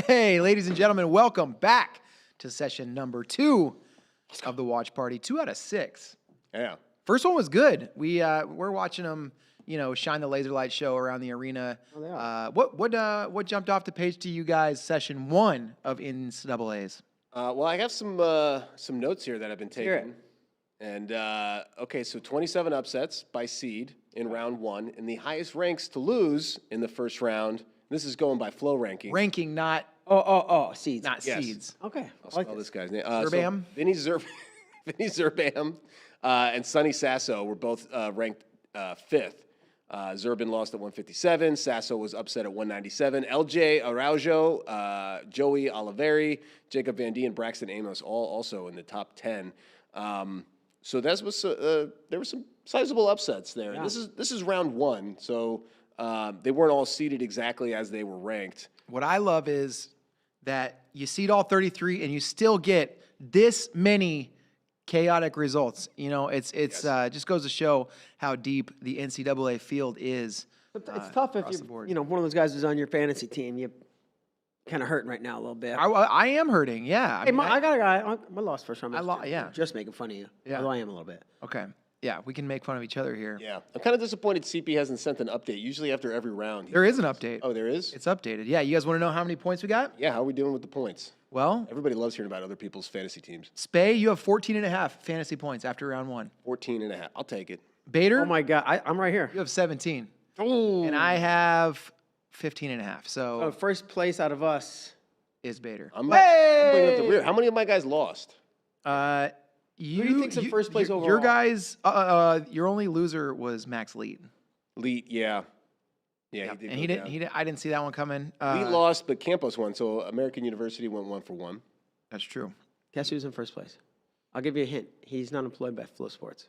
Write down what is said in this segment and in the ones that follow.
Hey, ladies and gentlemen, welcome back to session number 2 of the watch party. 2 out of 6. Yeah. First one was good. We're watching them, shine the laser light show around the arena. Oh, they are. What jumped off the page to you guys? Session 1 of NCAA's. Well, I have some notes here that I've been hear taking. And okay, so 27 upsets by seed in round 1, and the highest ranks to lose in the first round. This is going by Flow ranking. Ranking, not Seeds. not Yes. seeds. Okay. I'll spell this guy's name. Zerbam? So Vinny Zerbam and Sonny Sasso were both ranked 5th. Zerbin lost at 157. Sasso was upset at 197. LJ Araujo, Joey Oliveri, Jacob Van D, and Braxton Amos all also in the top 10. So there were some sizable upsets there. Yeah. This is round 1, so they weren't all seeded exactly as they were ranked. What I love is that you seed all 33 and you still get this many chaotic results. It's just goes to show how deep the NCAA field is. It's tough if you're, one of those guys who's on your fantasy team. You're kind of hurting right now a little bit. I am hurting, yeah. I got a guy. I lost first round. yeah. Just making fun of you. Yeah. Although I am a little bit. Okay. Yeah, we can make fun of each other here. Yeah, I'm kind of disappointed CP hasn't sent an update. Usually after every round. There is an update. Oh, there is? It's updated. Yeah, you guys want to know how many points we got? Yeah, how are we doing with the points? Well, Everybody loves hearing about other people's fantasy teams. Spay, you have 14.5 fantasy points after round 1. 14.5. I'll take it. Bader, Oh my God, I'm right here. you have 17. Oh. And I have 15.5. So First place out of us. is Bader. I'm bringing up the rear. How many of my guys lost? Who do you think's in first place overall? Your guys, your only loser was Max Leet. Leet, yeah. Yeah, Yep. he did. And he didn't. I didn't see that one coming. Leet lost, but Campos won, so American University went 1 for 1. That's true. Guess who's in first place? I'll give you a hint. He's not employed by Flow Sports.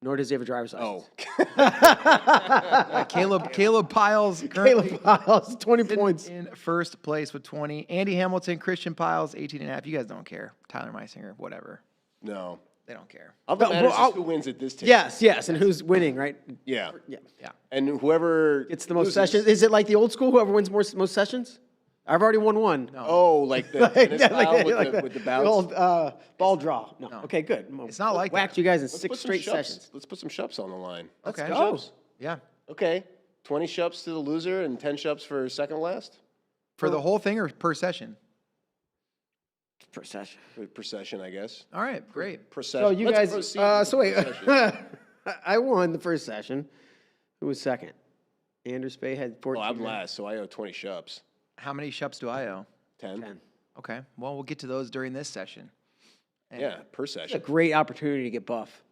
Nor does he have a driver's license. Caleb Piles currently Caleb Piles, 20 points. in first place with 20. Andy Hamilton, Christian Piles, 18.5. You guys don't care. Tyler Meisinger, whatever. No. They don't care. All that No, matters well, is who wins at this table. Yes, and who's winning, right? Yeah. Yeah. Yeah. And whoever It's the most loses- sessions. Is it like the old school? Whoever wins most sessions? I've already won one. No. Oh, like the tennis style with the bouts? old ball draw. No. Okay, good. It's not like whacked that. you guys in Let's 6 put some straight shups. sessions. Let's put some shups on the line. Okay. Shups. Yeah. Okay. 20 shups to the loser and 10 shups for second last? For the whole thing or per session? Per session. Per session, I guess. All right. Great. Per So session. you Let's guys. proceed with So wait. per session. I won the first session. Who was second? Andrew Spay had 14. Well, I'm last, so I owe 20 shups. How many shups do I owe? 10? 10. Okay. Well, we'll get to those during this session. And Yeah, per It's a session. great opportunity to get buff.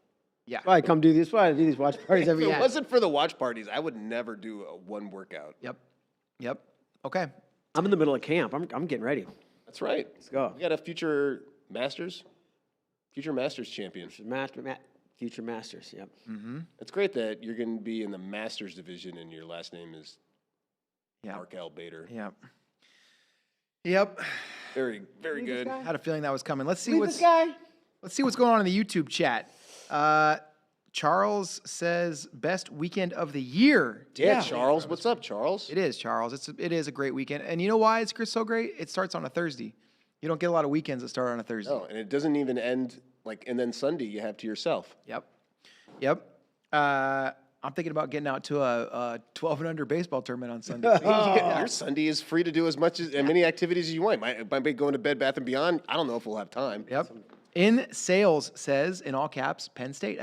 Yeah. Why come do this? Why do these watch parties If every it year? wasn't for the watch parties, I would never do one workout. Yep. Okay. I'm in the middle of camp. I'm getting ready. That's right. Let's go. We got a future Masters champion. Future Masters. Yep. It's great that you're going to be in the Masters division and your last name is Yeah. Mark L. Bader. Yep. Very, very Leave this good. guy. Had a feeling that was coming. Let's see Leave what's this guy. Let's see what's going on in the YouTube chat. Charles says best weekend of the year. Yeah, Charles. What's up, Charles? It is, Charles. It is a great weekend. And you know why it's so great? It starts on a Thursday. You don't get a lot of weekends that start on a Thursday. No, and it doesn't even end and then Sunday you have to yourself. Yep. I'm thinking about getting out to a 12 and under baseball tournament on Sunday. Your Sunday is free to do as many activities as you want. Might be going to Bed Bath & Beyond. I don't know if we'll have time. Yep. In sales says, in all caps, Penn State, !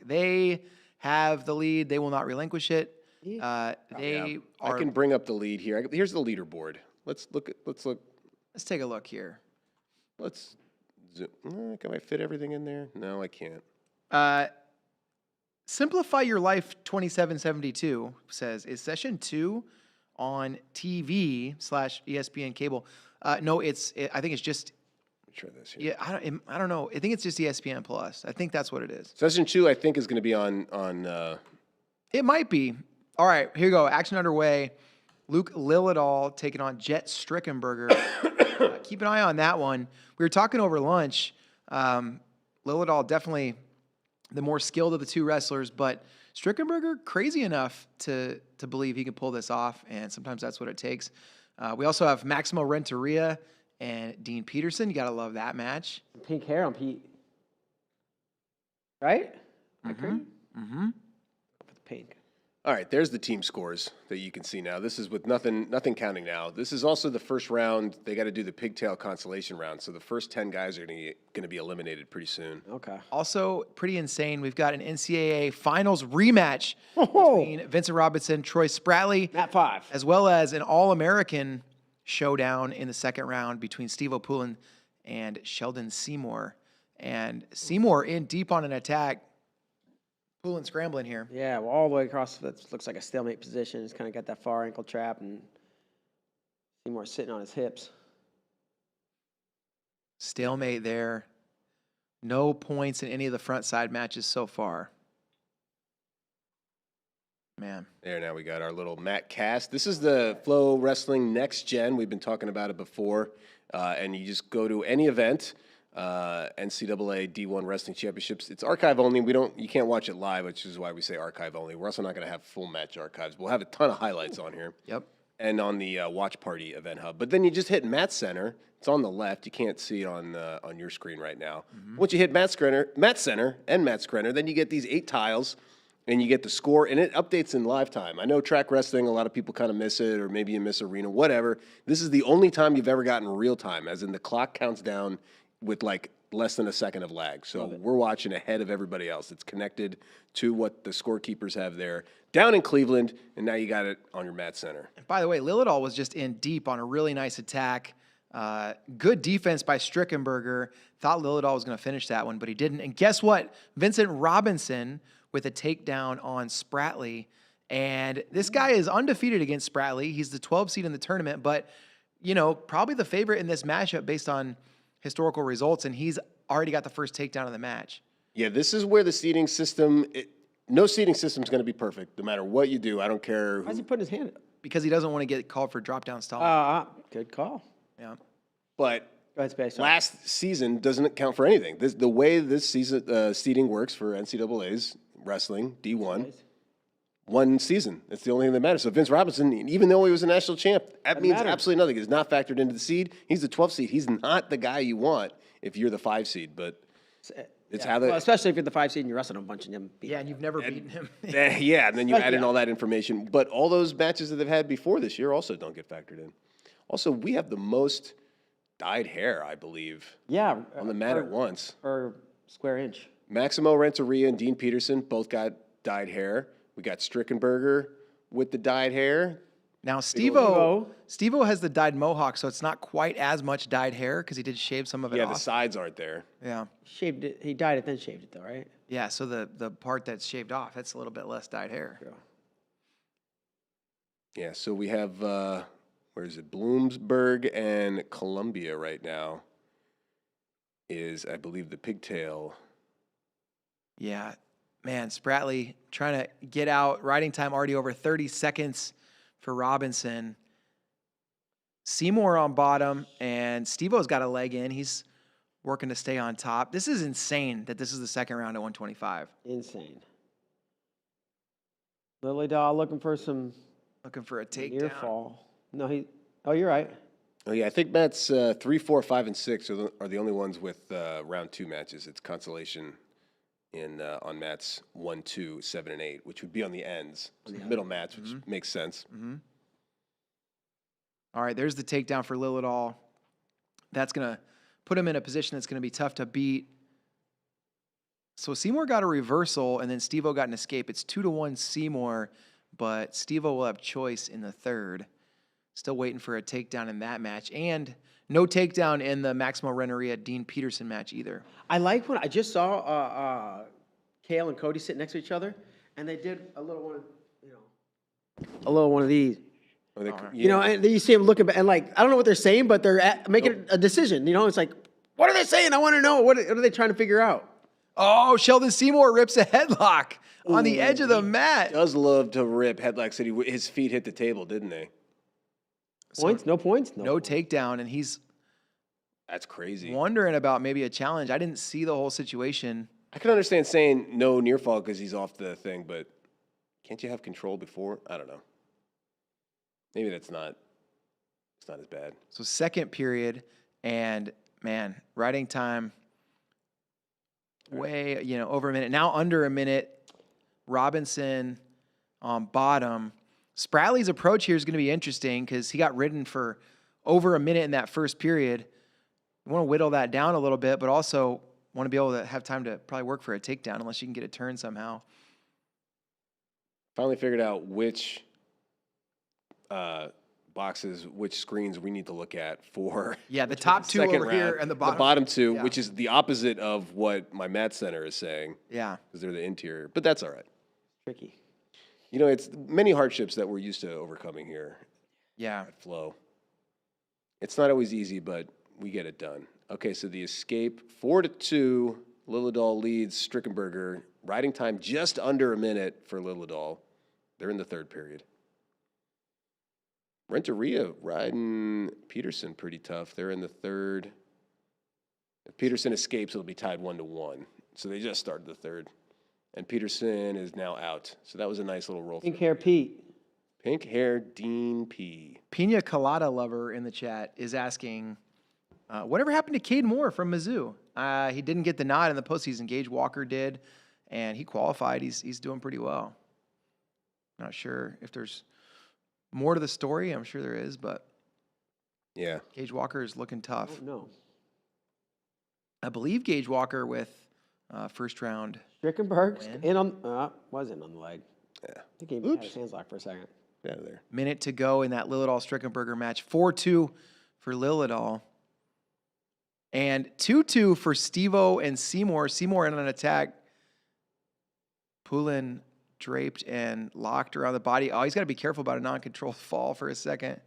They have the lead. They will not relinquish it. I can bring up the lead here. Here's the leaderboard. Let's look. Let's take a look here. Let's zoom. Can I fit everything in there? No, I can't. Simplify Your Life 2772 says, is session 2 on TV / ESPN cable? No, I think it's just, Try this here. yeah, I don't know. I think it's just ESPN Plus. I think that's what it is. Session 2, I think, is going to be on. It might be. All right, here you go. Action underway. Luke Lillidahl taking on Jet Strickenberger. Keep an eye on that one. We were talking over lunch. Lillidahl definitely the more skilled of the two wrestlers, but Strickenberger crazy enough to believe he can pull this off, and sometimes that's what it takes. We also have Maximo Renteria and Dean Peterson. You got to love that match. Pink hair on Pete. Right? Mm-hmm. Pink. All right, there's the team scores that you can see now. This is with nothing counting now. This is also the first round. They got to do the pigtail consolation round. So the first 10 guys are going to be eliminated pretty soon. Okay. Also, pretty insane. We've got an NCAA Finals rematch between Vincent Robinson, Troy Spratley, Mat 5. as well as an All-American showdown in the second round between Steve O'Poulin and Sheldon Seymour. And Seymour in deep on an attack. Poulin scrambling here. Yeah, well, all the way across. That looks like a stalemate position. It's kind of got that far ankle trap, and Seymour sitting on his hips. Stalemate there. No points in any of the front side matches so far. Man. There, now we got our little mat cast. This is the FloWrestling Next Gen. We've been talking about it before. And you just go to any event, NCAA D1 Wrestling Championships. It's archive only. You can't watch it live, which is why we say archive only. We're also not going to have full match archives. We'll have a ton of highlights on here. Yep. And on the Watch Party event hub. But then you just hit Mat Center. It's on the left. You can't see it on your screen right now. Once you hit Mat Center and Mat Screnner, then you get these 8 tiles. And you get the score, and it updates in live time. I know track wrestling, a lot of people kind of miss it, or maybe you miss arena, whatever. This is the only time you've ever gotten real time, as in the clock counts down with like less than a second of lag. So we're watching ahead of everybody else. It's connected to what the scorekeepers have there down in Cleveland, and now you got it on your Mat Center. And by the way, Lillidahl was just in deep on a really nice attack. Good defense by Strickenberger. Thought Lillidahl was going to finish that one, but he didn't. And guess what? Vincent Robinson with a takedown on Spratley. And this guy is undefeated against Spratley. He's the 12 seed in the tournament, but, probably the favorite in this matchup based on historical results, and he's already got the first takedown of the match. Yeah, this is where the seeding system, no seeding system is going to be perfect, no matter what you do. I don't care. Why's he putting his hand up? Because he doesn't want to get called for drop-down stall. Good call. Yeah. But Go ahead, Space. last season doesn't count for anything. The way this season seeding works for NCAA's wrestling, D1, one season. That's the only thing that matters. So Vince Robinson, even though he was a national champ, that means absolutely nothing. He's not factored into the seed. He's the 12th seed. He's not the guy you want if you're the 5 seed, but it's how Well, especially if you're the 5 seed and you're wrestling a bunch of them. Yeah, and you've never beaten him. Yeah, and then you add in all that information. But all those matches that they've had before this year also don't get factored in. Also, we have the most dyed hair, I believe, Yeah. on the mat at once. Or square inch. Maximo Renteria and Dean Peterson both got dyed hair. We got Strickenberger with the dyed hair. Now, Steve-O has the dyed mohawk, so it's not quite as much dyed hair because he did shave some of it Yeah, off. the sides aren't there. Yeah. Shaved it. He dyed it, then shaved it, though, right? Yeah, so the part that's shaved off, that's a little bit less dyed hair. Yeah, so we have, where is it? Bloomsburg and Columbia right now is, I believe, the pigtail. Yeah, man, Spratley trying to get out. Riding time already over 30 seconds for Robinson. Seymour on bottom, and Steve-O's got a leg in. He's working to stay on top. This is insane that this is the second round at 125. Insane. Lillidahl looking for some Looking for a takedown. near fall. No, you're right. Oh, yeah, I think Matt's 3, 4, 5, and 6 are the only ones with round 2 matches. It's consolation on mats 1, 2, 7, and 8, which would be on the ends, so the middle mats, which makes sense. All right, there's the takedown for Lillidahl. That's going to put him in a position that's going to be tough to beat. So Seymour got a reversal, and then Steve-O got an escape. It's 2-1 Seymour, but Steve-O will have choice in the third. Still waiting for a takedown in that match, and no takedown in the Maximo Renteria Dean Peterson match either. I like when I just saw Kale and Cody sit next to each other, and they did a little one of these. Oh, And then you see them looking back, and I don't know what they're saying, but they're making a decision. It's like, what are they saying? I want to know. What are they trying to figure out? Oh, Sheldon Seymour rips a headlock on the edge of the mat. Does love to rip headlocks. His feet hit the table, didn't they? Points? No points? No takedown, and he's That's crazy. wondering about maybe a challenge. I didn't see the whole situation. I can understand saying no near fall because he's off the thing, but can't you have control before? I don't know. Maybe that's not It's not as bad. So second period, and man, riding time way, over a minute. Now under a minute. Robinson on bottom. Spratley's approach here is going to be interesting because he got ridden for over a minute in that first period. You want to whittle that down a little bit, but also want to be able to have time to probably work for a takedown unless you can get a turn somehow. Finally figured out which boxes, which screens we need to look at for. Yeah, the top two second over round, here and the bottom two, yeah. which is the opposite of what my mat center is saying. Yeah. Because they're the interior. But that's all right. Tricky. It's many hardships that we're used to overcoming here Yeah. at Flow. It's not always easy, but we get it done. Okay, so the escape 4-2. Lillidahl leads Strickenberger. Riding time just under a minute for Lillidahl. They're in the third period. Renteria riding Peterson pretty tough. They're in the third. If Peterson escapes, it'll be tied 1-1. So they just started the third. And Peterson is now out. So that was a nice little roll. Pink hair Pete. Pink hair Dean P. Pina Colada lover in the chat is asking, whatever happened to Cade Moore from Mizzou? He didn't get the nod in the postseason. Gage Walker did, and he qualified. He's doing pretty well. Not sure if there's more to the story. I'm sure there is, but Yeah. Gage Walker is looking tough. No. I believe Gage Walker with first round. Strickenberg's Win. in on, wasn't on the leg. Yeah. I think he had his hands locked for a second. Out of there. Minute to go in that Lillidahl-Strickenberger match. 4-2 for Lillidahl. And 2-2 for Steve-O and Seymour. Seymour in an attack. Poulin draped and locked around the body. Oh, he's got to be careful about a non-controlled fall for a second.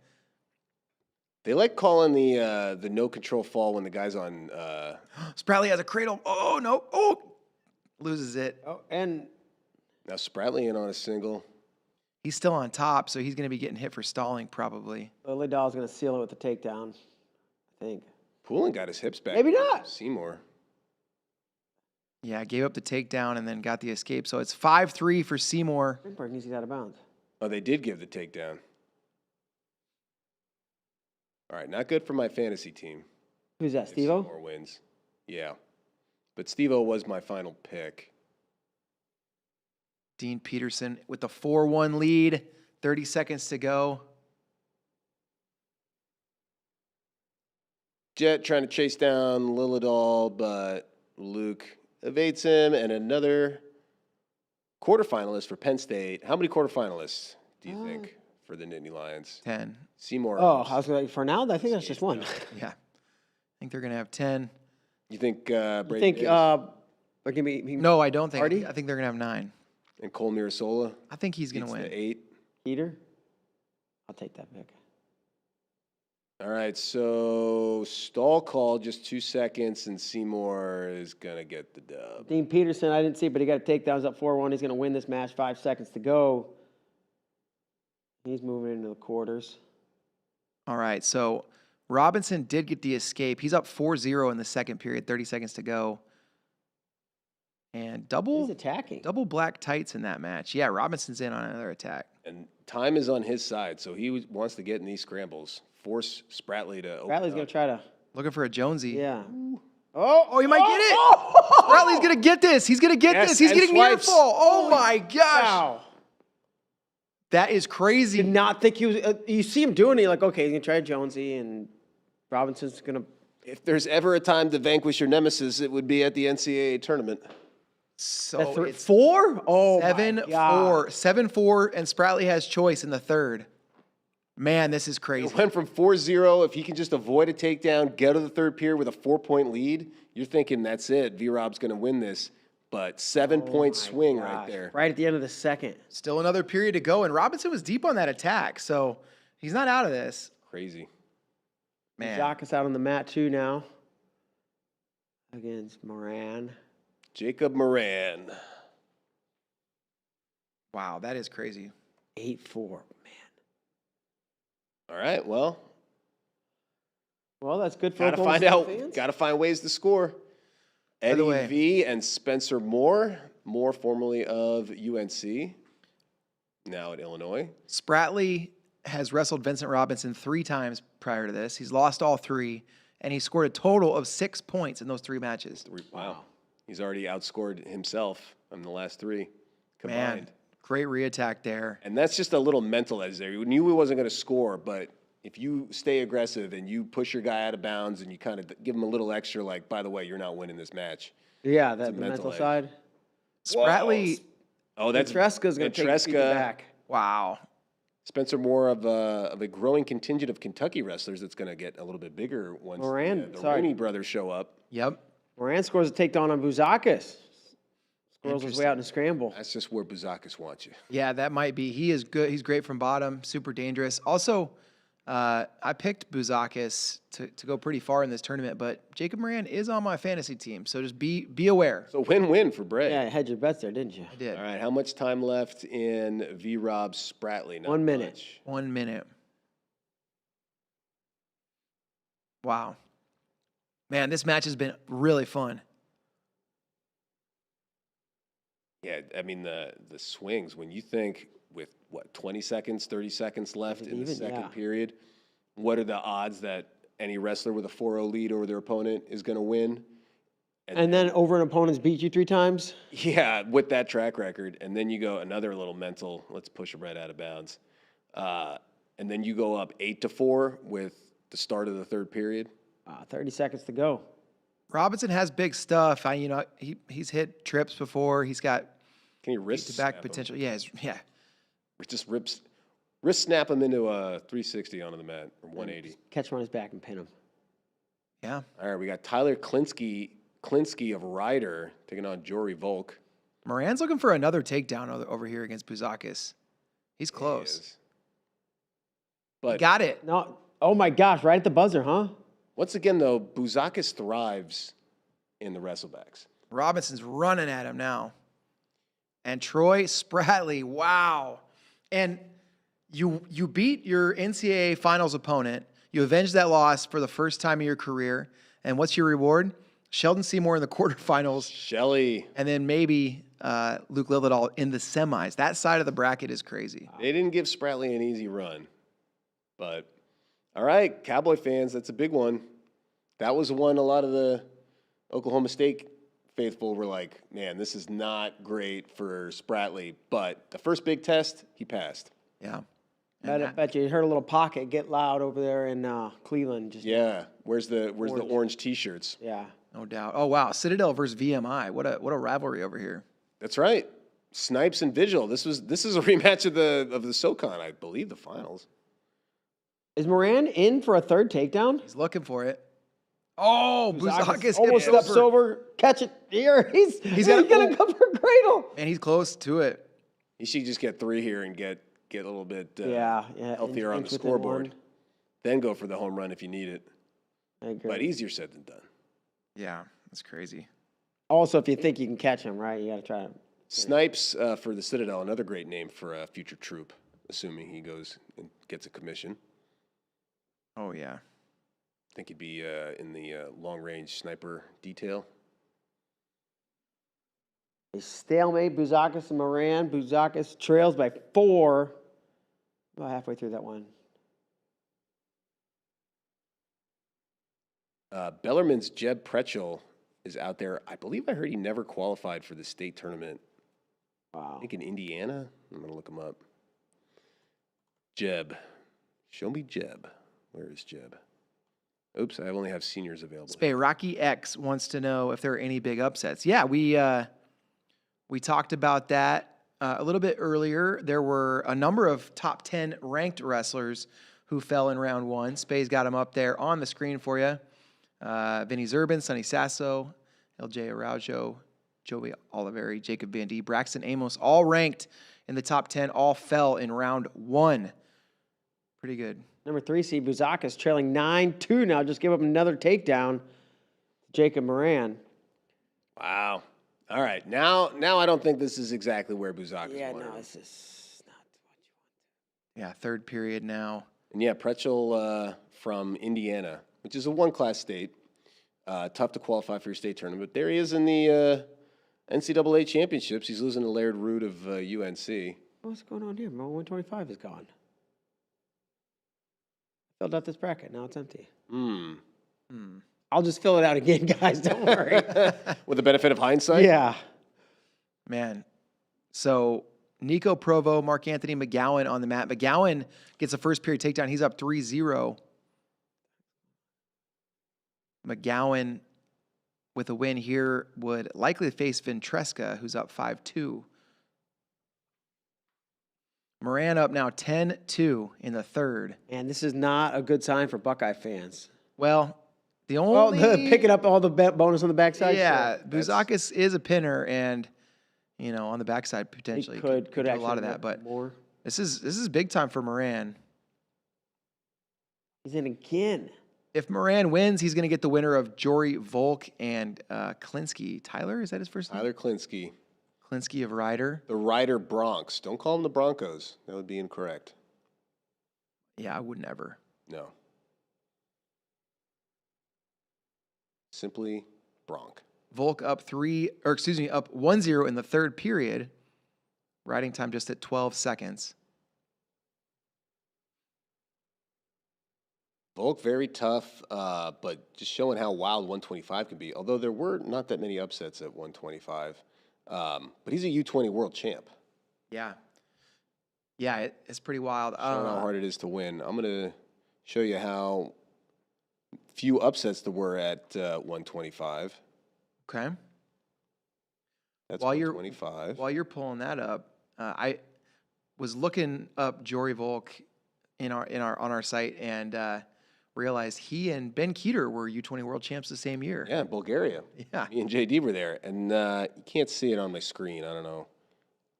They like calling the no control fall when the guy's on. Spratley has a cradle. Oh, no. Oh, loses it. Oh, and Now Spratley in on a single. He's still on top, so he's going to be getting hit for stalling probably. Lillidahl's going to seal it with the takedown, I think. Poulin got his hips back. Maybe not. Seymour. Yeah, gave up the takedown and then got the escape. So it's 5-3 for Seymour. Strickenberg needs to get out of bounds. Oh, they did give the takedown. All right, not good for my fantasy team. Who's that, If Steve-O? Seymour wins. Yeah. But Steve-O was my final pick. Dean Peterson with the 4-1 lead. 30 seconds to go. Jet trying to chase down Lillidahl, but Luke evades him. And another quarterfinalist for Penn State. How many quarterfinalists do you think for the Nittany Lions? 10. Seymour. Oh, I was like, for now, I think that's just one. Yeah. I think they're going to have 10. You think I Brady think, Diggs give me, No, I don't think. Hardy? I think they're going to have 9. and Cole Mirasola I think he's going to beats win. the 8? Peter? I'll take that pick. All right, so stall call, just 2 seconds, and Seymour is going to get the dub. Dean Peterson, I didn't see, but he got a takedown. He's up 4-1. He's going to win this match. 5 seconds to go. He's moving into the quarters. All right, so Robinson did get the escape. He's up 4-0 in the second period, 30 seconds to go. And He's double attacking. black tights in that match. Yeah, Robinson's in on another attack. And time is on his side, so he wants to get in these scrambles. Force Spratley to open Bradley's up. going to try to. Looking for a Jonesy. Yeah. Oh, he might get it. Spratley's going to get this. He's going to get Yes, this. He's and getting near swipes. full. Oh, my gosh. Wow. That is crazy. Did not think he was. You see him doing it, you're like, okay, he's going to try Jonesy, and Robinson's going to. If there's ever a time to vanquish your nemesis, it would be at the NCAA tournament. So it's 4? Oh, 7-4. 7-4, and Spratley has choice in the third. Man, this is crazy. It went from 4-0. If he can just avoid a takedown, get to the third period with a 4-point lead, you're thinking that's it. V-Rob's going to win this. But 7-point swing right there. Right at the end of the second. Still another period to go, and Robinson was deep on that attack, so he's not out of this. Crazy. Man, Jacques is out on the mat, too, now. Against Moran. Jacob Moran. wow, that is crazy. 8-4, man. All right, well, Well, that's good for gotta Oklahoma find State out. fans. Gotta find ways to score. the Eddie way- V and Spencer Moore formerly of UNC, now at Illinois. Spratley has wrestled Vincent Robinson 3 times prior to this. He's lost all 3, and he scored a total of 6 points in those 3 matches. Wow. He's already outscored himself in the last 3 combined. Man, great reattack there. And that's just a little mental edge there. You knew he wasn't going to score, but if you stay aggressive and you push your guy out of bounds and you kind of give him a little extra, like, by the way, you're not winning this match. Yeah, It's a the mental edge. side. Spratley, Oh, that's Tresca's going to take it back. wow. Spencer more of a growing contingent of Kentucky wrestlers that's going to get a little bit bigger once Moran, the sorry. Rainey brothers show up. Yep. Moran scores a takedown on Buzakis. Squirrels his way out in a scramble. That's just where Buzakis wants you. Yeah, that might be. He is good. He's great from bottom, super dangerous. Also, I picked Buzakis to go pretty far in this tournament, but Jacob Moran is on my fantasy team, so just be aware. So win-win for Bray. Yeah, you had your bets there, didn't you? I did. All right, how much time left in V-Rob Spratley? Not 1 minute. much. 1 minute. Wow. Man, this match has been really fun. Yeah, I mean, the swings, when you think with, 20 seconds, 30 seconds left in the Even, second yeah. period, what are the odds that any wrestler with a 4-0 lead over their opponent is going to win? And then over an opponent's beat you 3 times? Yeah, with that track record. And then you go another little mental, let's push him right out of bounds. And then you go up 8-4 with the start of the third period. 30 seconds to go. Robinson has big stuff. He's hit trips before. He's got Can you wrist back snap him? potential. Yeah, yeah. Just wrist snap him into a 360 onto the mat or 180. Catch him on his back and pin him. Yeah. All right, we got Tyler Klinsky of Ryder taking on Jory Volk. Moran's looking for another takedown over here against Buzakis. He's He close. is. He But got it. No, oh my gosh, right at the buzzer, huh? once again, though, Buzakis thrives in the wrestlebacks. Robinson's running at him now. And Troy Spratley, wow. And you beat your NCAA finals opponent. You avenged that loss for the first time in your career. And what's your reward? Sheldon Seymour in the quarterfinals. Shelley, And then maybe Luke Lillidahl in the semis. That side of the bracket is crazy. they didn't give Spratley an easy run. But, all right, Cowboy fans, that's a big one. That was one a lot of the Oklahoma State faithful were like, man, this is not great for Spratley. But the first big test, he passed. Yeah. I bet you heard a little pocket get loud over there in Cleveland. Just Yeah, where's the orange T-shirts? Yeah. No doubt. Oh, wow. Citadel versus VMI. What a rivalry over here. That's right. Snipes and Vigil. This is a rematch of the SoCon, I believe, the finals. Is Moran in for a third takedown? He's looking for it. Oh, Buzakis almost hit steps over. Catch it here. He's got- going to go for a cradle. And he's close to it. He should just get 3 here and get a little bit Yeah. healthier on inch the within scoreboard. one. Then go for the home run if you need it. I agree. But easier said than done. Yeah, that's crazy. Also, if you think you can catch him, right, you got to try to. Snipes for the Citadel, another great name for a future troop, assuming he goes and gets a commission. Oh, yeah. I think he'd be in the long-range sniper detail. A stalemate, Buzakis and Moran. Buzakis trails by 4. About halfway through that one. Bellarmine's Jeb Pretchel is out there. I believe I heard he never qualified for the state tournament. I Wow. think in Indiana. I'm going to look him up. Jeb. Show me Jeb. Where is Jeb? Oops, I only have seniors available. Spay, Rocky X wants to know if there are any big upsets. Yeah, we talked about that a little bit earlier. There were a number of top 10 ranked wrestlers who fell in round 1. Spay's got them up there on the screen for you. Vinny Zerban, Sonny Sasso, LJ Araujo, Joey Oliveri, Jacob Van D, Braxton Amos, all ranked in the top 10, all fell in round 1. Pretty good. Number 3 seed Buzakis trailing 9-2 now. Just give up another takedown. Jacob Moran. Wow. All right. Now I don't think this is exactly where Buzakis Yeah, wanted no, him. this is not what you Yeah, third period now. And yeah, Pretchel from Indiana, which is a one-class state. Tough to qualify for your state tournament. But there he is in the NCAA Championships. He's losing to Laird Root of UNC. want. What's going on here? Mo 125 is gone. filled out this bracket. Now it's empty. Hmm. I'll just fill it out again, guys. Don't worry. With the benefit of hindsight? Yeah. Man. So Nico Provo, Mark Anthony McGowan on the mat. McGowan gets a first period takedown. He's up 3-0. McGowan with a win here would likely face Ventresca, who's up 5-2. Moran up now 10-2 in the third. And this is not a good sign for Buckeye fans. Well, the only... picking up all the bonus on the backside? Yeah, Sure. Bouzakis is a pinner, and, you know, on the backside, potentially He could do a actually lot of that. But more. this is big time for Moran. He's in again. If Moran wins, he's going to get the winner of Jory Volk and Klinsky. Tyler, is that his first name? Tyler Klinsky. Klinsky of Ryder. The Ryder Bronx. Don't call them the Broncos. That would be incorrect. Yeah, I would never. No. Simply Bronc. Volk up 1-0 in the third period. Riding time just at 12 seconds. Volk, very tough, but just showing how wild 125 can be. Although there were not that many upsets at 125. But he's a U20 world champ. Yeah. Yeah, it's pretty wild. Showing how hard it is to win. I'm going to show you how few upsets there were at 125. Okay. That's While 125. While you're pulling that up, I was looking up Jory Volk on our site and realized he and Ben Keeter were U20 world champs the same year. Yeah, Bulgaria. Yeah. Me and JD were there. And you can't see it on my screen. I don't know.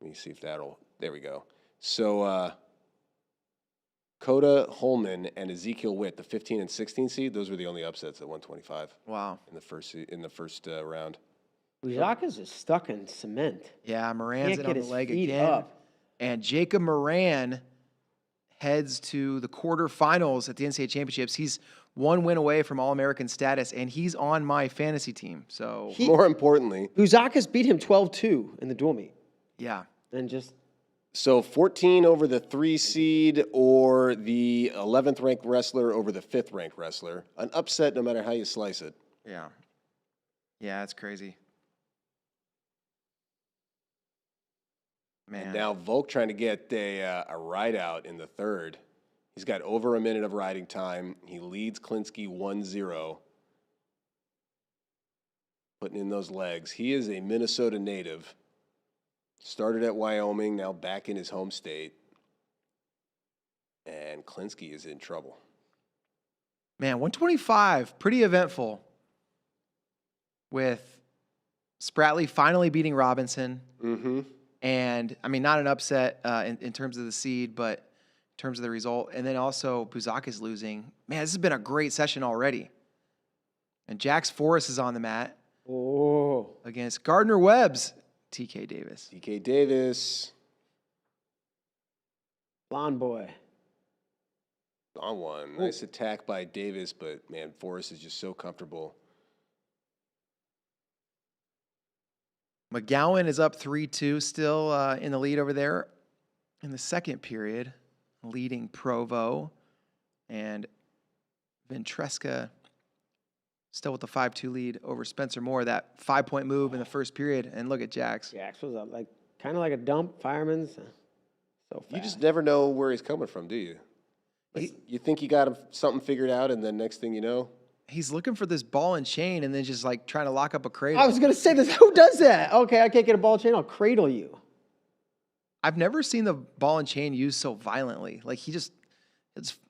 Let me see if that'll... There we go. So, Coda Holman and Ezekiel Witt, the 15 and 16 seed, those were the only upsets at 125 Wow. in the first round. Bouzakis is stuck in cement. Yeah, Moran's Can't in get on the his leg feet again. up. And Jacob Moran heads to the quarterfinals at the NCAA Championships. He's one win away from All-American status, and he's on my fantasy team. So, More importantly... Bouzakis beat him 12-2 in the dual meet. yeah. And just... So 14 over the 3 seed or the 11th ranked wrestler over the 5th ranked wrestler. An upset no matter how you slice it. Yeah. Yeah, it's crazy. Man. And now Volk trying to get a ride out in the third. He's got over a minute of riding time. He leads Klinsky 1-0. Putting in those legs. He is a Minnesota native. Started at Wyoming, now back in his home state. And Klinsky is in trouble. Man, 125, pretty eventful. With Spratley finally beating Robinson. Mm-hmm. And, I mean, not an upset in terms of the seed, but in terms of the result. And then also Bouzakis losing. Man, this has been a great session already. And Jax Forrest is on the mat against Gardner Webb's TK Davis. TK Davis. Blonde boy. On one. Nice attack by Davis, but, man, Forrest is just so comfortable. McGowan is up 3-2, still in the lead over there in the second period, leading Provo. And Ventresca still with the 5-2 lead over Spencer Moore. That 5-point move in the first period. And look at Jax. Jax was kind of like a dump, fireman's. So fast. You just never know where he's coming from, do you? You think you got something figured out, and then next thing you know... He's looking for this ball and chain and then just like trying to lock up a cradle. I was going to say this. Who does that? Okay, I can't get a ball chain. I'll cradle you. I've never seen the ball and chain used so violently. Like it's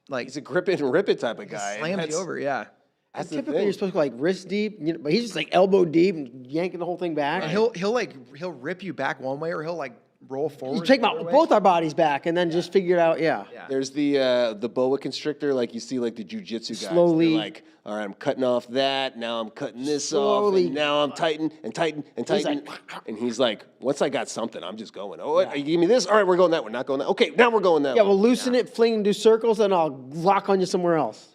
like He's a grip it and rip it type of guy. slams you over. Yeah. That's the Typically, thing. you're supposed to go like wrist deep, but he's just like elbow deep and yanking the whole thing back. And he'll rip you back one way or he'll like roll forward. You take the other way. both our bodies back and then just figure it out. Yeah. There's the boa constrictor, like you see like the jujitsu guys. Slowly. They're like, all right, I'm cutting off that. Now I'm cutting this Slowly. off. And now I'm tighten and tighten and tighten. And he's like, once I got something, I'm just going. Oh, you give me this? All right, we're going that. We're not going that. Okay, now we're going that. Yeah, way. we'll loosen it, fling and do circles, and I'll lock on you somewhere else.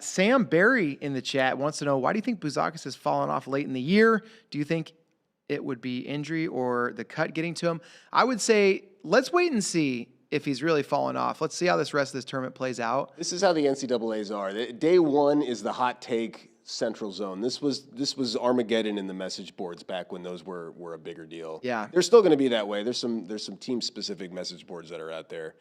Sam Barry in the chat wants to know, why do you think Bouzakis has fallen off late in the year? Do you think it would be injury or the cut getting to him? I would say let's wait and see. if he's really fallen off. Let's see how this rest of this tournament plays out. This is how the NCAAs are. Day one is the hot take central zone. This was Armageddon in the message boards back when those were a bigger deal. Yeah. They're still going to be that way. There's some team specific message boards that are out there.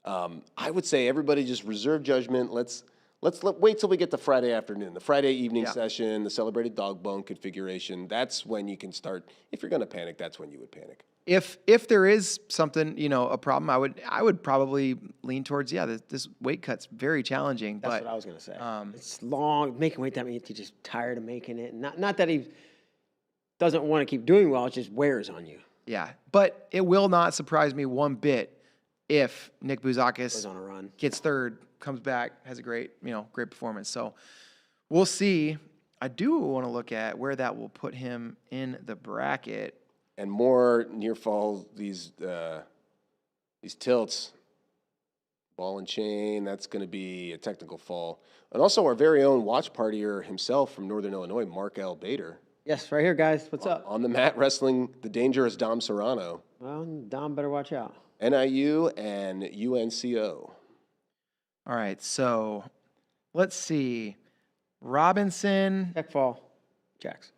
I would say everybody just reserve judgment. Let's wait till we get to Friday afternoon, the Friday evening session, the celebrated dog bone configuration. That's when you can start. If you're going to panic, that's when you would panic. If there is something, a problem, I would probably lean towards, this weight cut's very challenging. That's but what I was going to say. It's long. Making weight that means he's just tired of making it. Not that he doesn't want to keep doing well. It just wears on you. Yeah, but it will not surprise me one bit if Nick Bouzakis On a run. gets third, comes back, has a great performance. So we'll see. I do want to look at where that will put him in the bracket. And more near fall, these tilts, ball and chain, that's going to be a technical fall. And also our very own watch partier himself from Northern Illinois, Mark L. Bader. Yes, right here, guys. What's up? On the mat wrestling the dangerous Dom Serrano. Well, Dom better watch out. NIU and UNCO. All right, so let's see. Robinson. Tech fall. Jacks.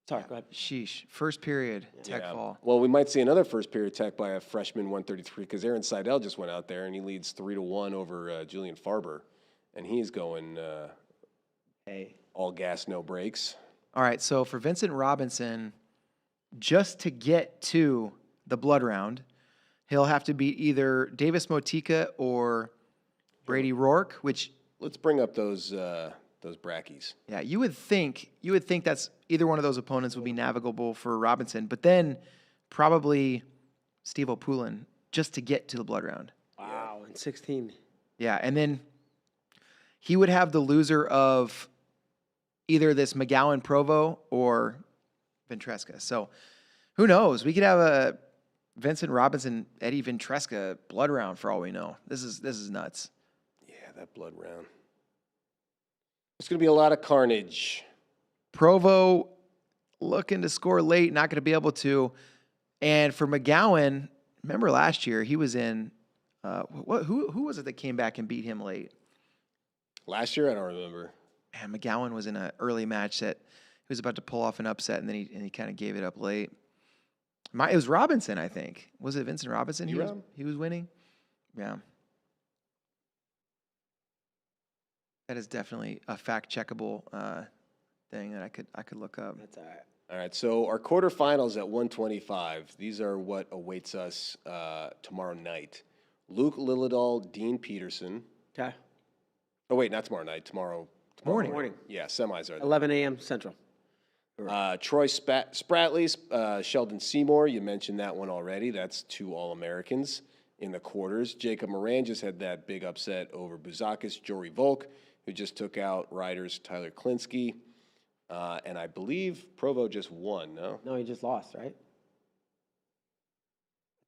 Sorry, go ahead. Sheesh. First period, tech fall. Well, we might see another first period tech by a freshman 133 because Aaron Seidel just went out there and he leads 3-1 over Julian Farber. And he's going all gas, no brakes. All right, so for Vincent Robinson, just to get to the blood round, he'll have to beat either Davis Motika or Brady Rourke, which... Let's bring up those brackies. Yeah, you would think that's either one of those opponents would be navigable for Robinson, but then probably Steve O'Poulin just to get to the blood round. Wow, in 16. Yeah, and then he would have the loser of either this McGowan Provo or Ventresca. So who knows? We could have a Vincent Robinson, Eddie Ventresca blood round for all we know. This is nuts. Yeah, that blood round. There's going to be a lot of carnage. Provo looking to score late, not going to be able to. And for McGowan, remember last year he was in. Who was it that came back and beat him late? Last year, I don't remember. Man, McGowan was in an early match that he was about to pull off an upset, and then he kind of gave it up late. It was Robinson, I think. Was it Vincent Robinson? He was winning. Yeah. That is definitely a fact-checkable thing that I could look up. That's all right. All right, so our quarterfinals at 125. These are what awaits us tomorrow night. Luke Lillidahl, Dean Peterson. Okay. Oh, wait, not tomorrow night. Tomorrow Morning. Yeah, semis are there. 11 a.m. Central. Troy Spratley, Sheldon Seymour. You mentioned that one already. That's 2 All-Americans in the quarters. Jacob Moran just had that big upset over Bouzakis. Jory Volk, who just took out riders Tyler Klinsky. And I believe Provo just won, no? No, he just lost, right?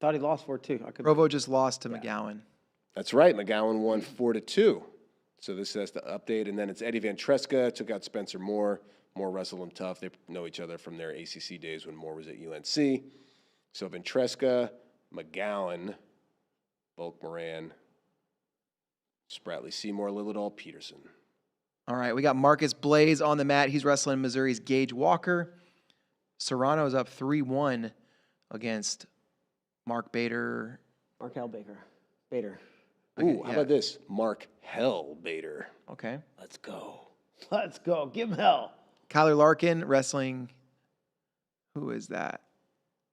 I thought he lost 4-2. Provo just lost to McGowan. That's right. McGowan won 4-2. So this has the update. And then it's Eddie Ventresca, took out Spencer Moore. Moore wrestled him tough. They know each other from their ACC days when Moore was at UNC. So Ventresca, McGowan, Volk Moran, Spratley Seymour, Lillidahl, Peterson. All right, we got Marcus Blaze on the mat. He's wrestling Missouri's Gage Walker. Serrano's up 3-1 against Mark Bader. Mark L. Bader. Ooh, how about this? Mark Hell Bader. Okay. Let's go. Let's go. Give him hell. Kyler Larkin wrestling. Who is that?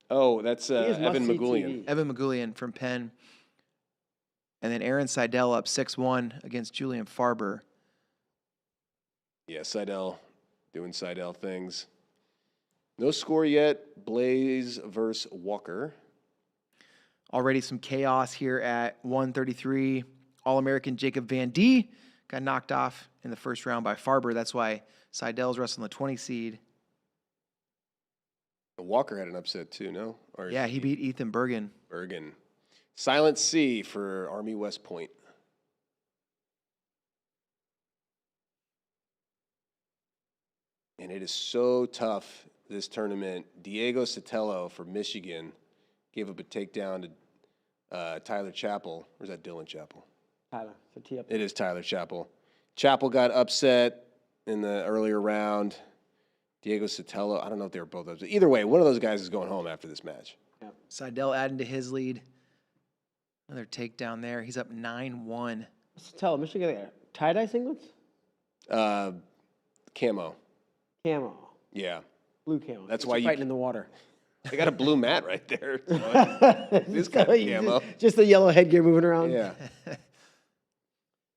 Oh, that's Evan must-see Magulian. TV. Evan Magulian from Penn. And then Aaron Seidel up 6-1 against Julian Farber. Yeah, Seidel doing Seidel things. No score yet. Blaze versus Walker. Already some chaos here at 133. All-American Jacob Van D got knocked off in the first round by Farber. That's why Seidel's wrestling the 20 seed. Walker had an upset too, no? Or Yeah, he beat Ethan Bergen. Bergen. Silent C for Army West Point. And it is so tough, this tournament. Diego Sotelo for Michigan gave up a takedown Tyler Chappell. Or is that Dylan Chappell? Tyler, so tee up. It is Tyler Chappell. Chappell got upset in the earlier round. Diego Sotelo, I don't know if they were both upset. Either way, one of those guys is going home after this match. Seidel adding to his lead. Another takedown there. He's up 9-1. Tell him, Michigan tie-dye singlets? Camo. Camo. Yeah. Blue camo. That's It's why like you- fighting in the water. They got a blue mat right there. So this kind of camo. Just the yellow headgear moving around. Yeah.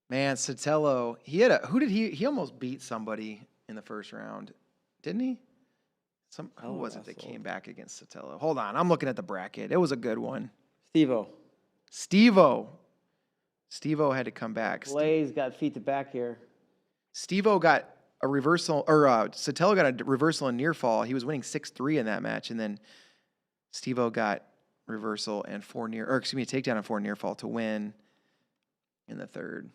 Man, Sotelo, he had who did he almost beat somebody in the first round, didn't he? Who was it that came back against Sotelo? Hold on, I'm looking at the bracket. It was a good one. Steve-O. Steve-O had to come back. Blaze got feet to back here. Steve-O got a reversal, or Sotelo got a reversal and near fall. He was winning 6-3 in that match, and then Steve-O got reversal and a takedown and 4 near fall to win in the third.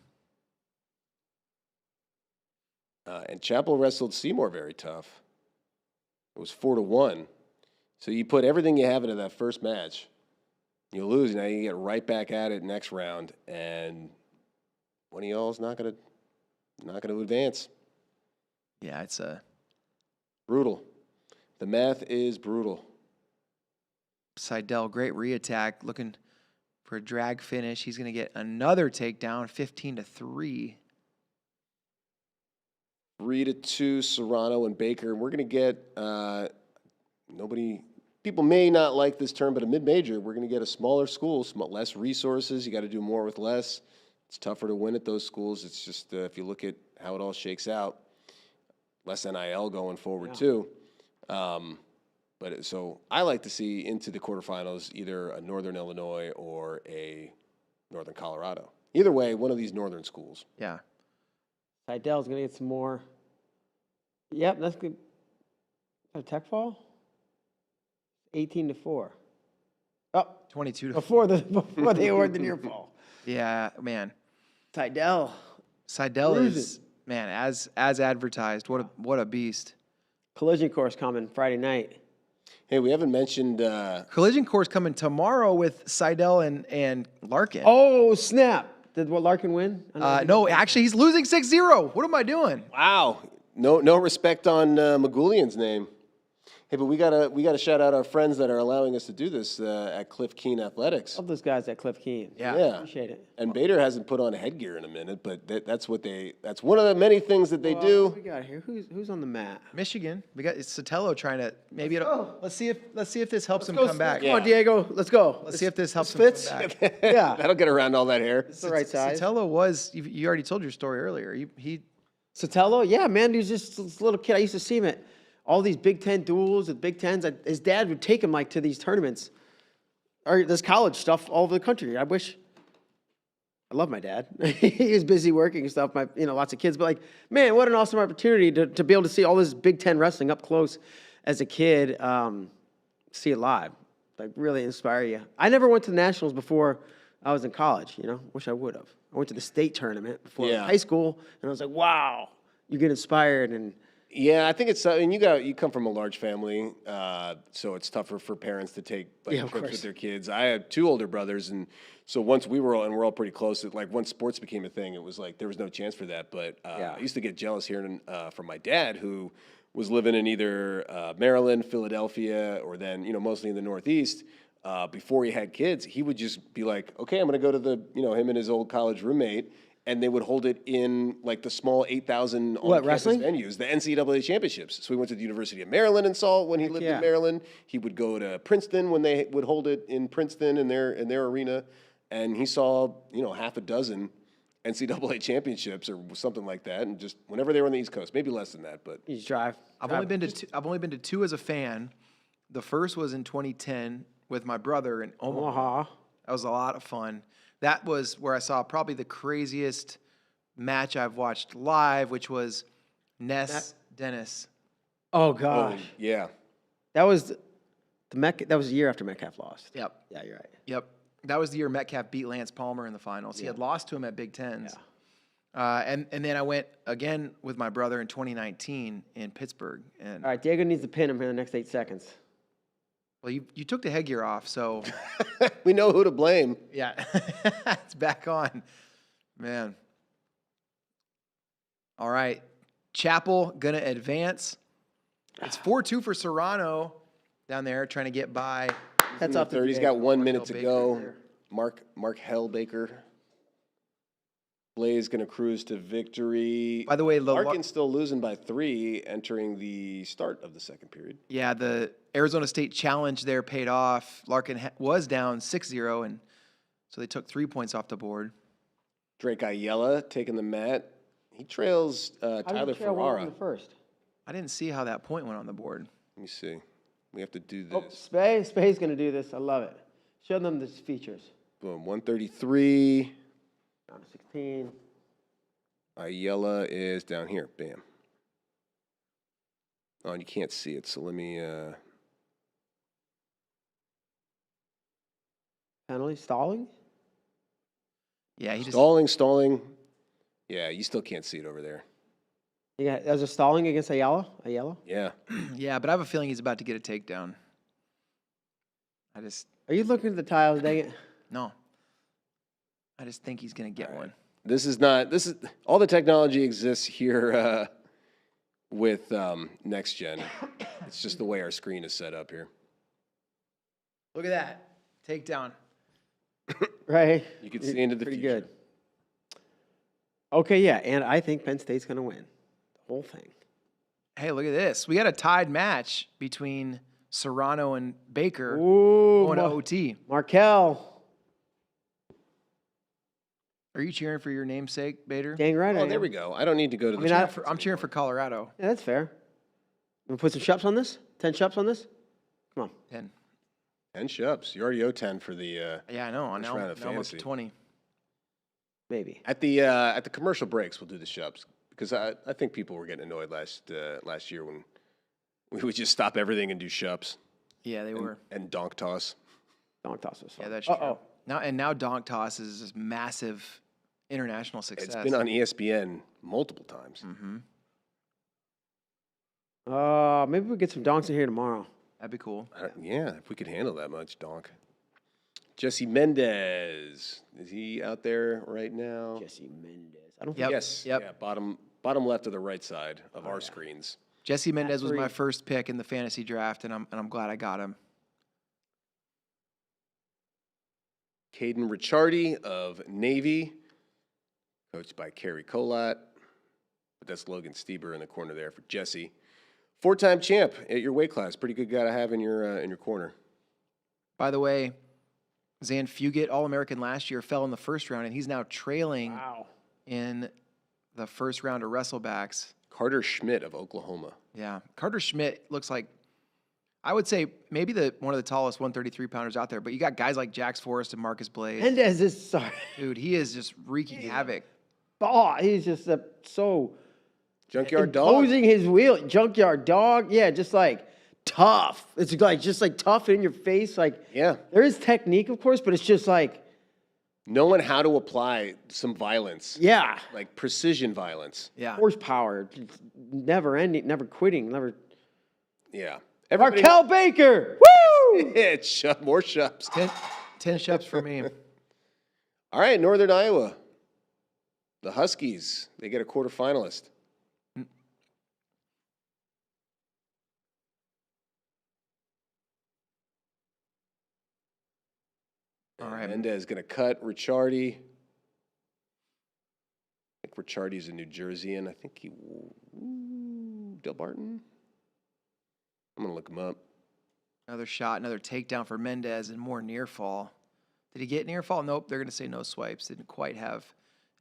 And Chappell wrestled Seymour very tough. It was 4-1. So you put everything you have into that first match. You lose. Now you get right back at it next round, and one of y'all is not gonna advance. Yeah, it's Brutal. The math is brutal. Seidel, great reattack, looking for a drag finish. He's going to get another takedown, 15-3. 3-2, Serrano and Baker. And we're going to get people may not like this term, but a mid-major, we're going to get a smaller school, less resources. You got to do more with less. It's tougher to win at those schools. It's just, if you look at how it all shakes out, less NIL going forward too. So I like to see into the quarterfinals either a Northern Illinois or a Northern Colorado. Either way, one of these northern schools. Yeah. Seidel's going to get some more. Yep, that's good. A tech fall? 18-4. Oh, 22-4. before they award the near fall. Yeah, man. Seidel is, man, as advertised. What a beast. Collision course coming Friday night. Hey, we haven't mentioned Collision course coming tomorrow with Seidel and Larkin. Oh, snap. Did Larkin win? No, actually, he's losing 6-0. What am I doing? wow, no respect on Magulian's name. Hey, but we gotta shout out our friends that are allowing us to do this at Cliff Keen Athletics. Love those guys at Cliff Keen. Yeah. Appreciate it. And Bader hasn't put on headgear in a minute, but that's one of the many things that they do. What we got here? Who's on the mat? Michigan. We got Sotelo trying to let's see if this helps him Go, come back. Come on, Diego. Let's go. Let's see if this helps him fits. come back. Yeah. That'll get around all that hair. It's the right size. Sotelo was, you already told your story earlier. He Sotelo, yeah, man, he was just this little kid. I used to see him at all these Big Ten duels at Big Tens. His dad would take him like to these tournaments or this college stuff all over the country. I love my dad. He was busy working and stuff. Lots of kids, but like, man, what an awesome opportunity to be able to see all this Big Ten wrestling up close as a kid. See it live, like really inspire you. I never went to the nationals before I was in college. Wish I would have. I went to the state tournament before high school, and I was like, wow, you get inspired and. Yeah, I think it's and you come from a large family, so it's tougher for parents to take trips with their kids. I had 2 older brothers, and so once we're all pretty close. Once sports became a thing, it was like there was no chance for that. But I used to get jealous hearing from my dad, who was living in either Maryland, Philadelphia, or then mostly in the Northeast. Before he had kids, he would just be like, "Okay, I'm going to go to him and his old college roommate." And they would hold it in like the small 8,000 on-campus venues, the NCAA Championships. So we went to the University of Maryland and saw it when he lived in Maryland. He would go to Princeton when they would hold it in Princeton in their arena, and he saw half a dozen NCAA Championships or something like that. And just whenever they were on the East Coast, maybe less than that, but You just drive. I've only been to 2 as a fan. The first was in 2010 with my brother in Omaha. That was a lot of fun. That was where I saw probably the craziest match I've watched live, which was Ness Dennis. Oh gosh. yeah. That was that was a year after Metcalf lost. Yep. Yeah, you're right. Yep. That was the year Metcalf beat Lance Palmer in the finals. He had lost to him at Big Tens. Yeah. And then I went again with my brother in 2019 in Pittsburgh. And All right, Diego needs to pin him here in the next 8 seconds. Well, you took the headgear off, so We know who to blame. yeah, it's back on. Man. All right. Chapel going to advance. It's 4-2 for Serrano down there trying to get by. That's off the third. He's Jake. got 1 minute Markel to Baker go. there. Mark Hellbaker. Blaze going to cruise to victory. By the way, Larkin's still losing by 3 entering the start of the second period. yeah, the Arizona State challenge there paid off. Larkin was down 6-0, and so they took 3 points off the board. Drake Ayala taking the mat. He trails Tyler Ferrara. The first. I didn't see how that point went on the board. Let me see. We have to do Oh, this. Spay's going to do this. I love it. Show them the features. Boom. 133. Round of 16. Ayala is down here. Bam. Oh, and you can't see it, so let me. Penalty stalling. Yeah, he just Stalling. Yeah, you still can't see it over there. Yeah, there's a stalling against Ayala. Yeah. yeah, but I have a feeling he's about to get a takedown. Are you looking at the tiles? Dang it. No. I just think he's going to get one. This is all the technology exists here with Next Gen. It's just the way our screen is set up here. Look at that. Takedown. Right. You can see into the Pretty future. good. Okay, yeah, and I think Penn State's going to win the whole thing. Hey, look at this. We got a tied match between Serrano and Baker Ooh, going to OT. Markel. Are you cheering for your namesake, Bader? Dang right I Oh, am. there we go. I don't need to go to the. mean, I'm cheering for Colorado. Yeah, that's fair. We put some shups on this? 10 shups on this? Come on. 10. 10 shups. You already owe 10 for the. Yeah, I know. First Now round of I'm up to fantasy. 20. Maybe. At the commercial breaks, we'll do the shups because I think people were getting annoyed last year when we would just stop everything and do shups Yeah, they were. and donk toss. Donk toss was fun. Yeah, that's true. Uh-oh. Now Donk Toss is this massive international success. It's been on ESPN multiple times. Maybe we'll get some donks in here tomorrow. That'd be cool. Yeah, if we could handle that much donk. Jesse Mendez, is he out there right now? Jesse Mendez. I don't think Yep. Yes. Yep. Yeah, bottom left of the right side of our screens. Jesse Mendez was three. my first pick in the fantasy draft, and I'm glad I got him. Caden Ricciardi of Navy, coached by Kerry Colat. But that's Logan Stieber in the corner there for Jesse. 4-time champ at your weight class. Pretty good guy to have in your corner. By the way, Zan Fugit, All-American last year, fell in the first round, and he's now trailing Wow. in the first round of wrestlebacks. Carter Schmidt of Oklahoma. Yeah. Carter Schmidt looks like, I would say, maybe one of the tallest 133-pounders out there, but you got guys like Jax Forrest and Marcus Blaze. Mendez is sorry. Dude, he is just wreaking havoc. Oh, he's just so Junkyard Dog. imposing his wheel. Junkyard dog. Yeah, just like tough. It's like just like tough in your face. Like Yeah. there is technique, of course, but it's just like Knowing how to apply some violence. yeah, Like precision violence. Yeah. horsepower. Just never ending, never quitting, never. Yeah. Markel Baker. Woo! It's more shups. 10 shups for me. All right, Northern Iowa. The Huskies, they get a quarterfinalist. All right. Mendez going to cut Ricciardi. I think Ricciardi's a New Jerseyan. I think Del Barton. I'm going to look him up. Another shot, another takedown for Mendez, and more near fall. Did he get near fall? Nope. They're going to say no swipes. Didn't quite have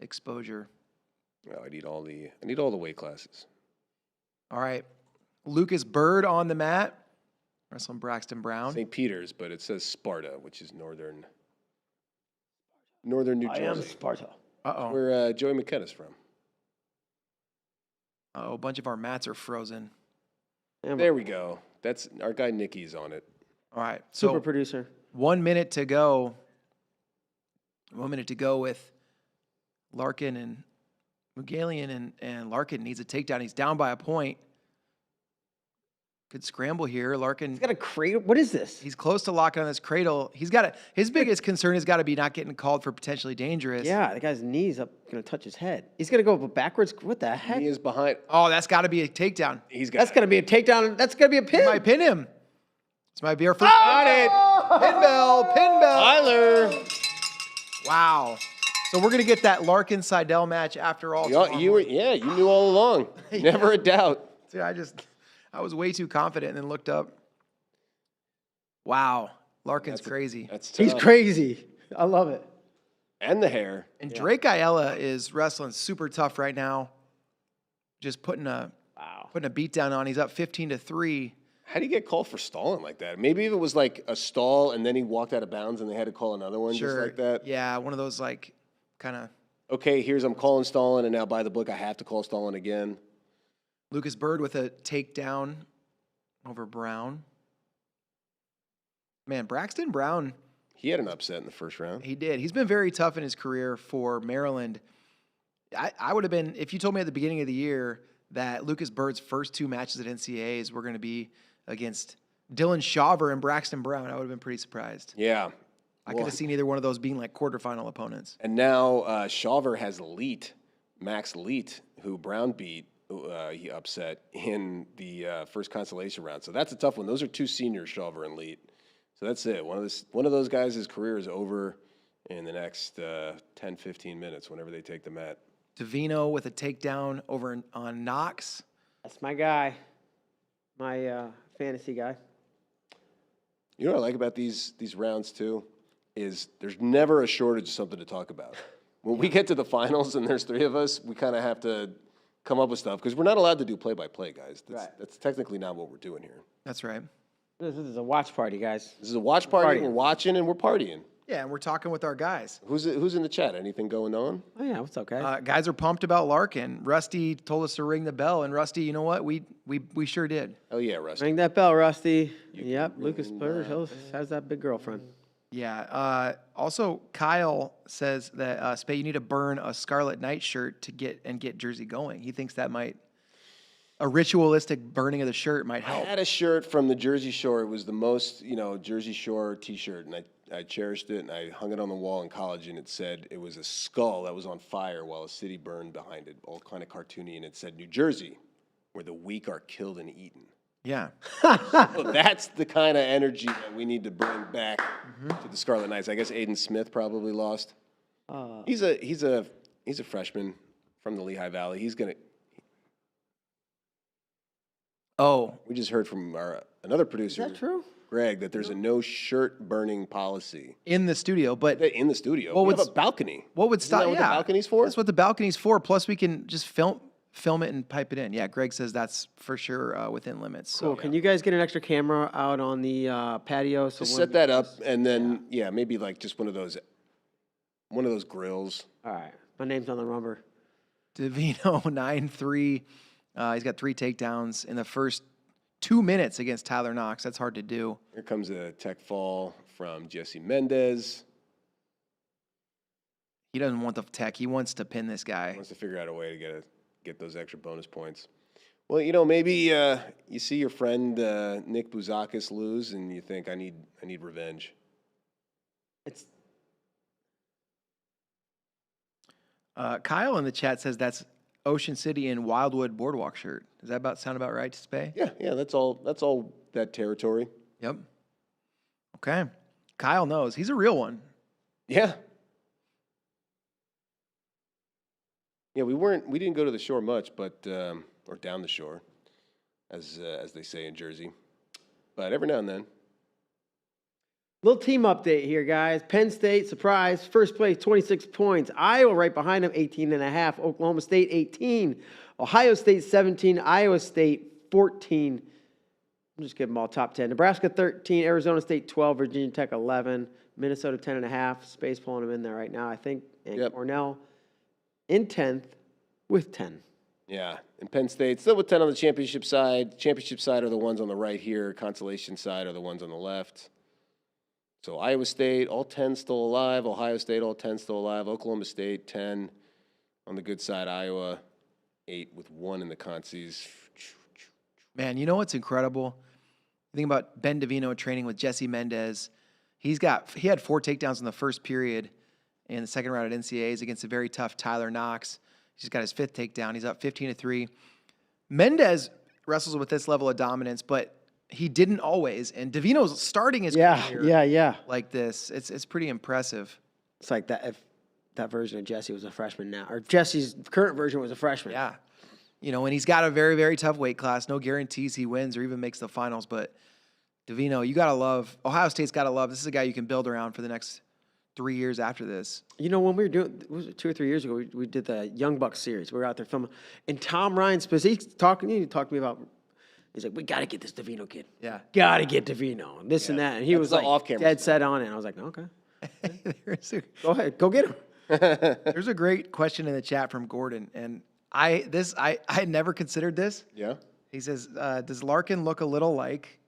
exposure. Oh, I need all the weight classes. All right. Lucas Bird on the mat. Wrestling Braxton Brown. St. Peter's, but it says Sparta, which is northern New I am Jersey. Sparta. Uh-oh. Where Joey McKenna's from. Oh, a bunch of our mats are frozen. There we go. That's our guy Nikki's on it. All right. Super So producer. 1 minute to go. 1 minute to go with Larkin and Mugalian, and Larkin needs a takedown. He's down by a point. Good scramble here. Larkin, He's got a cradle. What is this? he's close to locking on this cradle. He's got his biggest concern has got to be not getting called for potentially dangerous. Yeah, the guy's knees up, going to touch his head. He's going to go backwards. What the heck? He is behind. Oh, that's got to be a takedown. That's going to be a takedown. That's going to be a pin. Might pin him. This might be our first. Got it. Pinbell. Tyler. Wow. So we're gonna get that Larkin Seidel match after all. You knew all along. Never a doubt. See, I was way too confident and then looked up. Wow. Larkin's crazy. That's tough. He's crazy. I love it. And the hair. And Drake Ayala is wrestling super tough right now. Just putting a beat down on. He's up 15-3. How do you get called for stalling like that? Maybe if it was like a stall and then he walked out of bounds and they had to call another one just like that. Yeah, one of those like kind of. Okay, I'm calling stalling, and now by the book I have to call stalling again. Lucas Bird with a takedown over Brown. Man, Braxton Brown. He had an upset in the first round. He did. He's been very tough in his career for Maryland. I would have been, if you told me at the beginning of the year that Lucas Bird's first 2 matches at NCAAs were going to be against Dylan Shaver and Braxton Brown, I would have been pretty surprised. Yeah. I could have seen either one of those being like quarterfinal opponents. And now Shaver has Max Leet, who Brown beat. He upset in the first consolation round. So that's a tough one. Those are 2 seniors, Shaver and Leet. So that's it. One of those guys, his career is over in the next 10, 15 minutes whenever they take the mat. Davino with a takedown over on Knox. That's my guy. My fantasy guy. You know what I like about these rounds too is there's never a shortage of something to talk about. When we get to the finals and there's 3 of us, we kind of have to come up with stuff because we're not allowed to do play-by-play, guys. That's technically not what we're doing here. That's right. This is a watch party, guys. This is a watch party. Partying. We're watching and we're partying. Yeah, and we're talking with our guys. Who's in the chat? Anything going on? Oh, yeah. What's up, guys? Guys are pumped about Larkin. Rusty told us to ring the bell, and Rusty, you know what? We sure did. Oh yeah, Rusty. Ring that bell, Rusty. Yep, Lucas Bird has that big girlfriend. Yeah. Also, Kyle says that Spay, you need to burn a Scarlet Knight shirt to get Jersey going. He thinks that a ritualistic burning of the shirt might help. I had a shirt from the Jersey Shore. It was the most, Jersey Shore T-shirt, and I cherished it, and I hung it on the wall in college, and it said it was a skull that was on fire while a city burned behind it, all kind of cartoony, and it said, New Jersey, where the weak are killed and eaten. Yeah. So that's the kind of energy that we need to bring back to the Scarlet Knights. I guess Aiden Smith probably lost. He's a freshman from the Lehigh Valley. He's gonna. Oh, We just heard from another producer. Is that true? Greg, that there's a no shirt burning policy in the studio, but in the studio. Well, we have a balcony. what would Isn't stop? that what Yeah, the balcony's for? That's what the balcony's for. Plus, we can just film it and pipe it in. Yeah, Greg says that's for sure within limits. Cool. So, Can you guys get an extra camera out on the patio? So Just when- set that up, and then maybe like just one of those grills. All right. My name's on the rubber. Davino 9-3. He's got 3 takedowns in the first 2 minutes against Tyler Knox. That's hard to do. Here comes a tech fall from Jesse Mendez. He doesn't want the tech. He wants to pin this guy. Wants to figure out a way to get those extra bonus points. Well, maybe you see your friend Nick Bouzakis lose, and you think I need revenge. It's Kyle in the chat says that's Ocean City and Wildwood Boardwalk shirt. Does that sound about right to Spay? Yeah, that's all that territory. Yep. Okay. Kyle knows. He's a real one. Yeah. Yeah, we didn't go to the shore much, but or down the shore, as they say in Jersey, but every now and then. little team update here, guys. Penn State, surprise, first place, 26 points. Iowa right behind them, 18.5. Oklahoma State, 18. Ohio State, 17. Iowa State, 14. I'm just giving them all top 10. Nebraska, 13. Arizona State, 12. Virginia Tech, 11. Minnesota, 10.5. Space pulling them in there right now, I think. And Cornell in 10th with 10. Yeah, and Penn State still with 10 on the championship side. Championship side are the ones on the right here. Consolation side are the ones on the left. So Iowa State, all 10 still alive. Ohio State, all 10 still alive. Oklahoma State, 10 on the good side. Iowa, 8 with 1 in the consies. Man, you know what's incredible? Think about Ben Davino training with Jesse Mendez. He had 4 takedowns in the first period in the second round at NCAAs against a very tough Tyler Knox. He's got his 5th takedown. He's up 15-3. Mendez wrestles with this level of dominance, but he didn't always. And Davino's starting his career like this. It's pretty impressive. It's like that if that version of Jesse was a freshman now, or Jesse's current version was a freshman. Yeah. You know, and he's got a very, very tough weight class. No guarantees he wins or even makes the finals. But Davino, you got to love. Ohio State's got to love. This is a guy you can build around for the next 3 years after this. You know, when we were doing, was it 2 or 3 years ago, we did the Young Bucks series. We were out there filming. And Tom Ryan, he talked to me about, he's like, we got to get this Davino kid. Yeah. Got to get Davino. And this and that. And he was like off-camera dead stuff. set on it. And I was like, okay. Go ahead. Go get him. There's a great question in the chat from Gordon. And I had never considered this. Yeah. He says, does Larkin look a little like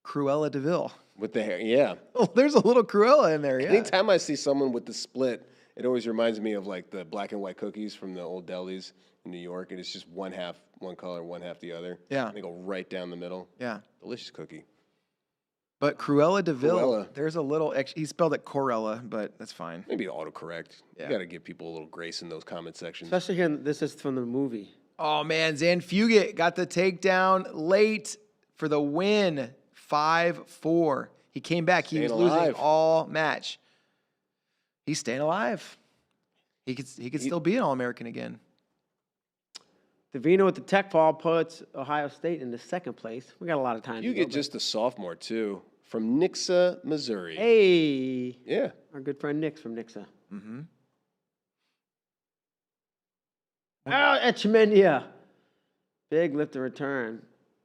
Cruella DeVille? With the hair, yeah. Oh, there's a little Cruella in there, yeah. Anytime I see someone with the split, it always reminds me of like the black and white cookies from the old delis in New York, and it's just one half one color, one half the other. Yeah. And they go right down the middle. Yeah. Delicious cookie. But Cruella DeVille, Cruella. there's a little, he spelled it Corella, but that's fine. Maybe autocorrect. Yeah. You got to give people a little grace in those comment sections. Especially here, this is from the movie. Oh, man, Zan Fugit got the takedown late for the win, 5-4. He came back. He was losing all match. He's staying alive. He could still be an All-American again. Davino with the tech fall puts Ohio State into 2nd place. We got a lot of time. You get just a sophomore, too, from Nixa, Missouri. Hey. Yeah. Our good friend Nick's from Nixa. Mm-hmm. Oh, Echemendia. Big lift and return.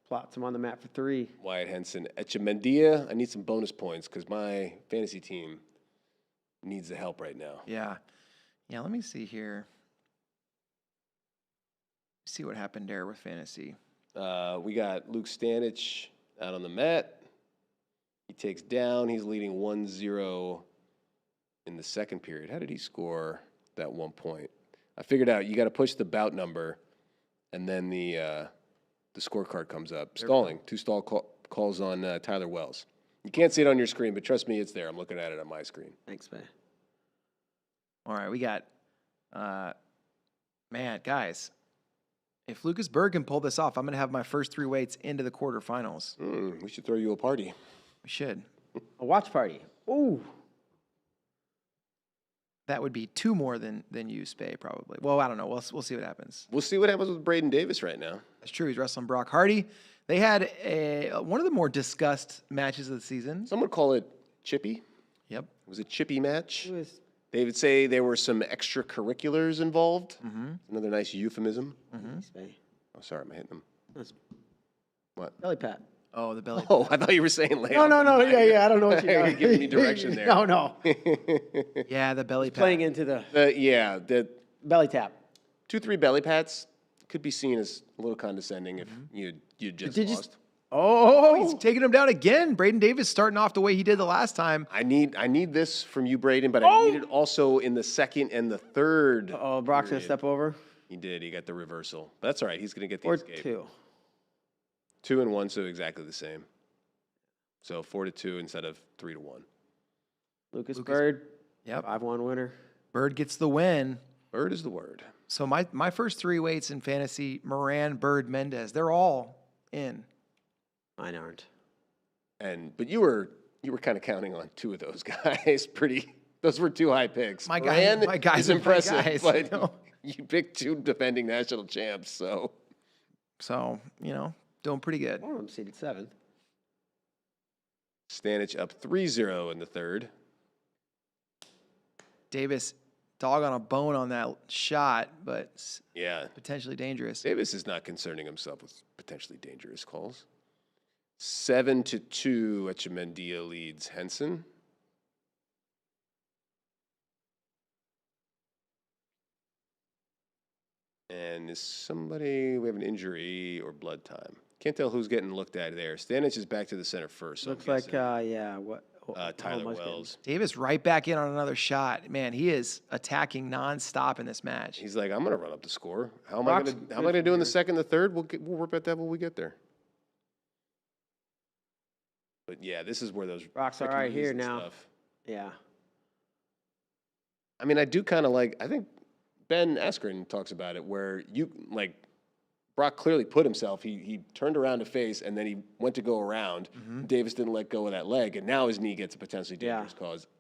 Plots him on the mat for 3. Wyatt Henson. Echemendia, I need some bonus points because my fantasy team needs the help right now. Yeah. Yeah, let me see here. See what happened there with fantasy. We got Luke Stanich out on the mat. He takes down. He's leading 1-0 in the second period. How did he score that 1 point? I figured out you got to push the bout number, and then the scorecard comes up. Stalling. 2 stall calls on Tyler Wells. You can't see it on your screen, but trust me, it's there. I'm looking at it on my screen. Thanks, man. All right, we got, man, guys, if Lucas Berg can pull this off, I'm going to have my first 3 weights into the quarterfinals. We should throw you a party. We should. A watch party. Ooh. That would be 2 more than you, Spay, probably. Well, I don't know. We'll see what happens. We'll see what happens with Braden Davis right now. That's true. He's wrestling Brock Hardy. They had one of the more discussed matches of the season. Some would call it chippy. Yep. It was a chippy match. It was They would say there were some extracurriculars involved. Another nice euphemism. Spay. Oh, sorry, am I hitting them? That's What? belly pat. Oh, the belly. Oh, I thought you were saying lay No, off. yeah. I don't know what you're You're giving me direction there. No. Yeah, the belly pad. Playing into the The belly tap. 2-3 belly pats could be seen as a little condescending if you just Did you- lost. Oh, he's taking him down again. Braden Davis starting off the way he did the last time. I need this from you, Braden, but I need it also in the second and the third. Oh, Brock's going to period. step over. He did. He got the reversal. That's all right. He's going to get the Or escape. 2. 2 and 1, so exactly the same. So 4-2 instead of 3-1. Lucas Bird. Yep. 5-1 winner. Bird gets the win. Bird is the word. So my first 3 weights in fantasy, Moran, Bird, Mendez, they're all in. Mine aren't. But you were kind of counting on 2 of those guys. Those were 2 high picks. My Moran guys is are my impressive, guys, but you know. you picked 2 defending national champs. So doing pretty good. One of them seeded 7th. Stanich up 3-0 in the third. Davis, dog on a bone on that shot, but Yeah, potentially dangerous. Davis is not concerning himself with potentially dangerous calls. 7-2, Echemendia leads Henson. And we have an injury or blood time? Can't tell who's getting looked at there. Stanich is back to the center first. So Looks I'm like, guessing, what? Tyler Wells. Davis right back in on another shot. Man, he is attacking nonstop in this match. He's like, I'm going to run up the score. How am Brock's I going to do in the second, the third? We'll work about that when we get there. But yeah, this is where those Brock's all tricky right knees here and now. stuff. Yeah. I mean, I do kind of like. I think Ben Askren talks about it, where Brock clearly put himself. He turned around to face, and then he went to go around. Davis didn't let go of that leg, and now his knee gets a potentially dangerous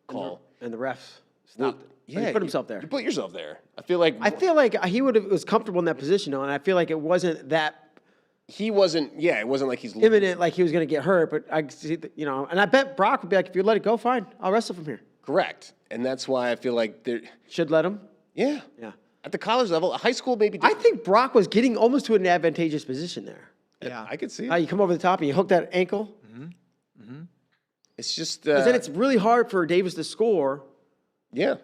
call. And the refs stopped it. So Yeah, he put himself there. You put yourself there. I feel like he was comfortable in that position, though, and I feel like it wasn't that he wasn't. Yeah, it wasn't like he's imminent, like he was going to get hurt. But I see, and I bet Brock would be like, if you let it go, fine, I'll wrestle from here. correct, and that's why I feel like there. Should let him. Yeah, Yeah. At the college level, high school maybe. I think Brock was getting almost to an advantageous position there. Yeah. I could see How it. you come over the top and you hook that ankle. It's just. Because then it's really hard for Davis to score, yeah.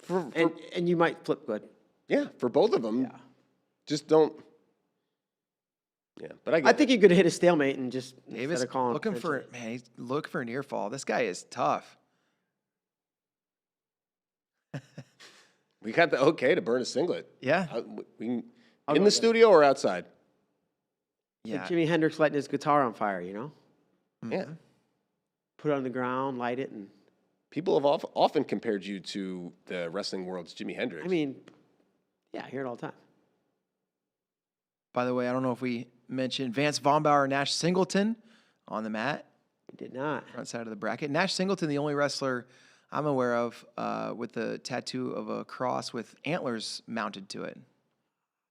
and you might flip good. Yeah, for both of them. Yeah. Just don't. Yeah, but I think you could hit a stalemate and just Davis instead of calling looking for potentially. he's looking for a near fall. This guy is tough. we got the okay to burn a singlet. Yeah. We can, I'll in go the get it. studio or outside. Like Yeah. Jimi Hendrix lighting his guitar on fire, Yeah. Put it on the ground, light it, and People have often compared you to the wrestling world's Jimi Hendrix. I mean, yeah, I hear it all the time. By the way, I don't know if we mentioned Vance Vombauer, Nash Singleton on the mat, He did not. front side of the bracket. Nash Singleton, the only wrestler I'm aware of with the tattoo of a cross with antlers mounted to it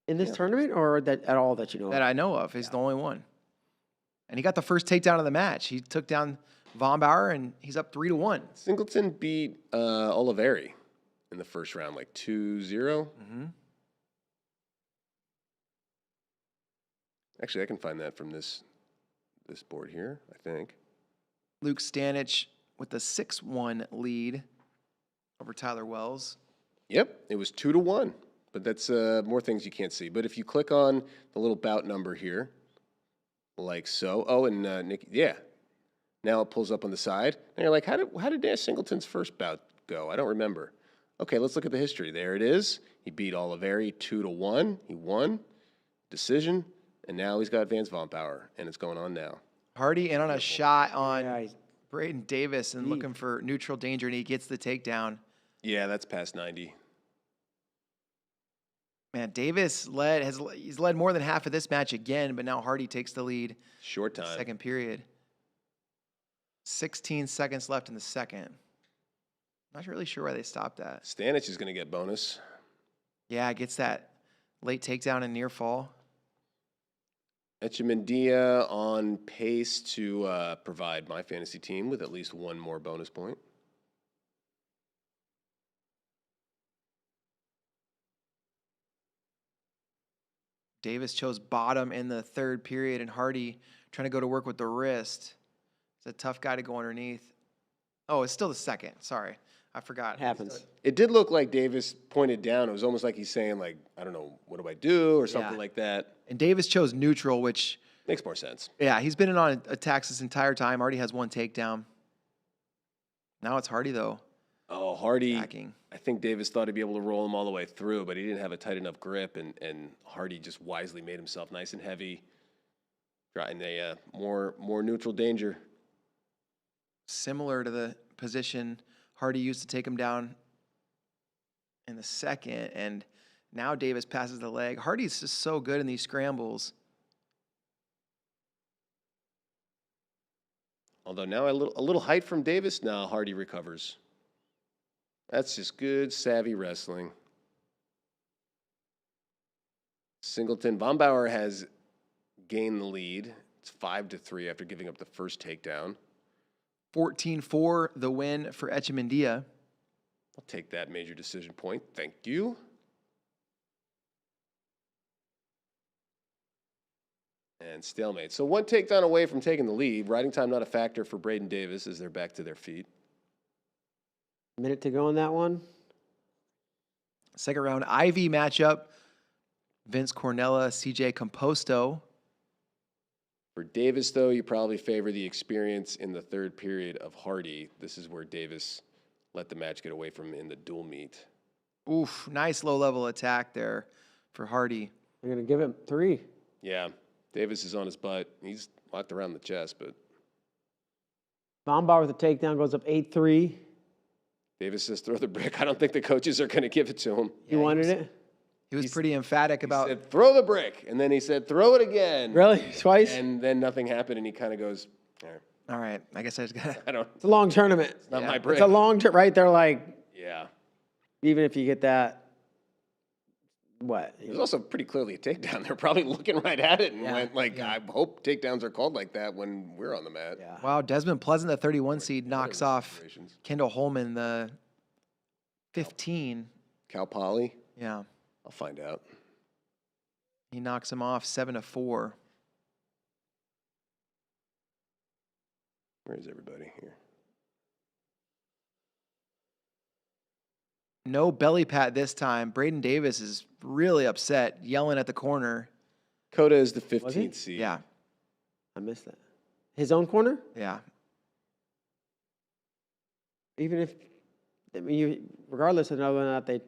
In this tournament or that at all that you know that of? I know of. He's the only one. And he got the first takedown of the match. He took down Vombauer, and he's up 3-1. Singleton beat Oliveri in the first round, like 2-0. Actually, I can find that from this board here, I think. Luke Stanich with the 6-1 lead over Tyler Wells. Yep, it was 2-1, but that's more things you can't see. But if you click on the little bout number here, like so. Oh, and Nick, yeah. Now it pulls up on the side, and you're like, how did Nash Singleton's first bout go? I don't remember. Okay, let's look at the history. There it is. He beat Oliveri 2-1. He won decision, and now he's got Vance Vombauer, and it's going on now. Hardy in on a shot on Yeah, he's- Braden Davis and looking for neutral danger, and he gets the takedown. Yeah, that's past 90. Man, Davis he's led more than half of this match again, but now Hardy takes the lead. Short time. Second period. 16 seconds left in the second. Not really sure why they stopped that. Stanich is going to get bonus. Yeah, gets that late takedown and near fall. Echemendia on pace to provide my fantasy team with at least one more bonus point. Davis chose bottom in the third period, and Hardy trying to go to work with the wrist. It's a tough guy to go underneath. Oh, it's still the second. Sorry. I forgot. It happens. It did look like Davis pointed down. It was almost like he's saying, like, I don't know, what do I do, or something Yeah. like that. And Davis chose neutral, which, Makes more sense. yeah, he's been in on attacks this entire time. Hardy has one takedown. Now it's Hardy, though. Oh, Hardy. Attacking. I think Davis thought he'd be able to roll him all the way through, but he didn't have a tight enough grip, and Hardy just wisely made himself nice and heavy, trying a more neutral danger. Similar to the position Hardy used to take him down in the second, and now Davis passes the leg. Hardy's just so good in these scrambles. Although now a little height from Davis, now Hardy recovers. That's just good, savvy wrestling. Singleton. Vombauer has gained the lead. It's 5-3 after giving up the first takedown. 14-4, the win for Echemendia. I'll take that major decision point. Thank you. And stalemate. So one takedown away from taking the lead. Riding time not a factor for Braden Davis as they're back to their feet. Minute to go in that one. Second round IV matchup. Vince Cornella, CJ Composto. For Davis, though, you probably favor the experience in the third period of Hardy. This is where Davis let the match get away from him in the dual meet. Oof, nice low-level attack there for Hardy. They're going to give him 3. Yeah, Davis is on his butt. He's locked around the chest, but Bombauer with the takedown goes up 8-3. Davis says throw the brick. I don't think the coaches are going to give it to him. He wanted it? He was pretty emphatic about. He said throw the brick, and then he said throw it again. Really? Twice? And then nothing happened, and he kind of goes, All right, I guess I just got. I don't. It's a long tournament. It's not my brick. It's a long right? They're like, Yeah. even if you get that, what? It was also pretty clearly a takedown. They're probably looking right at it and Yeah. went like, I hope takedowns are called like that when we're on the mat. Yeah. Wow, Desmond Pleasant, the 31 seed, knocks off situations. Kendall Holman, the 15. Cal Poly. Yeah, I'll find out. he knocks him off 7-4. Where is everybody here? No belly pat this time. Braden Davis is really upset, yelling at the corner. Coda is the Was he? 15th seed. Yeah, I missed that. His own corner? yeah. Even if, I mean, regardless of whether or not they,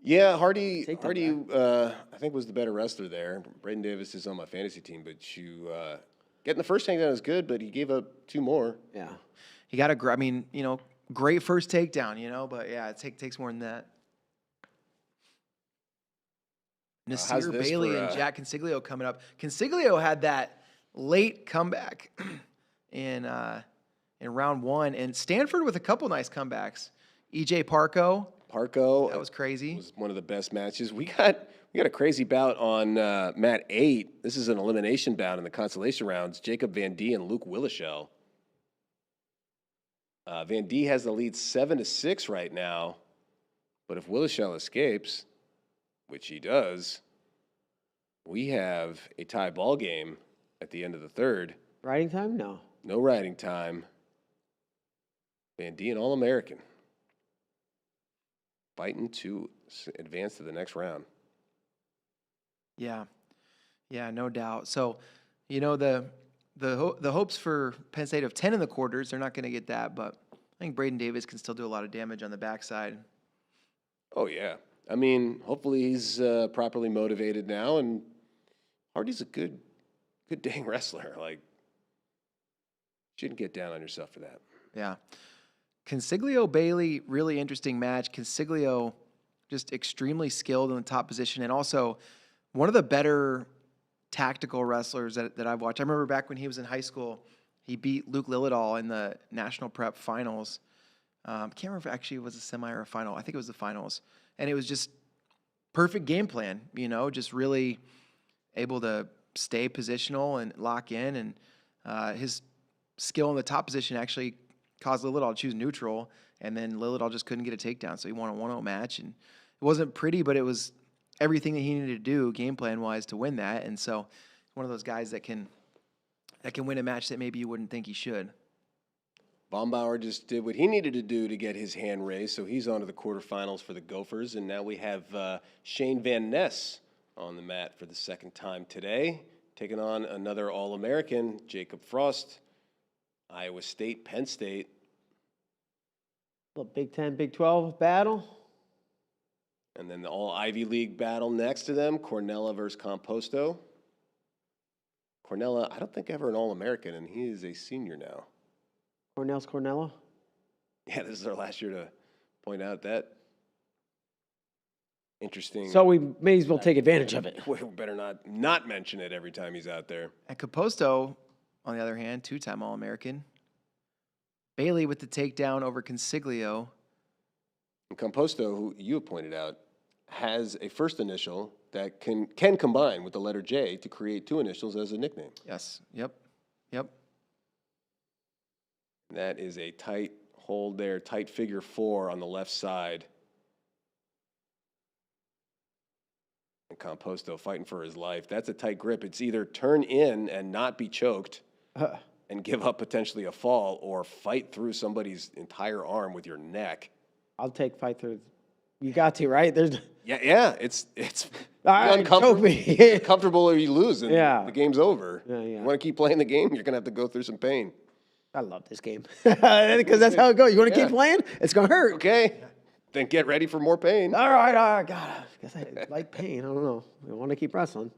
Yeah, Hardy, Take that I think was the better wrestler there. Braden Davis is on my fantasy team, but getting the first takedown is good, but he gave up 2 more. yeah. He got great first takedown, but yeah, it takes more than that. Nasir this Bailey for, and Jack Consiglio coming up. Consiglio had that late comeback in round 1, and Stanford with a couple nice comebacks. EJ Parco, that was crazy. Was one of the best matches. We got a crazy bout on mat 8. This is an elimination bout in the consolation rounds. Jacob Van D and Luke Willishell. Van D has the lead 7-6 right now, but if Willishell escapes, which he does, we have a tie ball game at the end of the third. Riding time? No. No riding time. Van D, an All-American, fighting to advance to the next round. Yeah, no doubt. So, the hopes for Penn State of 10 in the quarters, they're not going to get that, but I think Braden Davis can still do a lot of damage on the backside. Oh, yeah. I mean, hopefully he's properly motivated now, and Hardy's a good dang wrestler. Like, shouldn't get down on yourself for that. Yeah. Consiglio Bailey, really interesting match. Consiglio just extremely skilled in the top position, and also one of the better tactical wrestlers that I've watched. I remember back when he was in high school, he beat Luke Lillidahl in the national prep finals. Can't remember if it actually was a semi or a final. I think it was the finals. And it was just perfect game plan, just really able to stay positional and lock in. And his skill in the top position actually caused Lillidahl to choose neutral. And then Lillidahl just couldn't get a takedown. So he won a 1-0 match. And it wasn't pretty, but it was everything that he needed to do game plan wise to win that. And so one of those guys that can win a match that maybe you wouldn't think he should. Bombauer just did what he needed to do to get his hand raised, so he's on to the quarterfinals for the Gophers. And now we have Shane Van Ness on the mat for the second time today, taking on another All-American, Jacob Frost, Iowa State, Penn State. Little Big 10, Big 12 battle. And then the All-Ivy League battle next to them, Cornella versus Composto. Cornella, I don't think ever an All-American, and he is a senior now. Cornell's Cornella. Yeah, this is our last year to point out that. Interesting. So we may as well take advantage of it. We better not mention it every time he's out there. And Composto, on the other hand, 2-time All-American. Bailey with the takedown over Consiglio. And Composto, who you have pointed out, has a first initial that can combine with the letter J to create 2 initials as a nickname. Yes. Yep. That is a tight hold there, tight figure 4 on the left side. And Composto fighting for his life. That's a tight grip. It's either turn in and not be choked and give up potentially a fall, or fight through somebody's entire arm with your neck. I'll take fight through. You got to, right? There's. Yeah. It's All right, uncomfortable. choke me. Comfortable or you lose, and Yeah. the game's over. Yeah. You want to keep playing the game, you're gonna have to go through some pain. I love this game because that's how it goes. You want to keep playing? It's gonna hurt. Okay, then get ready for more pain. All right. God, I guess I like pain. I don't know. I want to keep wrestling.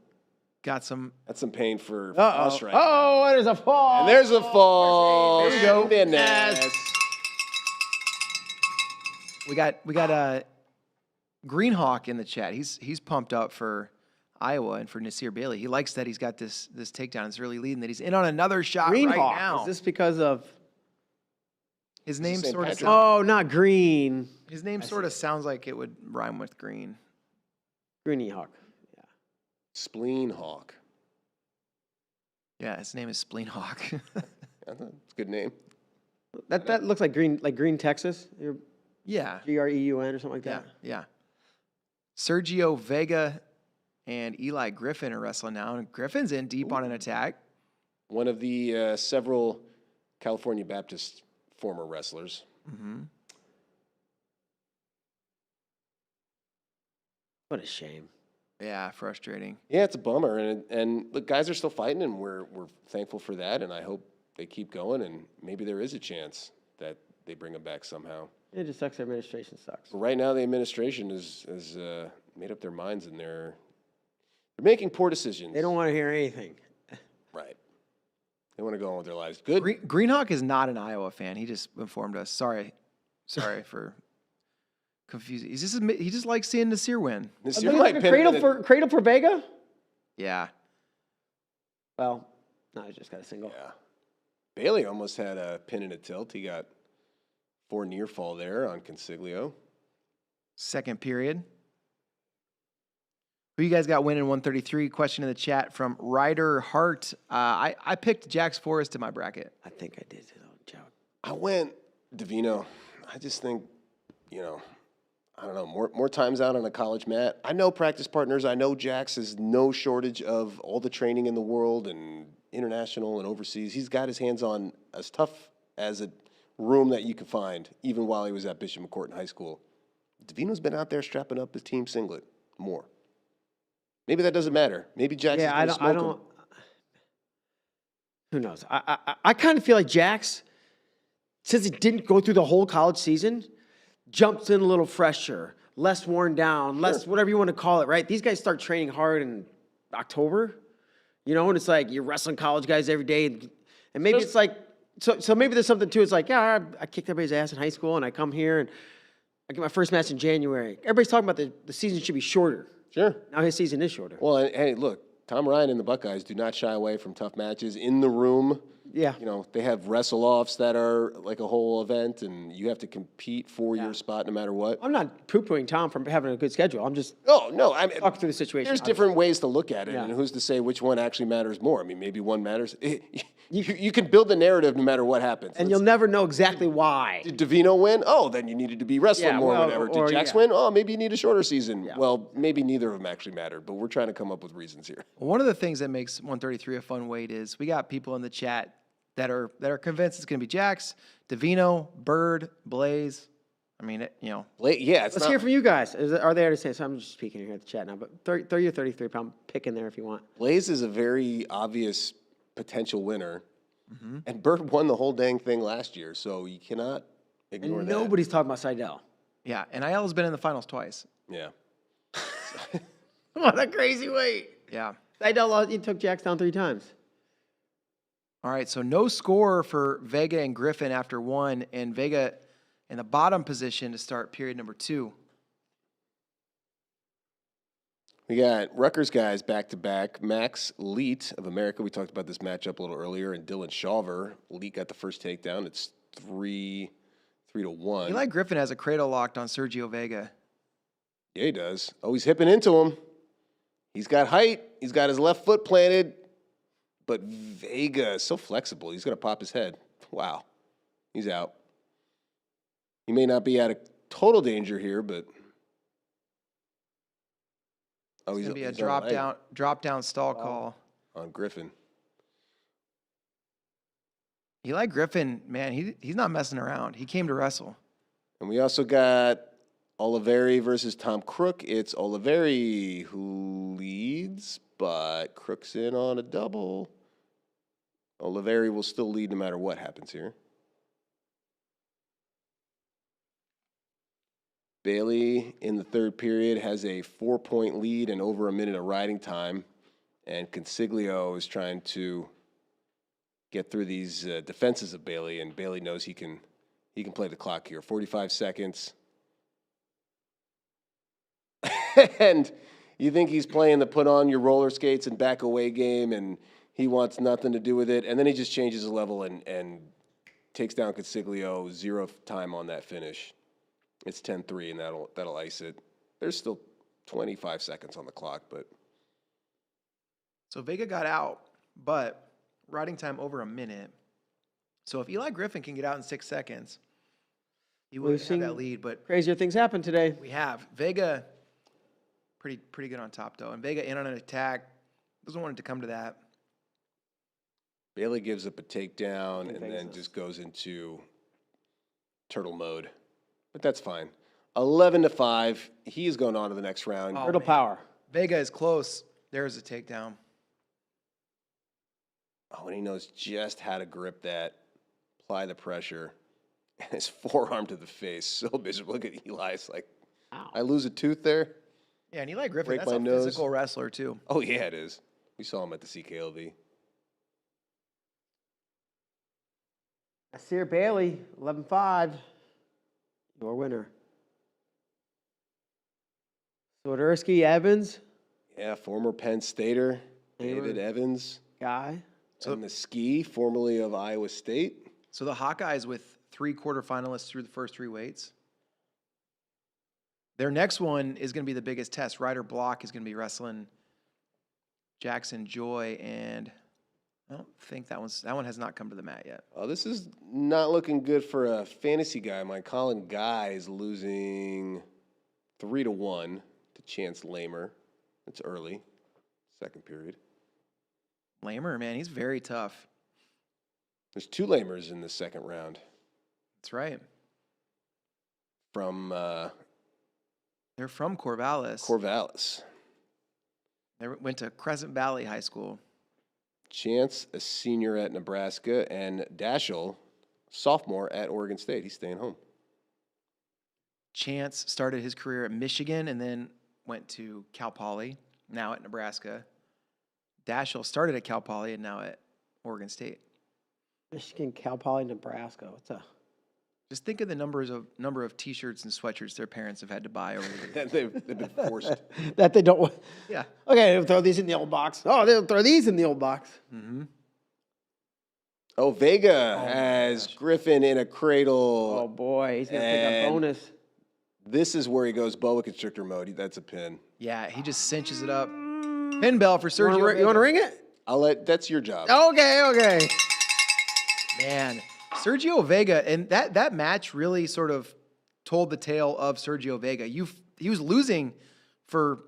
got some. That's some pain for Uh-oh. us right Oh, there's a fall. And there's a fall. There you go. Goodness. We got Greenhawk in the chat. He's pumped up for Iowa and for Nasir Bailey. He likes that he's got this takedown. It's really leading that he's in on another shot right Greenhawk. now. Is this because of His name St. sort of Patrick? Oh, not green. his name sort of sounds like it would rhyme with green. Greeny Hawk. Yeah. Spleen Hawk. Yeah, his name is Spleenhawk. That's a good name. That looks like green Texas. yeah, GREUN or something like yeah, that. yeah. Sergio Vega and Eli Griffin are wrestling now, and Griffin's in deep on an attack. One of the several California Baptist former wrestlers. What a shame. Yeah, frustrating. Yeah, it's a bummer, and the guys are still fighting, and we're thankful for that. And I hope they keep going, and maybe there is a chance that they bring them back somehow. It just sucks. Their administration sucks. But right now, the administration has made up their minds, and they're making poor decisions. They don't want to hear anything. Right. They want to go on with their lives. Good. Greenhawk is not an Iowa fan. He just informed us. Sorry for confusing. He just likes seeing Nasir win. Nasir Like might a pin cradle for Vega? Yeah. Well, no, I just got a single. Yeah. Bailey almost had a pin in a tilt. He got 4 near fall there on Consiglio. Second period. Who you guys got winning 133? Question in the chat from Ryder Hart. I picked Jax Forrest in my bracket. I think I did too, Joe. I went Davino. I just think, I don't know, more times out on a college mat. I know practice partners. I know Jax is no shortage of all the training in the world and international and overseas. He's got his hands on as tough as a room that you can find, even while he was at Bishop McCourt in high school. Davino's been out there strapping up his team singlet more. Maybe that doesn't matter. Maybe Jax is going to smoke him. Who knows? I kind of feel like Jax, since he didn't go through the whole college season, jumps in a little fresher, less worn down, less whatever you want to call it, right? These guys start training hard in October, and it's like you're wrestling college guys every day. And maybe it's like, so maybe there's something to it. It's like, yeah, I kicked everybody's ass in high school and I come here and I get my first match in January. Everybody's talking about the season should be shorter. Sure. Now his season is shorter. Well, and hey, look, Tom Ryan and the Buckeyes do not shy away from tough matches in the room. Yeah. They have wrestle-offs that are like a whole event, and you have to compete for your spot no matter what. I'm not poo-pooing Tom for having a good schedule. I'm just Oh, no. I mean, talking through the situation. there's different ways to look at it, Yeah. and who's to say which one actually matters more? I mean, maybe one matters. You can build the narrative no matter what happens. And you'll never know exactly why. Did Davino win? Oh, then you needed to be wrestling Yeah, more well, or whatever. Did or- Jax yeah. win? Oh, maybe you need a shorter season. Yeah. Well, maybe neither of them actually mattered, but we're trying to come up with reasons here. One of the things that makes 133 a fun weight is we got people in the chat that are convinced it's going to be Jax, Davino, Bird, Blaze. I mean, Yeah, it's Let's not, hear from you guys. Are they already saying? So I'm just speaking here at the chat now, but 30 or 33, I'm picking there if you want. Blaze is a very obvious potential winner, and Bird won the whole dang thing last year, so you cannot ignore And that. nobody's talking about Seidel. yeah, and IL has been in the finals twice. Yeah. What a crazy weight. Yeah. Seidel, he took Jax down 3 times. All right, so no score for Vega and Griffin after 1, and Vega in the bottom position to start period number 2. We got Rutgers guys back-to-back. Max Leet of America. We talked about this matchup a little earlier, and Dylan Shawver. Leet got the first takedown. It's 3-1. Eli Griffin has a cradle locked on Sergio Vega. Yeah, he does. Oh, he's hipping into him. He's got height. He's got his left foot planted. But Vega is so flexible. He's going to pop his head. Wow. He's out. He may not be out of total danger here, but... Oh, It's he's going to be a he's all right drop down stall call. on Griffin. Eli Griffin, man, he's not messing around. He came to wrestle. And we also got Oliveri versus Tom Crook. It's Oliveri who leads, but Crook's in on a double. Oliveri will still lead no matter what happens here. Bailey in the third period has a 4-point lead and over a minute of riding time. And Consiglio is trying to get through these defenses of Bailey, and Bailey knows he can play the clock here. 45 seconds. And you think he's playing the put on your roller skates and back away game, and he wants nothing to do with it. And then he just changes the level and takes down Consiglio. 0 time on that finish. It's 10-3, and that'll ice it. There's still 25 seconds on the clock, but. So Vega got out, but riding time over a minute. So if Eli Griffin can get out in 6 seconds, he would have that lead. But crazier things happen today. we have Vega pretty good on top, though. And Vega in on an attack. Doesn't want it to come to that. Bailey gives up a takedown and then just goes into turtle mode. But that's fine. 11-5. He's going on to the next round. Turtle power. Vega is close. There's a takedown. Oh, and he knows just how to grip that, apply the pressure, and his forearm to the face. So miserable. Look at Eli. It's like, Ow. I lose a tooth there. Yeah, and Eli Griffin, Break that's my a nose. physical wrestler, too. Oh, yeah, it is. We saw him at the CKLV. Nasir Bailey, 11-5. Your winner. Swiderski Evans. Yeah, former Penn Stater, David Taylor. Evans. Guy. And the ski, formerly of Iowa State. So the Hawkeyes with 3 quarterfinalists through the first 3 weights. Their next one is going to be the biggest test. Ryder Block is going to be wrestling Jackson Joy, and I don't think that one has not come to the mat yet. Oh, this is not looking good for a fantasy guy. My Colin Guy is losing 3-1 to Chance Lamer. It's early, second period. Lamer, man, he's very tough. There's 2 Lamers in the second round. That's right. From They're from Corvallis. Corvallis. They went to Crescent Valley High School. Chance, a senior at Nebraska, and Dashel, sophomore at Oregon State. He's staying home. Chance started his career at Michigan and then went to Cal Poly, now at Nebraska. Dashel started at Cal Poly and now at Oregon State. Michigan, Cal Poly, Nebraska. What's up? Just think of the number of T-shirts and sweatshirts their parents have had to buy over the years. They've been forced. That they don't want. Yeah. Okay, they'll throw these in the old box. Oh, they'll throw these in the old box. Mm-hmm. Oh, Vega has Griffin in a cradle. Oh, boy. He's going to take a bonus. This is where he goes boa constrictor mode. That's a pin. Yeah, he just cinches it up. Pin bell for Sergio. You want to ring it? That's your job. Okay. Man, Sergio Vega, and that match really sort of told the tale of Sergio Vega. He was losing for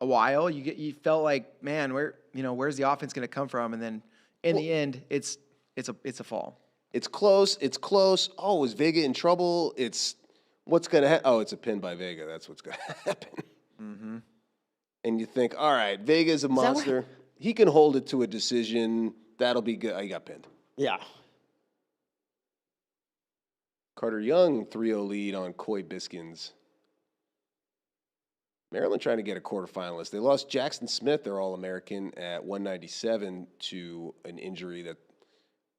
a while. You felt like, man, where's the offense going to come from? And then in the end, it's a fall. It's close. Oh, is Vega in trouble? What's going to happen? Oh, it's a pin by Vega. That's what's going to happen. Mm-hmm. And you think, all right, Vega's a monster. He can hold it to a decision. That'll be good. He got pinned. Yeah. Carter Young, 3-0 lead on Coy Biskins. Maryland trying to get a quarterfinalist. They lost Jackson Smith, their All-American, at 197 to an injury that's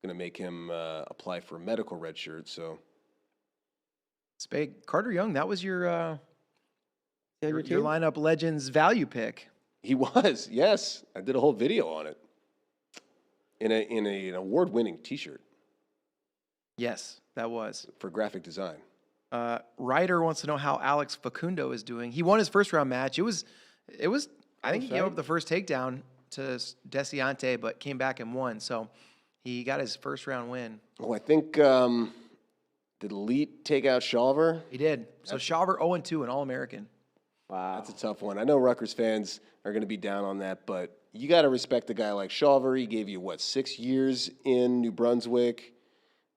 going to make him apply for a medical red shirt. So, Spade, Carter Young, that was your Your lineup legends value pick. he was, yes. I did a whole video on it in an award-winning T-shirt Yes, that was. for graphic design. Ryder wants to know how Alex Facundo is doing. He won his first round match. It was. I think he gave up the first takedown to Desiante, but came back and won. So he got his first round win. Oh, I think did Elite take out Shawver? He did. So Shawver 0-2, an All American. Wow. That's a tough one. I know Rutgers fans are going to be down on that, but you got to respect a guy like Shawver. He gave you, 6 years in New Brunswick,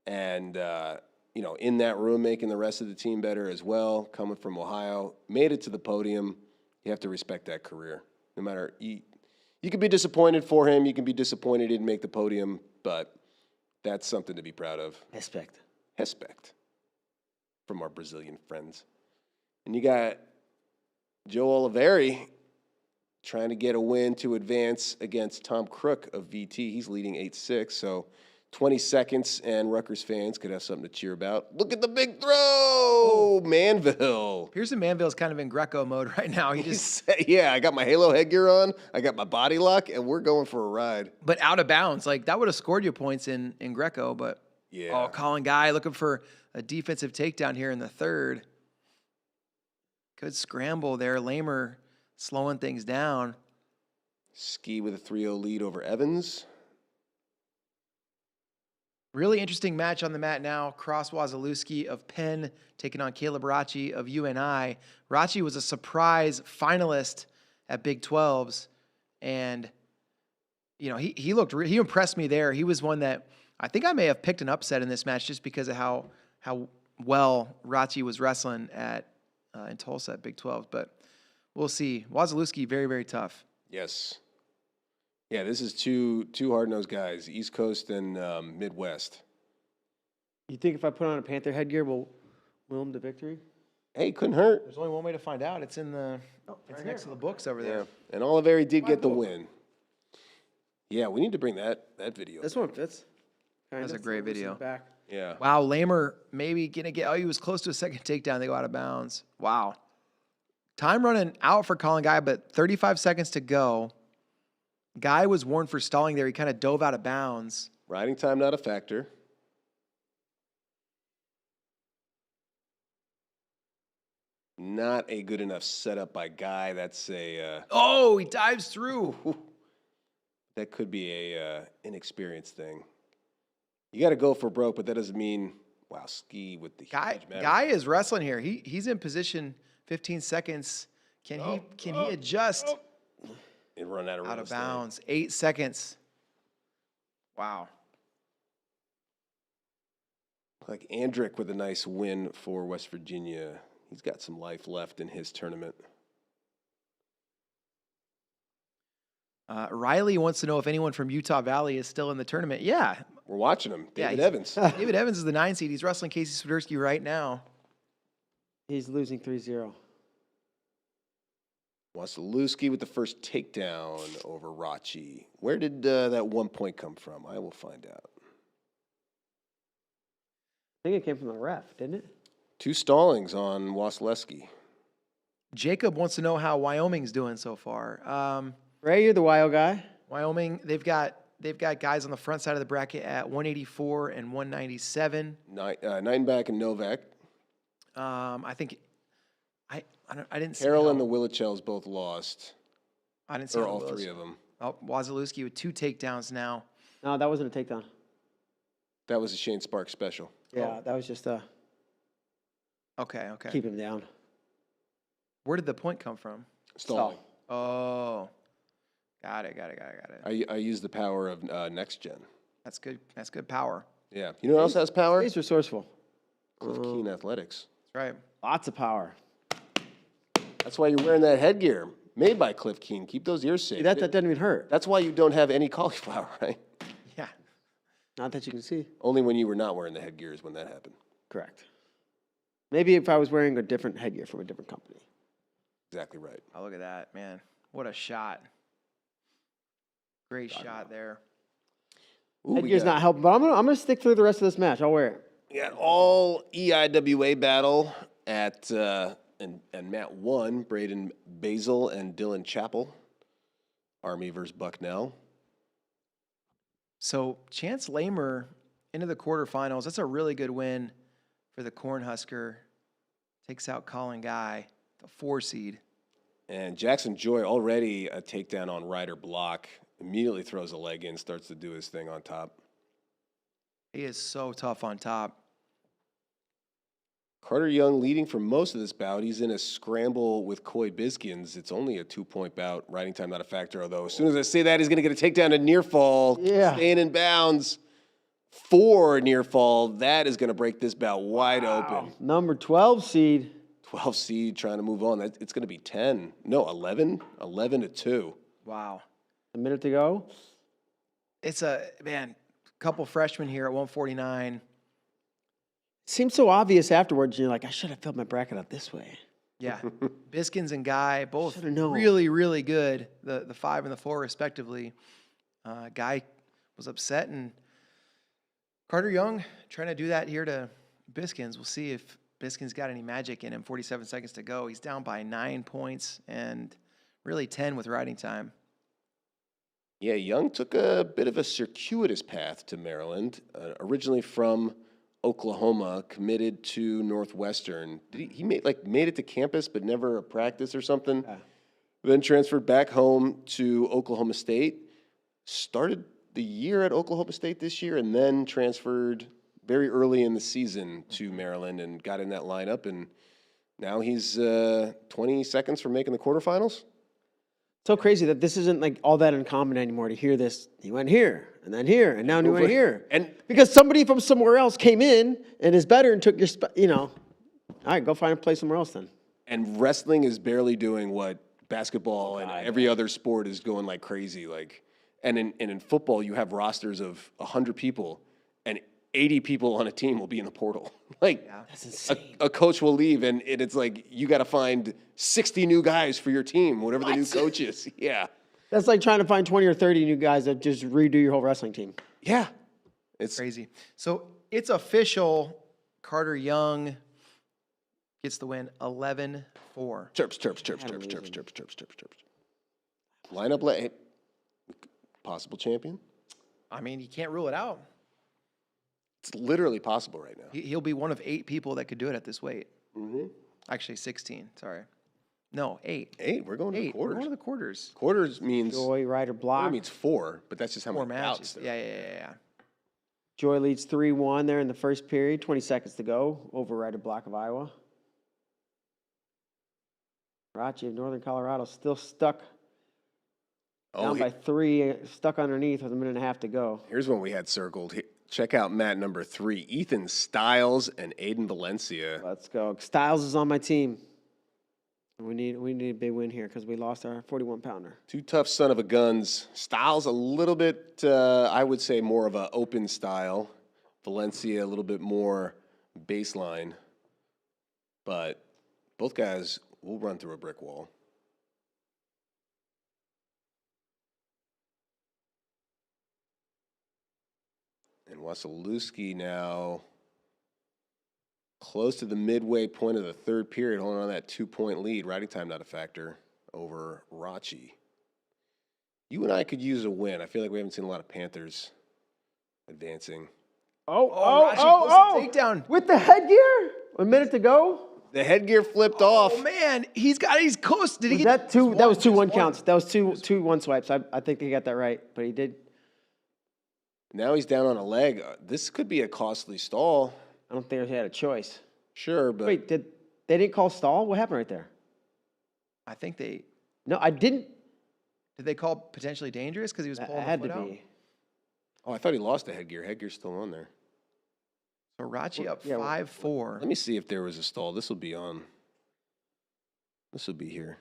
and, in that room, making the rest of the team better as well, coming from Ohio, made it to the podium. You have to respect that career. No matter, you can be disappointed for him. You can be disappointed he didn't make the podium, but that's something to be proud of. Respect from our Brazilian friends. And you got Joe Oliveri trying to get a win to advance against Tom Crook of VT. He's leading 8-6, so 20 seconds, and Rutgers fans could have something to cheer about. Look at the big throw! Manville. Pearson Manville's kind of in Greco mode right now. Yeah, I got my Halo headgear on, I got my body lock, and we're going for a ride. But out of bounds. Like, that would have scored you points in Greco, but Yeah. Colin Guy looking for a defensive takedown here in the third. Good scramble there. Lamer slowing things down. Ski with a 3-0 lead over Evans. Really interesting match on the mat now. Cross Wazalewski of Penn taking on Caleb Rachi of UNI. Rachi was a surprise finalist at Big 12s, and he impressed me there. He was one that I think I may have picked an upset in this match just because of how well Rachi was wrestling in Tulsa at Big 12. But we'll see. Wazalewski, very, very tough. Yes. Yeah, this is two hard-nosed guys, East Coast and Midwest. You think if I put on a Panther headgear, we'll will him to victory? Hey, couldn't hurt. There's only one way to find out. It's next to the books over there. Yeah, and Oliveri did get the win. Yeah, we need to bring that video. This one fits. That's a great video. Back. Yeah. Wow, Lamer maybe gonna get. Oh, he was close to a second takedown. They go out of bounds. Wow. Time running out for Colin Guy, but 35 seconds to go. Guy was warned for stalling there. He kind of dove out of bounds. Riding time not a factor. Not a good enough setup by Guy. That's a Oh, he dives through. that could be a inexperienced thing. You got to go for broke, but that doesn't mean Ski with the huge match. Guy is wrestling here. He's in position. 15 seconds. Can he adjust? It run out of bounds. 8 seconds. Wow. Like Andrick with a nice win for West Virginia. He's got some life left in his tournament. Riley wants to know if anyone from Utah Valley is still in the tournament. Yeah. We're watching him. David Evans. David Evans is the 9 seed. He's wrestling Casey Swiderski right now. He's losing 3-0. Wazalewski with the first takedown over Rachi. Where did that 1 point come from? I will find out. I think it came from the ref, didn't it? 2 stallings on Wazalewski. Jacob wants to know how Wyoming's doing so far. Ray, you're the wild guy. Wyoming, they've got guys on the front side of the bracket at 184 and 197. Nineback and Novak. I think I didn't see Carroll and the Willichells both lost. I didn't see all 3 of them. Oh, Wazalewski with 2 takedowns now. No, that wasn't a takedown. That was a Shane Sparks special. Yeah, that was just Okay. keep him down. Where did the point come from? Stalling. Oh, got it. I use the power of Next Gen. That's good. That's good power. Yeah. You know what else has power? He's resourceful. Cliff Keen Athletics. That's right. Lots of power. That's why you're wearing that headgear made by Cliff Keen. Keep those ears safe. See, that doesn't even hurt. That's why you don't have any cauliflower, right? Yeah. Not that you can see. Only when you were not wearing the headgear is when that happened. Correct. Maybe if I was wearing a different headgear from a different company. Exactly right. Oh, look at that, man. What a shot. Great shot there. Ooh, Headgear's not helping, but I'm gonna stick through the rest of this match. I'll wear it. We got all EIWA battle at and Matt won. Braden Basil and Dylan Chappell. Army versus Bucknell. So Chance Lamer into the quarterfinals. That's a really good win for the Cornhusker. Takes out Colin Guy, the 4 seed. And Jackson Joy already a takedown on Ryder Block. Immediately throws a leg in, starts to do his thing on top. He is so tough on top. Carter Young leading for most of this bout. He's in a scramble with Coy Biskins. It's only a 2-point bout. Riding time not a factor, although as soon as I say that, he's going to get a takedown to near fall. Yeah. Staying in bounds for near fall. That is going to break this bout wide open. Number 12 seed. 12 seed trying to move on. It's going to be 10. No, 11. 11-2. Wow. A minute to go. It's a couple freshmen here at 149. Seems so obvious afterwards. You're like, I should have filled my bracket out this way. Yeah. Biskins and Guy, both Shoulda known. really, really good. The 5 and the 4, respectively. Guy was upset, and Carter Young trying to do that here to Biskins. We'll see if Biskins got any magic in him. 47 seconds to go. He's down by 9 points and really 10 with riding time. Yeah, Young took a bit of a circuitous path to Maryland, originally from Oklahoma, committed to Northwestern. He made it to campus, but never a practice or something. Yeah. Then transferred back home to Oklahoma State. Started the year at Oklahoma State this year, and then transferred very early in the season to Maryland and got in that lineup. And now he's 20 seconds from making the quarterfinals. So crazy that this isn't like all that uncommon anymore to hear this. He went here and then here and now he went here. And because somebody from somewhere else came in and is better and took your spot, all right, go find a place somewhere else then. And wrestling is barely doing what basketball and every other sport is going like crazy. And in football, you have rosters of 100 people, and 80 people on a team will be in the portal. That's insane. A coach will leave, and it's like you got to find 60 new guys for your team, whatever the new coach is. Yeah. That's like trying to find 20 or 30 new guys that just redo your whole wrestling team. Yeah. It's Crazy. So it's official. Carter Young gets the win 11-4. chirps. Lineup late. Possible champion. I mean, you can't rule it out. It's literally possible right now. He'll be one of 8 people that could do it at this weight. Mm-hmm. Actually, 16. Sorry. No, 8. 8. We're going to the 8. We're quarters. going to the quarters. Quarters means Joy, Ryder, quarter block. means 4, but that's just how 4 many matches. bouts there are. Yeah. Joy leads 3-1 there in the first period. 20 seconds to go over Ryder block of Iowa. Rachi of Northern Colorado still stuck down by 3, stuck underneath with a minute and a half to go. Here's one we had circled. Check out mat number 3, Ethan Styles and Aiden Valencia. Let's go. Styles is on my team. We need a big win here because we lost our 41-pounder. 2 tough son of a guns. Styles a little bit, I would say, more of an open style. Valencia a little bit more baseline. But both guys will run through a brick wall. And Wasilewski now close to the midway point of the third period, holding on that 2-point lead. Riding time not a factor over Rachi. You and I could use a win. I feel like we haven't seen a lot of Panthers advancing. Rachi pulls the takedown. With the headgear? A minute to go? The headgear flipped off. Oh, man. He's close. Did he Was get that two? That was 2 just 1 counts. That was two 1 swipes. I think he got that right, but he did. Now he's down on a leg. This could be a costly stall. I don't think he had a choice. Sure, but Wait, they didn't call stall? What happened right there? I think they No, I didn't. did they call potentially dangerous because he was It pulling had the to foot out? be. I thought he lost the headgear. Headgear's still on there. So Rachi up yeah, 5-4. Let me see if there was a stall. This will be on. This will be here.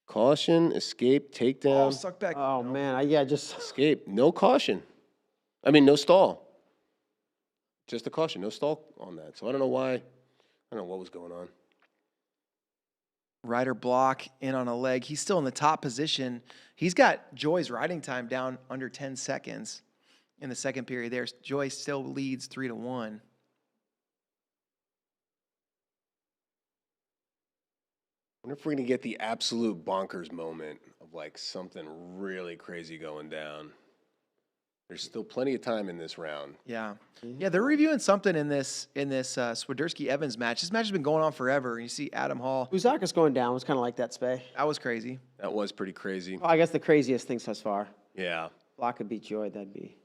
Caution, escape, Oh, takedown, suck back. Oh, man. Just. escape. No caution. I mean, no stall. Just a caution. No stall on that. So I don't know why. I don't know what was going on. Ryder block in on a leg. He's still in the top position. He's got Joy's riding time down under 10 seconds in the second period there. Joy still leads 3-1. I wonder if we're going to get the absolute bonkers moment of like something really crazy going down. There's still plenty of time in this round. Yeah. Yeah, they're reviewing something in this Swiderski-Evans match. This match has been going on forever. You see Adam Hall. Uzaka's going down was kind of like that, Spay. That was crazy. That was pretty crazy. Well, I guess the craziest thing thus far. Yeah. Block could beat Joy, that'd be.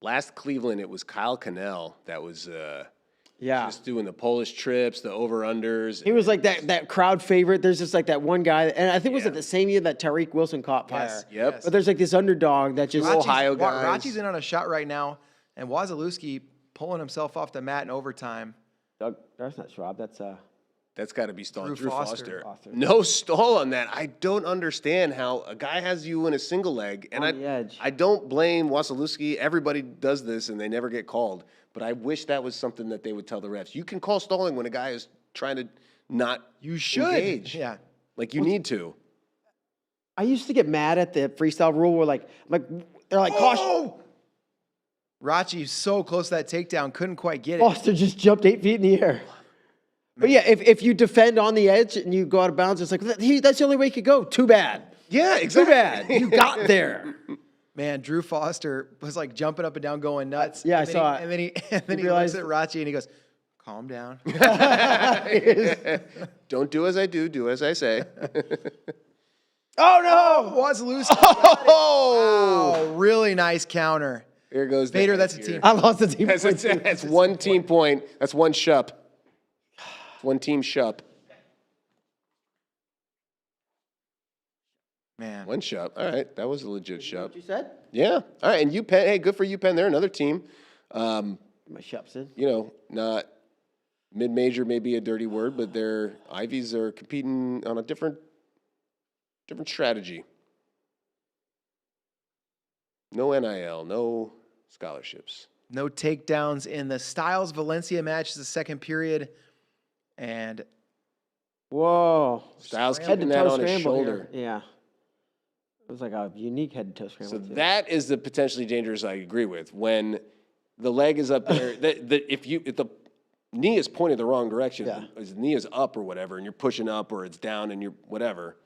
Last Cleveland, it was Kyle Cannell that was Yeah. just doing the Polish trips, the over-unders. He was like that crowd favorite. There's just like that one guy, and I think was it the same year that Tariq Wilson caught fire? Yes. Yep. But there's like this underdog that just. Ohio guys. Rachi's in on a shot right now, and Wasilewski pulling himself off the mat in overtime. Doug, that's not Schwab. That's That's got to be stalled. Drew Drew Foster. Foster. No stall on that. I don't understand how a guy has you in a single leg. And On the edge. I don't blame Wasilewski. Everybody does this and they never get called. But I wish that was something that they would tell the refs. You can call stalling when a guy is trying to not You should. engage. Yeah. Like you need to. I used to get mad at the freestyle rule where they're like, caution. Oh! Rachi so close to that takedown, couldn't quite get it. Foster just jumped 8 feet in the air. But yeah, if you defend on the edge and you go out of bounds, it's like, that's the only way you could go. Too bad. Yeah, exactly. Too bad. You got there. Man, Drew Foster was like jumping up and down, going nuts. Yeah, and I saw it. And then he looks realized- at Rachi and he goes, calm down. Don't do as I do as I say. Oh, no. Was loose. Oh! Wow, really nice counter. Here goes the Vader, head that's a here. team. I lost the team. That's one team point. That's one shup. One team shup. Man. One shup. All right, that was a legit shup. What you said? Yeah. All right, and UPenn. Hey, good for UPenn. They're another team. My shups in. You know, not mid-major may be a dirty word, but their Ivies are competing on a different strategy. No NIL, no scholarships. No takedowns in the Styles Valencia match is the second period. And Whoa. Styles Head keeping to that toe on his scramble shoulder. here. Yeah. It was like a unique head to toe scramble. So too. that is the potentially dangerous I agree with. When the leg is up there, if the knee is pointed the wrong direction, Yeah. the knee is up or whatever, and you're pushing up or it's down and you're whatever,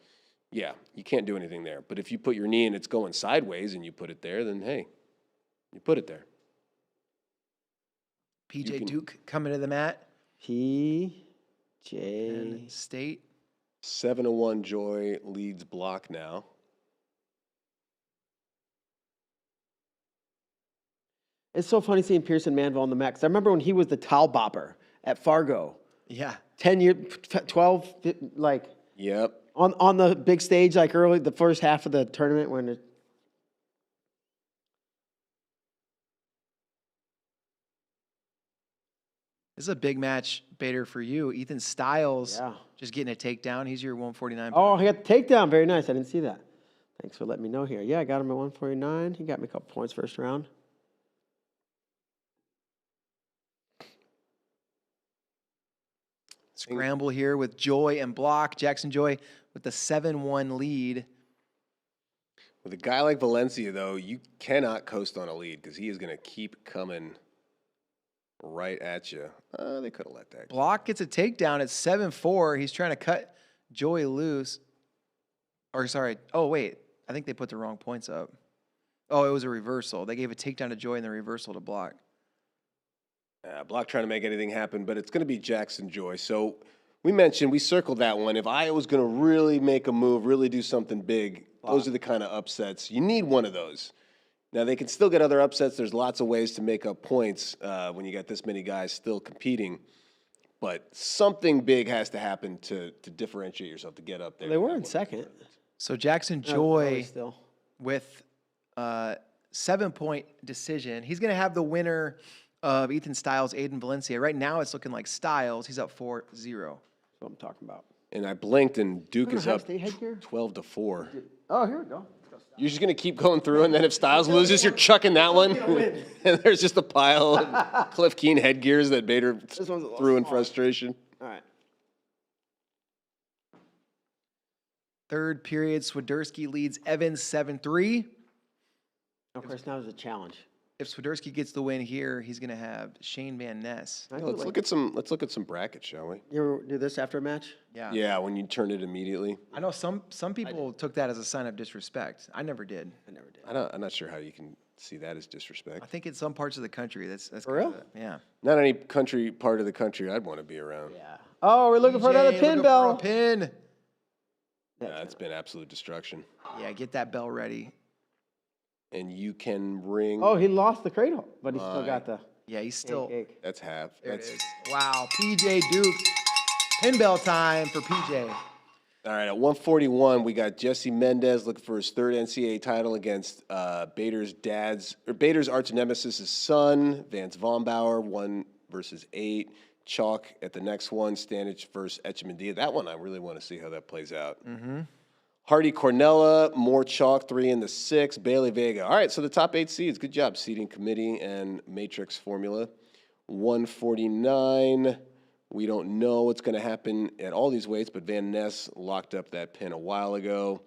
yeah, you can't do anything there. But if you put your knee and it's going sideways and you put it there, then hey, you put it there. PJ Duke coming to the mat. PJ. And State. 7-1 Joy leads block now. It's so funny seeing Pearson Manville on the mat. 'Cause I remember when he was the towel bopper at Fargo. Yeah. 10 years, 12, like Yep. on the big stage, like early, the first half of the tournament when it. This is a big match, Bader, for you. Ethan Styles Yeah. just getting a takedown. He's your 149. Oh, he got the takedown. Very nice. I didn't see that. Thanks for letting me know here. Yeah, I got him at 149. He got me a couple points first round. Scramble here with Joy and block. Jackson Joy with the 7-1 lead. With a guy like Valencia, though, you cannot coast on a lead because he is going to keep coming right at you. They could have let that go. Block gets a takedown at 7-4. He's trying to cut Joy loose. Or sorry. Oh, wait. I think they put the wrong points up. Oh, it was a reversal. They gave a takedown to Joy and the reversal to block. Block trying to make anything happen, but it's going to be Jackson Joy. So we circled that one. If Iowa's going to really make a move, really do something big, those are the kind of upsets. You need one of those. Now, they can still get other upsets. There's lots of ways to make up points when you got this many guys still competing. But something big has to happen to differentiate yourself to get up there. They were in second. So Jackson Oh, Joy still. with 7-point decision. He's going to have the winner of Ethan Styles, Aiden Valencia. Right now, it's looking like Styles. He's up 4-0. That's what I'm talking about. And I blinked, and Duke is Ohio up State headgear? 12-4. Oh, here we go. You're just going to keep going through, and then if Styles loses, you're chucking that one. And there's just a pile of Cliff Keen headgears that Bader one's a little threw in small. frustration. All right. Third period, Swiderski leads Evans 7-3. Of course, now there's a challenge. If Swiderski gets the win here, he's going to have Shane Van Ness. Let's look at some brackets, shall we? You ever do this after a match? Yeah. Yeah, when you turn it immediately. I know some people took that as a sign of disrespect. I never did. I never did. I'm not sure how you can see that as I disrespect. think in some parts of the country, that's For real? Yeah. Not any part of the country I'd want to be around. Yeah. Oh, we're looking for another PJ, pin looking bell. for a pin. It's been absolute destruction. Yeah, get that bell ready. And you can ring. Oh, he lost the cradle, but he still got the Yeah, he's still. cake. That's half. There That's it is. Wow, PJ Duke. Pin bell time for PJ. all right. At 141, we got Jesse Mendez looking for his third NCAA title against Bader's arch nemesis' son, Vance Vombauer, 1 versus 8. Chalk at the next one, Stanich versus Echemendia. That one, I really want to see how that plays out. Mm-hmm. Hardy Cornella, more Chalk, 3 in the 6. Bailey Vega. All right, so the top 8 seeds. Good job, seeding committee and matrix formula. 149, We don't know what's going to happen at all these weights, but Van Ness locked up that pin a while ago.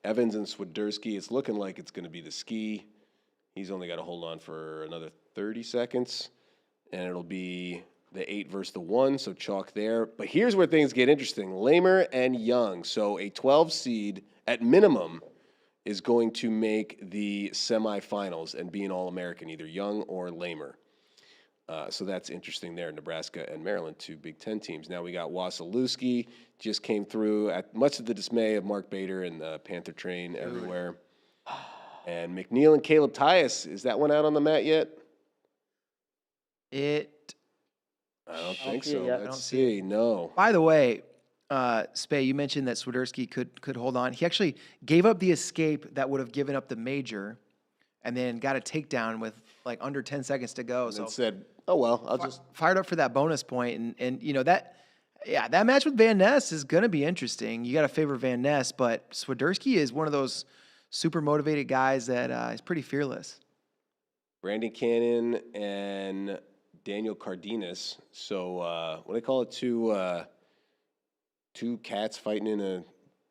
Evans and Swiderski, it's looking like it's going to be the ski. He's only got to hold on for another 30 seconds, and it'll be the 8 versus the 1, so chalk there. But here's where things get interesting. Lamer and Young, so a 12 seed at minimum is going to make the semifinals and be an All-American, either Young or Lamer. So that's interesting there. Nebraska and Maryland, 2 Big Ten teams. Now we got Wasilewski, just came through at much of the dismay of Mark Bader and the Panther Train everywhere. And McNeil and Caleb Tyus, is that one out on the mat yet? I don't think see so. it yet. Let's see. No. By the way, Spay, you mentioned that Swiderski could hold on. He actually gave up the escape that would have given up the major, and then got a takedown with like under 10 seconds to go. So And said, oh, well, I'll just. fired up for that bonus point, and you know that match with Van Ness is going to be interesting. You got to favor Van Ness, but Swiderski is one of those super motivated guys that is pretty fearless. Brandon Cannon and Daniel Cardenas. So what do they call it? Two cats fighting in a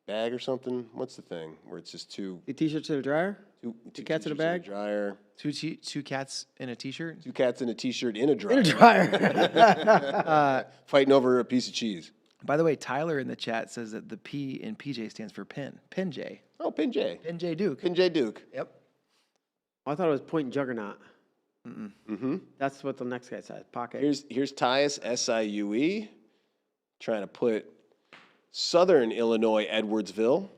bag or something? What's the thing where it's just two? The T-shirts in a dryer? Two cats in a t-shirts bag? Dryer. Two cats in a t-shirt. Two cats in a t-shirt in a dryer. In a dryer. Fighting over a piece of cheese. By the way, Tyler in the chat says that the P in PJ stands for pin. Pin J. Oh, Pin J. Pin J Duke. Pin J Duke. Yep. I thought it was Point Juggernaut. That's what the next guy said. Pocket. Here's Tyus, SIUE, trying to put Southern Illinois Edwardsville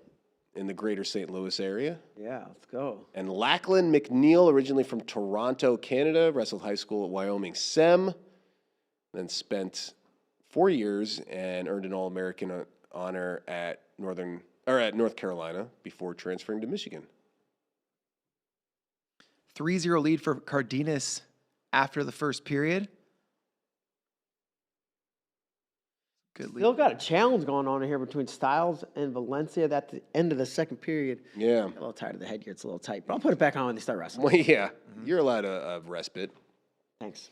in the greater St. Louis area. Yeah, let's go. And Lachlan McNeil, originally from Toronto, Canada, wrestled high school at Wyoming SEM, then spent 4 years and earned an All-American honor at North Carolina before transferring to Michigan. 3-0 lead for Cardenas after the first period. Good lead. Still got a challenge going on here between Styles and Valencia at the end of the second period. Yeah. A little tired of the headgear. It's a little tight, but I'll put it back on when they start wrestling. Well, yeah. You're allowed a respite. Thanks.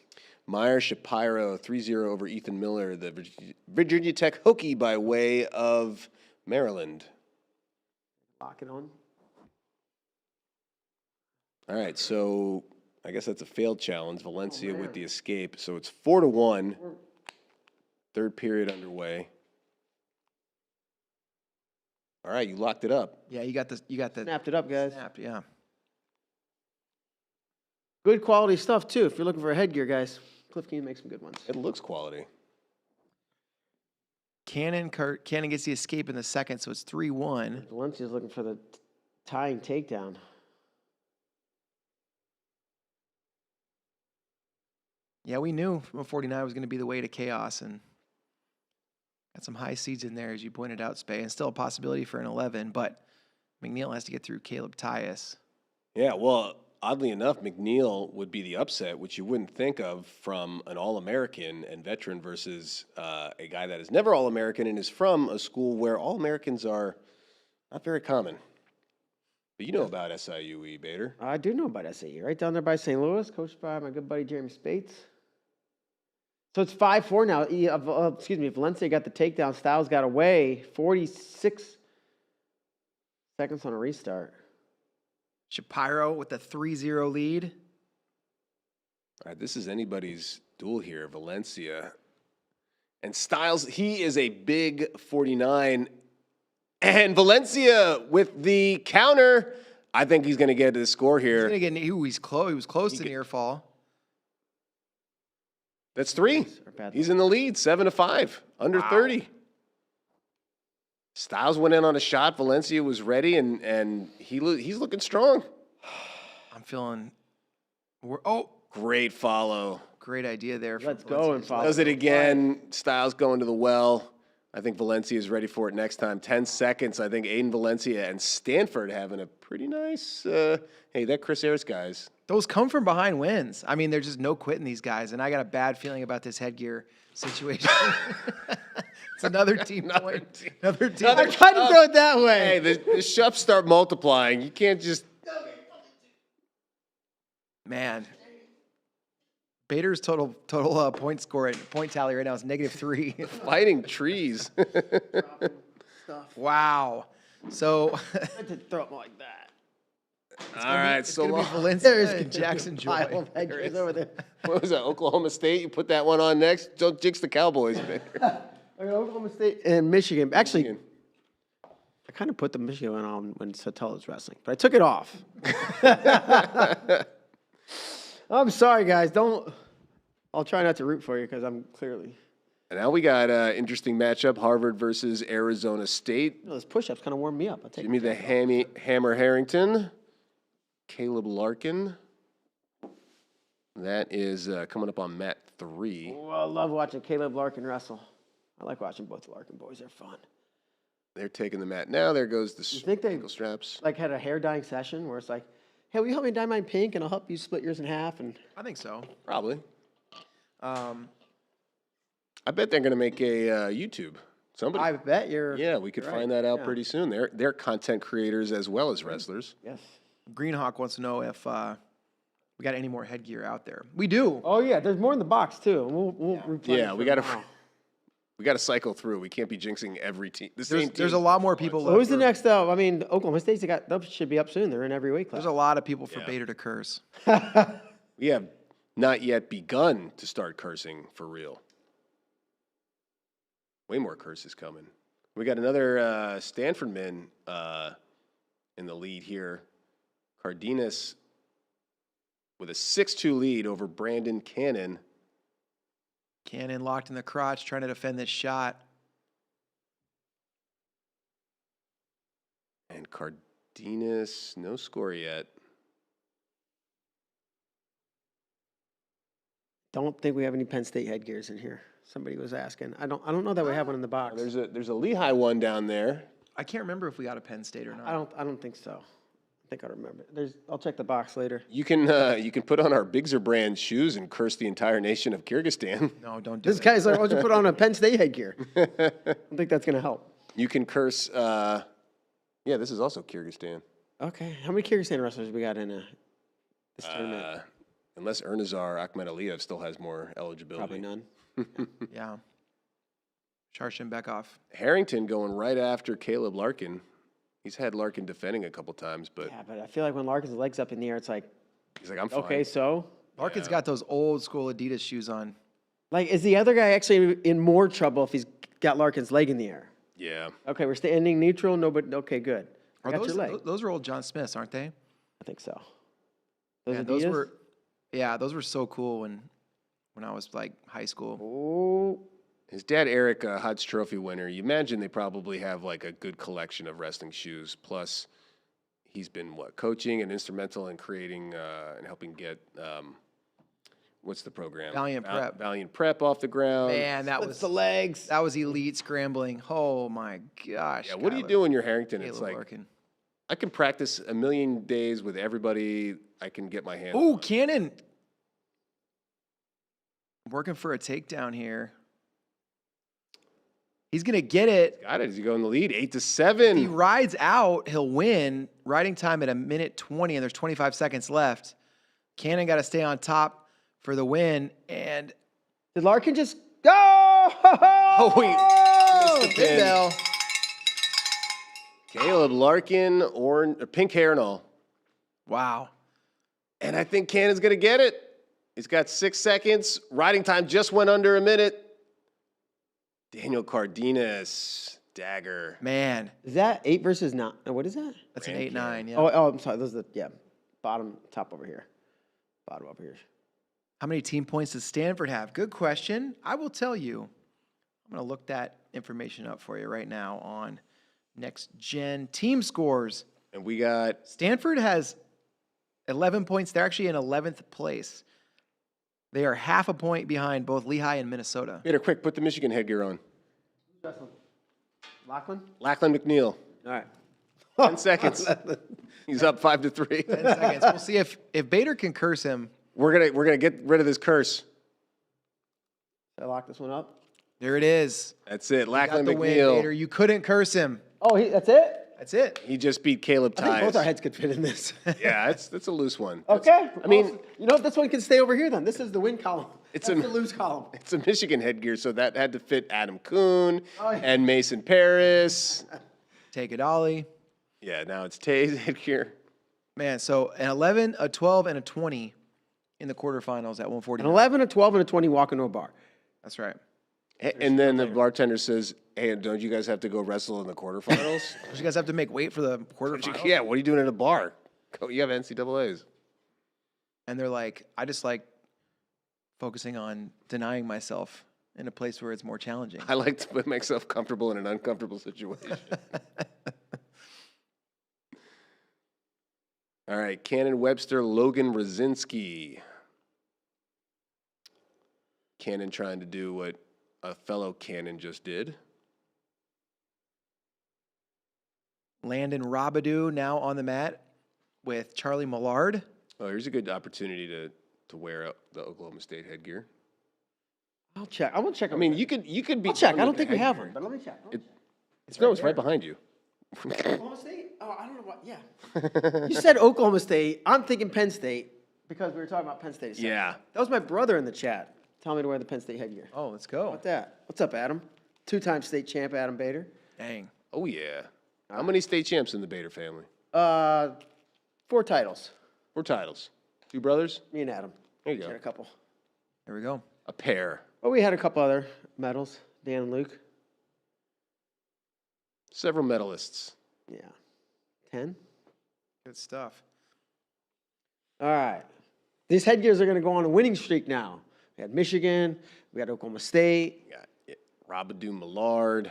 Meyer Shapiro, 3-0 over Ethan Miller, the Virginia Tech Hokie by way of Maryland. Lock it on. All right, so I guess that's a failed challenge. Valencia with the escape. So it's 4-1. Third period underway. All right, you locked it up. Yeah, you got the Snapped it up, guys. snapped, yeah. Good quality stuff, too. If you're looking for a headgear, guys, Cliff Keen makes some good ones. It looks quality. Cannon gets the escape in the second, so it's 3-1. Valencia's looking for the tying takedown. Yeah, we knew 49 was going to be the way to chaos, and got some high seeds in there, as you pointed out, Spay, and still a possibility for an 11, but McNeil has to get through Caleb Tyus. Yeah, well, oddly enough, McNeil would be the upset, which you wouldn't think of from an All-American and veteran versus a guy that is never All-American and is from a school where All-Americans are not very common. But you know about SIUE, Bader. I do know about SAE. Right down there by St. Louis, coached by my good buddy Jeremy Spates. So it's 5-4 now. Valencia got the takedown. Styles got away. 46 seconds on a restart. Shapiro with the 3-0 lead. All right, this is anybody's duel here, Valencia. And Styles, he is a big 49. And Valencia with the counter. I think he's going to get to the score here. He's close. He was close to near fall. That's 3. He's in the lead, 7-5, under 30. Styles went in on a shot. Valencia was ready, and he's looking strong. I'm feeling. Great follow. Great idea there. Let's go and follow. Does it again. Styles going to the well. I think Valencia is ready for it next time. 10 seconds. I think Aiden Valencia and Stanford having a pretty nice. Hey, that Chris Ayers guys. Those come from behind wins. I mean, there's just no quitting these guys, and I got a bad feeling about this headgear situation. It's another team point. Another team. I tried to throw it that way. Hey, the shops start multiplying. You can't just. Man. Bader's total point score and point tally right now is -3. Fighting trees. Wow. So I had to throw them like that. All right, it's so gonna be long. Valencia and Jackson Pile Joy. of headgears over there. What was that, Oklahoma State? You put that one on next? Don't jinx the Cowboys, man. I got Oklahoma State and Michigan. Actually, Michigan. I kind of put the Michigan one on when Sattel was wrestling, but I took it off. I'm sorry, guys. I'll try not to root for you because I'm clearly. And now we got an interesting matchup, Harvard versus Arizona State. Those push-ups kind of warm me up. I'll take Give me the Hammer Harrington, Caleb Larkin. That is coming up on mat 3. Oh, I love watching Caleb Larkin wrestle. I like watching both the Larkin boys. They're fun. They're taking the mat now. There goes the think they- ankle straps. Like had a hair dyeing session where it's like, hey, will you help me dye mine pink and I'll help you split yours in half? And I think so. Probably. I I bet they're going to make a YouTube. Somebody. bet you're. Yeah, we could you're find right. that out Yeah. pretty soon. They're content creators as well as wrestlers. Yes. Greenhawk wants to know if we got any more headgear out there. We do. Oh yeah, there's more in the box too. We'll replenish Yeah, we them got to tomorrow. we got to cycle through. We can't be jinxing every team. The same There's a teams. lot more people So left. who's the for- next up? I mean, Oklahoma State's those should be up soon. They're in every weight class. There's a lot of people for Yeah. Bader to curse. We have not yet begun to start cursing for real. Way more curses coming. We got another Stanford man in the lead here. Cardenas with a 6-2 lead over Brandon Cannon. Cannon locked in the crotch trying to defend this shot. And Cardenas, no score yet. Don't think we have any Penn State headgears in here. Somebody was asking. I don't know that we have one in the box. There's a Lehigh one down there. I can't remember if we got a Penn State or not. I don't think so. I think I remember. I'll check the box later. You can put on our Bigzer brand shoes and curse the entire nation of Kyrgyzstan. No, don't do This it. guy's like, why don't you put on a Penn State headgear? I don't think that's gonna help. You can curse. Yeah, this is also Kyrgyzstan. Okay, how many Kyrgyzstan wrestlers we got in this tournament? Unless Ernazar Akhmedaliyev still has more eligibility. Probably none. Yeah. Sharshin Bekoff. Harrington going right after Caleb Larkin. He's had Larkin defending a couple times, but Yeah, but I feel like when Larkin's legs up in the air, it's like, he's like, I'm fine. okay, so Larkin's got those old school Adidas shoes on. like, is the other guy actually in more trouble if he's got Larkin's leg in the air? Yeah. Okay, we're standing neutral. Nobody. Okay, good. I Are got those, your leg. those are old John Smiths, aren't they? I think so. Those Yeah, Adidas? those were so cool when I was like high school. Oh, His dad, Eric, a Hodge Trophy winner. You imagine they probably have like a good collection of wrestling shoes. Plus, he's been coaching and instrumental in creating and helping get what's the program? Valiant Prep. Valiant Prep off the ground. Man, that that's was the legs. that was elite scrambling. Oh my gosh. Yeah. What do you Skylar. do when you're Harrington? Caleb It's like Larkin. I can practice a million days with everybody I can get my hand. Ooh, on. Cannon. Working for a takedown here. He's going to get it. Got it. Does he go in the lead? 8 to If he 7. rides out, he'll win. Riding time at 1:20, and there's 25 seconds left. Cannon got to stay on top for the win. And Did Larkin just go? Oh, wait. Missed the Big pin. bell. Caleb Larkin, pink hair and all. Wow. And I think Cannon's going to get it. He's got 6 seconds. Riding time just went under a minute. Daniel Cardenas, dagger. Man, Is that 8 versus 9? What is that? that's an Grand 8-9. Yeah. Oh, I'm sorry. Those are bottom, top over here. Bottom over here. How many team points does Stanford have? Good question. I will tell you. I'm going to look that information up for you right now on Next Gen Team Scores. And we got Stanford has 11 points. They're actually in 11th place. They are half a point behind both Lehigh and Minnesota. Peter, quick, put the Michigan headgear on. Lachlan? Lachlan McNeil, All right. 10 seconds. He's up 5 to 3. 10 seconds. We'll see if Bader can curse him. We're gonna get rid of this curse. Did I lock this one up? There it is. That's it. Got Lachlan the win, McNeil. Bader. You couldn't curse him. Oh, that's it? That's it. He just beat Caleb I think Tyus. both our heads could fit in this. Yeah, that's a loose one. Okay. I mean, you know, this one can stay over here then. This is the win column. It's That's a- the lose column. it's a Michigan headgear, so that had to fit Adam Kuhn Oh, yeah. and Mason Paris. Take it, Ollie. Yeah, now it's Tay's headgear. Man, so an 11, a 12, and a 20 in the quarterfinals at 140. An 11, a 12, and a 20 walk into a bar. That's right. And then the bartender says, "Hey, don't you guys have to go wrestle in the quarterfinals?" You guys have to make weight for the quarterfinals. Yeah, what are you doing at a bar? You have NCAAs. And they're like, I just like focusing on denying myself in a place where it's more challenging. I like to put myself comfortable in an uncomfortable situation. All right, Cannon Webster, Logan Rosinski. Cannon trying to do what a fellow Cannon just did. Landon Robidoux now on the mat with Charlie Millard. Oh, here's a good opportunity to wear out the Oklahoma State headgear. I'll check. I will check. I mean, you could be. I'll check. done I don't with think the we have headgear. one, but let me check. It's right behind you. Oklahoma State? Oh, I don't know what. Yeah. You said Oklahoma State. I'm thinking Penn State because we were talking about Penn State. a second Yeah. ago. That was my brother in the chat telling me to wear the Penn State headgear. Oh, let's How go. about that? What's up, Adam? Two-time state champ, Adam Bader. Dang. Oh yeah. How many state champs in the Bader family? 4 titles. 4 titles. 2 brothers. Me and Adam. There you Each go. had a couple. There we go. A pair. But we had a couple other medals. Dan and Luke. Several medalists. Yeah. 10. Good stuff. All right. These headgears are going to go on a winning streak now. We had Michigan. We got Oklahoma State. You got Robidoux Millard.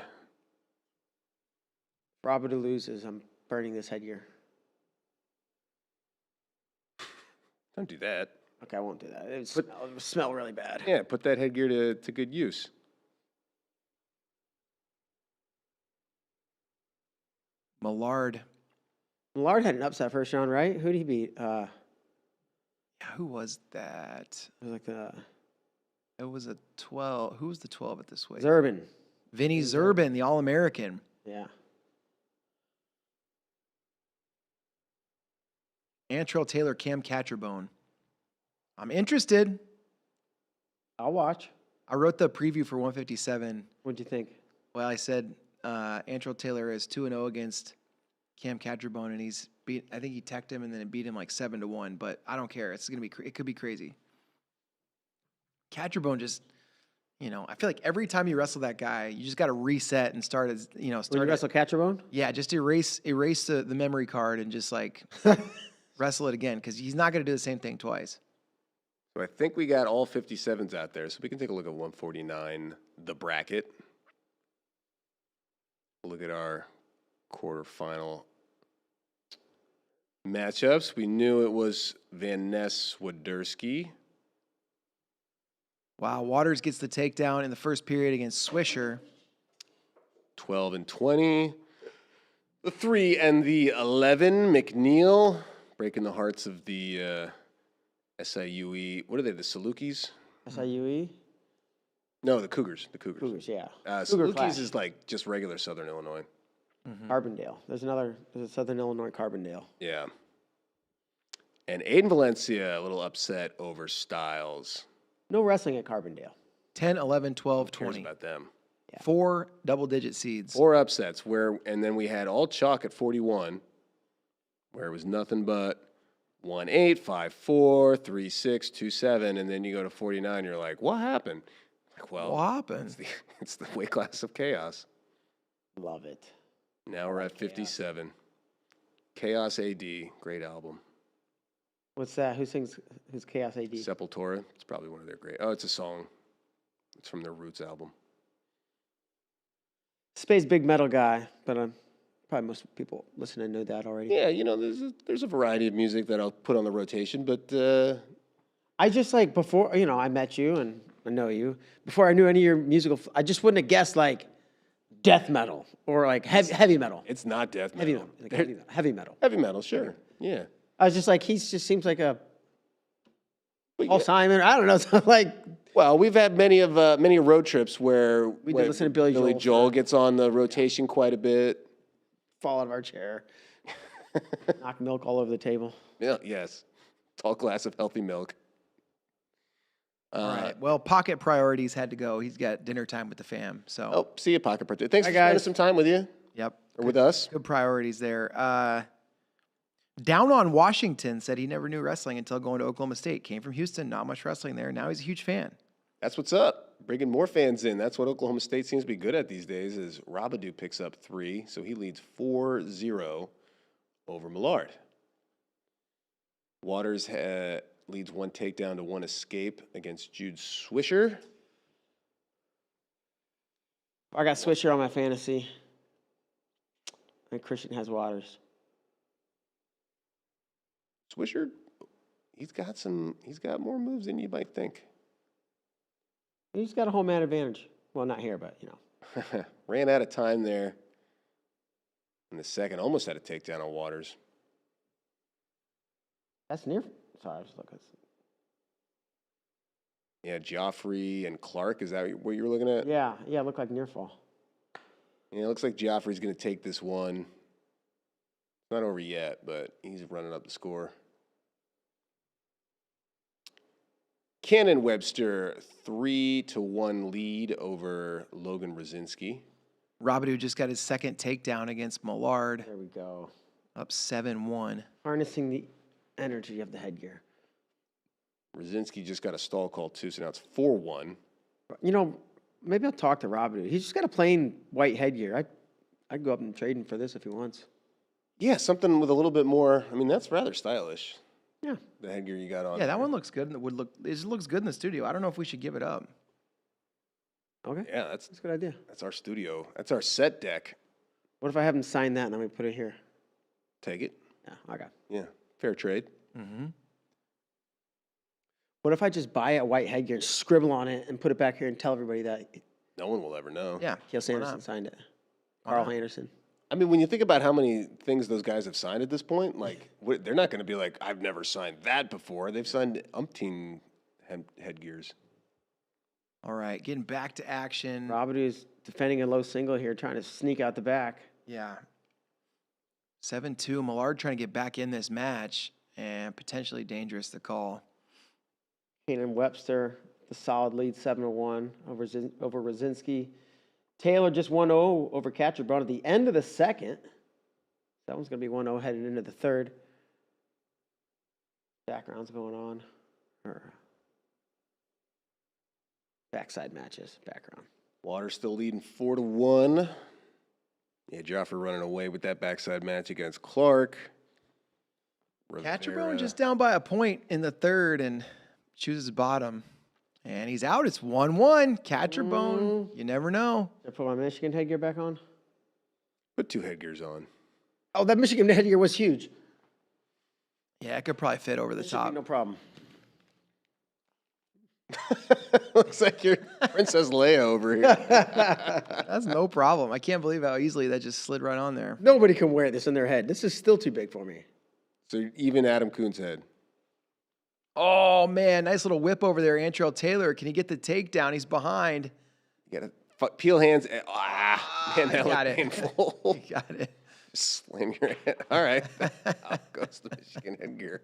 Robidoux loses. I'm burning this headgear. Don't do that. Okay, I won't do that. It would smell really bad. Yeah, put that headgear to good use. Millard. Millard had an upset first round, right? Who did he beat? Yeah, who was that? It was like the It was a 12. Who was the 12 at this weight? Zerbin. Vinny Zerbin, the All-American. Yeah. Antrell Taylor, Cam Catcherbone. I'm interested. I'll watch. I wrote the preview for 157. What'd you think? Well, I said Antrell Taylor is 2-0 against Cam Catcherbone, and he's beat. I think he teched him and then beat him like 7-1. But I don't care. It's gonna be. It could be crazy. Catcherbone just, I feel like every time you wrestle that guy, you just got to reset and start as When you start. wrestle Catcherbone? Yeah, just erase the memory card and just like wrestle it again because he's not gonna do the same thing twice. So I think we got all 57s out there, so we can take a look at 149, the bracket. Look at our quarterfinal matchups. We knew it was Van Ness Swiderski. Wow, Waters gets the takedown in the first period against Swisher. 12 and 20. The 3 and the 11, McNeil, breaking the hearts of the SIUE. What are they, the Salukis? SIUE? No, the Cougars. The Cougars. Cougars, yeah. Cougar Salukis Clash. is like just regular Southern Illinois. Carbondale. There's a Southern Illinois Carbondale. Yeah. And Aiden Valencia, a little upset over Styles. No wrestling at Carbondale. 10, 11, 12, Cares 20. about them. 4 double-digit seeds. 4 upsets, and then we had all chalk at 41, where it was nothing but 1-8, 5-4, 3-6, 2-7, and then you go to 49, you're like, what happened? Like, well, What happened? it's the weight class of chaos. Love it. Now we're at 57. Chaos AD, great album. What's that? Who's Chaos AD? Sepultura, it's probably one of their great. Oh, it's a song. It's from their Roots album. Space big metal guy, but probably most people listening know that already. Yeah, there's a variety of music that I'll put on the rotation, but I just like before, I met you and I know you. Before I knew any of your musical, I just wouldn't have guessed like death metal or like heavy metal. it's not death Heavy metal. metal. Like heavy metal. Heavy metal, sure. Yeah. I was just like, he just seems like a But Paul Simon. I don't know. So like, well, we've had many road trips where did listen to Billy Joel Joel gets on the rotation quite a bit. fall out of our chair. Knock milk all over the table. Yeah, yes. Tall glass of healthy milk. All right. Well, Pocket Priorities had to go. He's got dinner time with the fam. So, Oh, see you, Pocket Project. Thanks Hi, for spending guys. some time with you yep. or with us. Good priorities there. Down on Washington said he never knew wrestling until going to Oklahoma State. Came from Houston, not much wrestling there. Now he's a huge fan. That's what's up. Bringing more fans in. That's what Oklahoma State seems to be good at these days. Is Rabadou picks up 3, so he leads 4-0 over Millard. Waters leads 1 takedown to 1 escape against Jude Swisher. I got Swisher on my fantasy. And Christian has Waters. Swisher, he's got more moves than you might think. He's got a home man advantage. Well, not here, but, Ran out of time there in the second. Almost had a takedown on Waters. That's near. Sorry, I was looking. Yeah, Joffrey and Clark. Is that what you're looking at? Yeah, it looked like near fall. Yeah, it looks like Joffrey's going to take this one. It's not over yet, but he's running up the score. Cannon Webster, 3-1 lead over Logan Rosinski. Rabadou just got his second takedown against Millard, There we go. up 7-1. Harnessing the energy of the headgear. Rosinski just got a stall call too, so now it's 4-1. Maybe I'll talk to Robert. He's just got a plain white headgear. I'd go up and trade him for this if he wants. Yeah, something with a little bit more. I mean, that's rather stylish. Yeah. The headgear you got on. Yeah, that one looks good. It looks good in the studio. I don't know if we should give it up. Okay. Yeah, that's a good idea. That's our studio. That's our set deck. What if I have him sign that and then we put it here? Take it. Yeah, okay. Yeah, fair trade. Mm-hmm. What if I just buy a white headgear, scribble on it, and put it back here and tell everybody that No one will ever know. Yeah. Keel why Sanderson not? signed it? Why Carl not? Anderson. I mean, when you think about how many things those guys have signed at this point, like they're not going to be like, I've never signed that before. They've signed umpteen headgears. All right, getting back to action. Robert is defending a low single here, trying to sneak out the back. Yeah. 7-2. Millard trying to get back in this match and potentially dangerous to call. Cannon Webster, the solid lead, 7-1 over Rosinski. Taylor just 1-0 over Catcherbraun at the end of the second. That one's going to be 1-0 headed into the third. Background's going on. Or backside matches, background. Waters still leading 4-1. Yeah, Joffrey running away with that backside match against Clark. Catcherbraun just down by a point in the third and chooses bottom. And he's out. It's 1-1. Catcherbone. You never know. Did I put my Michigan headgear back on? Put 2 headgears on. Oh, that Michigan headgear was huge. Yeah, it could probably fit over the That should top. be no problem. Looks like you're Princess Leia over here. That's no problem. I can't believe how easily that just slid right on there. Nobody can wear this in their head. This is still too big for me. So even Adam Kuhn's head. Oh, man. Nice little whip over there. Antrell Taylor. Can he get the takedown? He's behind. You got to peel hands. Man, that got looked it. painful. You got it. Slam your head. All right. Out goes the Michigan headgear.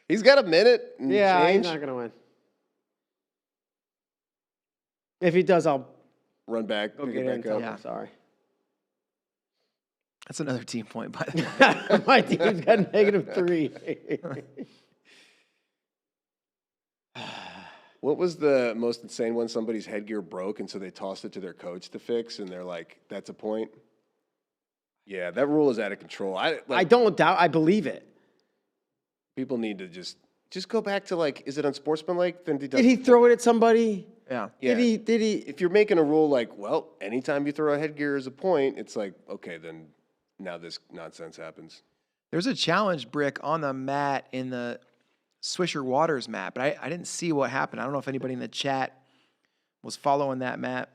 He's got a minute. And Yeah, change. he's not going to win. If he does, I'll Run back. go Pick get it in and back tell up. him I'm sorry. That's another team point, by the way. My team's got -3. What was the most insane one? Somebody's headgear broke, and so they tossed it to their coach to fix, and they're like, that's a point? Yeah, that rule is out of control. I don't doubt. I believe it. People need to just go back to, like, is it unsportsmanlike? Then Did he throw it at somebody? Yeah. Yeah. Did he? If you're making a rule like, well, anytime you throw a headgear as a point, it's like, okay, then now this nonsense happens. There's a challenge brick on the mat in the Swisher Waters mat, but I didn't see what happened. I don't know if anybody in the chat was following that mat.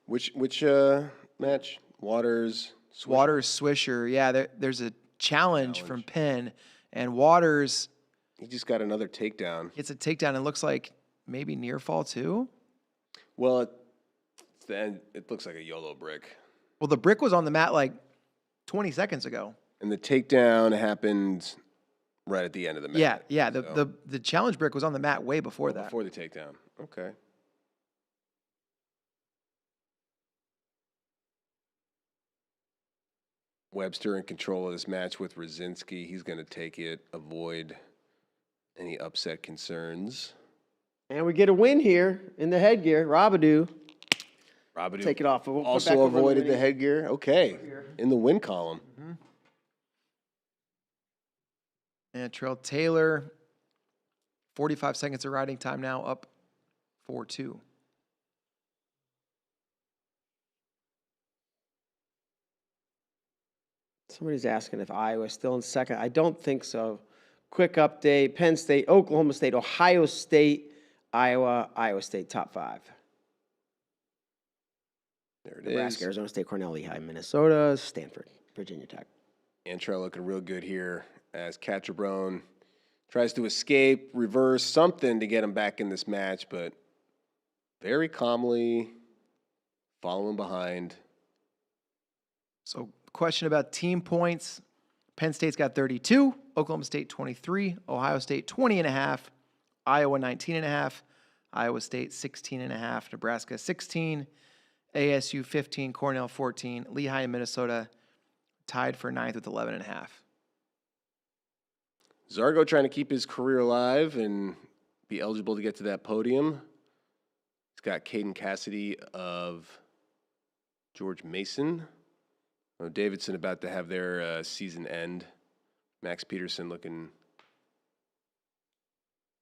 Which match? Waters. Swisher? Waters Swisher. Yeah, there's a challenge from Pin, and Waters He just got another takedown. gets a takedown and looks like maybe near fall too. Well, the end. It looks like a YOLO brick. Well, the brick was on the mat like 20 seconds ago. And the takedown happened right at the end of the match. Yeah. The challenge brick was on the mat way before that. Before the takedown. Okay. Webster in control of this match with Rosinski. He's going to take it, avoid any upset concerns. And we get a win here in the headgear. Rabadoo. Take it off. We'll also avoided the headgear. Okay. In the win column. Mm-hmm. And Trail Taylor, 45 seconds of riding time now, up 4-2. Somebody's asking if Iowa's still in second. I don't think so. Quick update. Penn State, Oklahoma State, Ohio State, Iowa State top 5. There it Nebraska, is. Arizona State, Cornell, Lehigh, Minnesota, Stanford, Virginia Tech. Antrell looking real good here as Catchabrone tries to escape, reverse, something to get him back in this match, but very calmly following behind. So, question about team points. Penn State's got 32, Oklahoma State 23, Ohio State 20.5, Iowa 19.5, Iowa State 16.5, Nebraska 16, ASU 15, Cornell 14, Lehigh and Minnesota tied for 9th with 11.5. Zargo trying to keep his career alive and be eligible to get to that podium. He's got Caden Cassidy of George Mason. Davidson about to have their season end. Max Peterson looking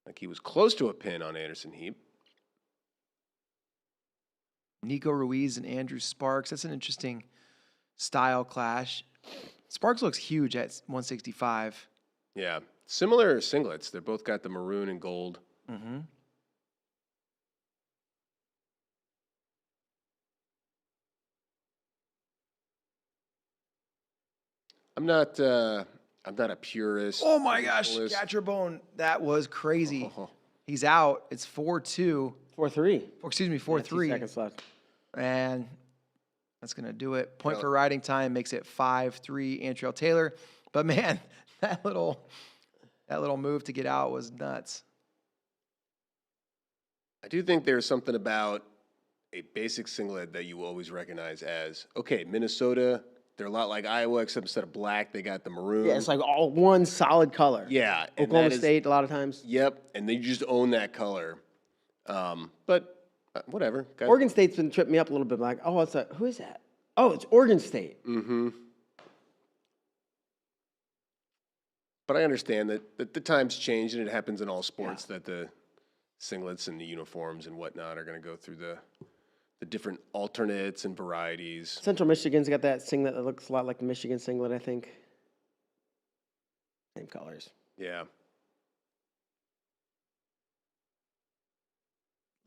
like he was close to a pin on Anderson Heap. Nico Ruiz and Andrew Sparks. That's an interesting style clash. Sparks looks huge at 165. Yeah, similar singlets. They're both got the maroon and gold. Mm-hmm. I'm not a purist. Oh my gosh, Catcherbone, that was crazy. Oh. He's out. It's 4-2. 4-3. Excuse me, 4-3. 2 seconds left. And that's going to do it. Point for riding time makes it 5-3 Antrell Taylor. But man, that little move to get out was nuts. I do think there's something about a basic singlet that you will always recognize as, okay, Minnesota, they're a lot like Iowa, except instead of black, they got the maroon. Yeah, it's like all one solid color. Yeah. Oklahoma State, a lot of times. Yep, and they just own that color. But whatever. Guys. Oregon State's been tripping me up a little bit. Like, oh, who is that? Oh, it's Oregon State. Mm-hmm. But I understand that the times change, and it happens in all sports that the singlets and the uniforms and whatnot are going to go through the different alternates and varieties. Central Michigan's got that singlet that looks a lot like the Michigan singlet, I think. Same colors. Yeah.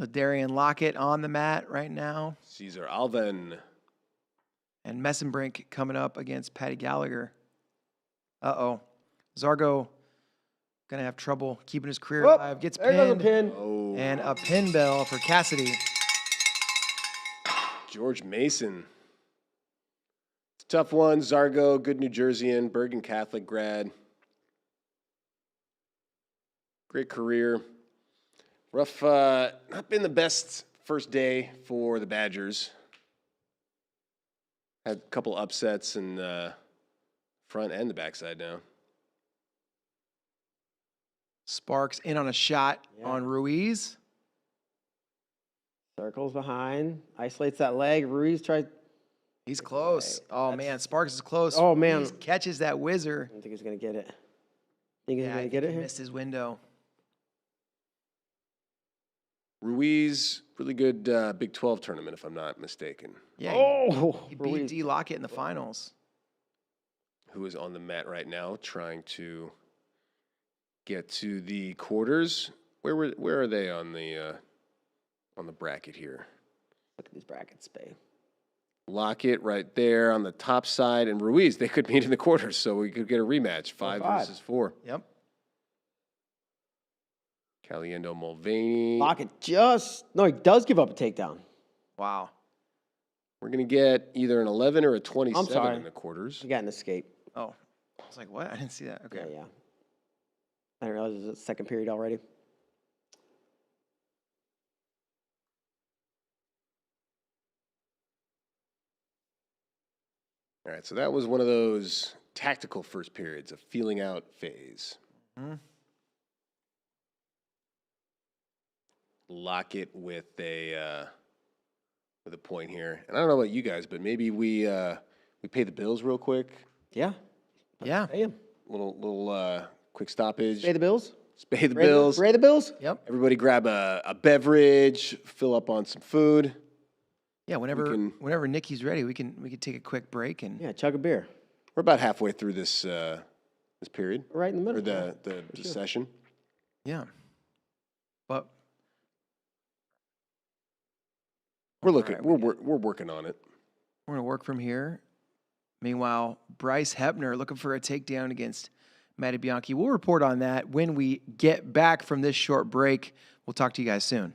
LaDarian Lockett on the mat right now. Cesar Alven. And Messenbrink coming up against Patty Gallagher. Uh-oh. Zargo going to have trouble keeping his career alive. Gets there goes a pinned. pin. Oh. And a pin bell for Cassidy. George Mason. It's a tough one. Zargo, good New Jerseyan, Bergen Catholic grad. Great career. Rough, not been the best first day for the Badgers. Had a couple upsets in the front and the backside now. Sparks in on a shot on Ruiz. Circles behind. Isolates that leg. Ruiz tries. He's close. Oh, man. Sparks is close. Oh, man. Ruiz catches that whizzer. I don't think he's going to get it. Think he's going to get it He here? missed his window. Ruiz, really good Big 12 tournament, if I'm not mistaken. Yeah, he beat Ruiz. D. Lockett in the finals. Who is on the mat right now trying to get to the quarters. Where are they on the bracket here? Look at these brackets, babe. Lockett right there on the top side, and Ruiz, they could meet in the quarters, so we could get a rematch, 5 versus 4. Yep. Caliendo Mulvaney. Lockett he does give up a takedown. Wow. We're going to get either an 11 or a 27 sorry. in the quarters. You got an escape. Oh, I was like, what? I didn't see that. Okay. Yeah. I didn't realize it was the second period already. All right, so that was one of those tactical first periods, a feeling out phase. Mm-hmm. Lock it with a point here. And I don't know about you guys, but maybe we pay the bills real quick. Yeah. Yeah. Pay him. Little quick stoppage. Pay the bills. Pay the bills. Pay the bills. Yep. Everybody grab a beverage, fill up on some food. Yeah. Whenever Nikki's ready, we can take a quick break and Yeah, chug a beer. We're about halfway through this period. Right in the middle. Or the session. yeah. But We're looking. right, We're working on it. we're gonna work from here. Meanwhile, Bryce Hepner looking for a takedown against Matty Bianchi. We'll report on that when we get back from this short break. We'll talk to you guys soon.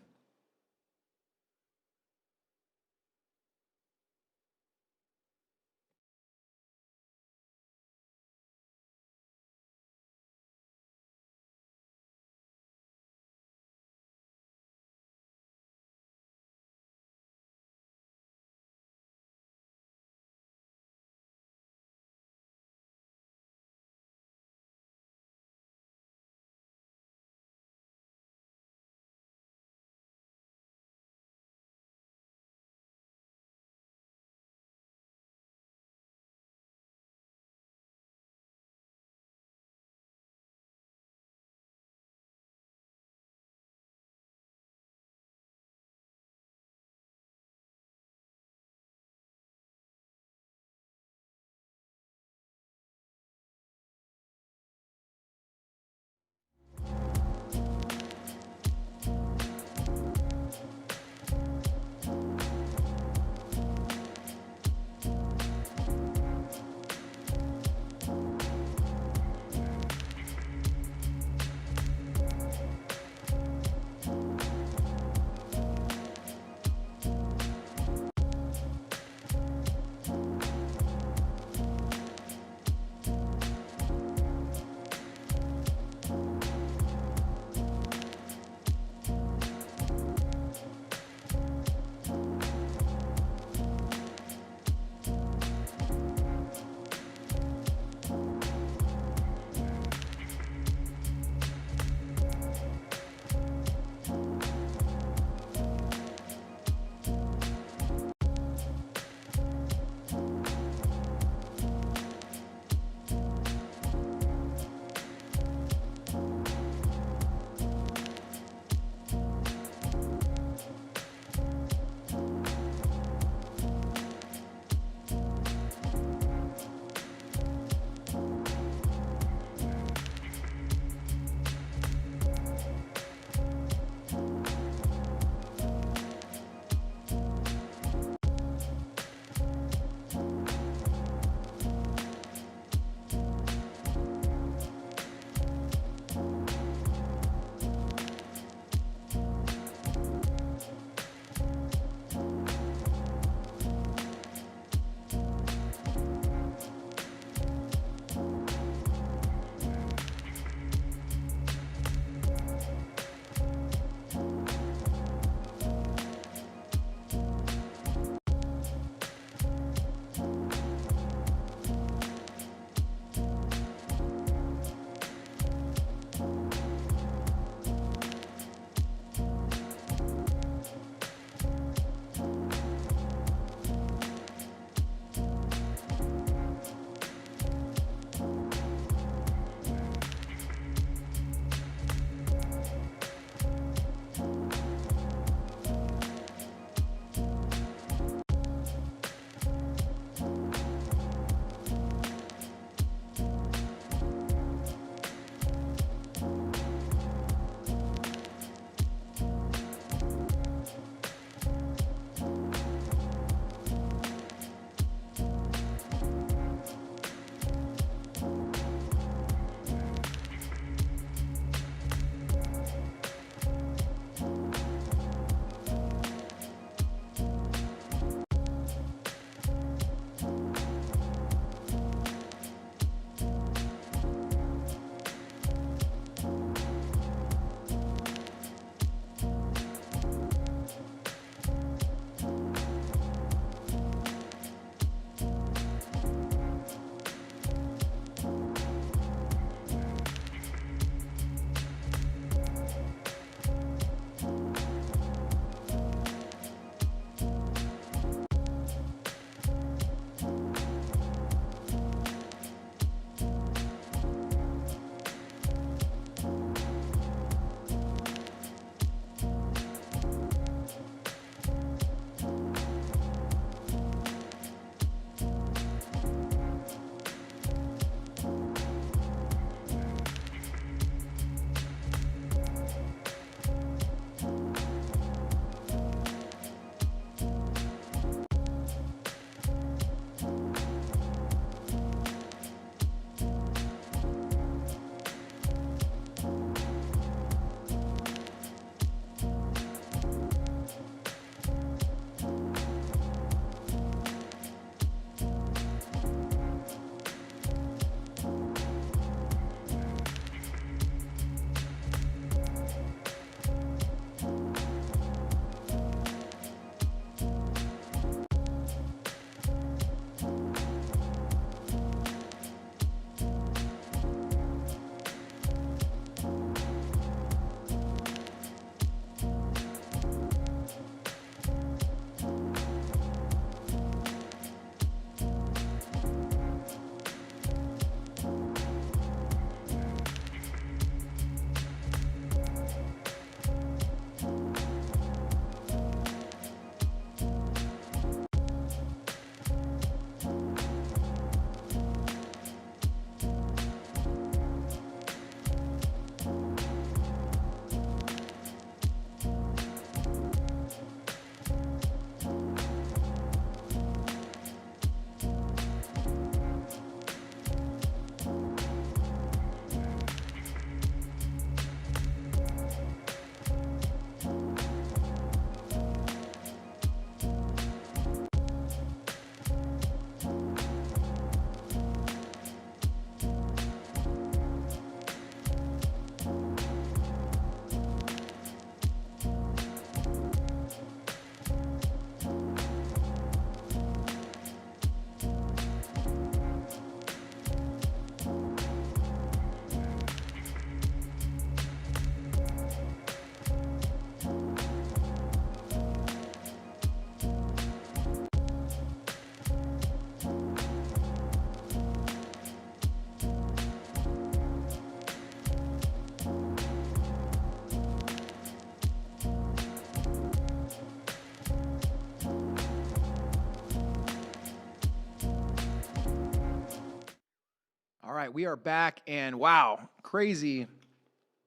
right, we are back, and wow, crazy,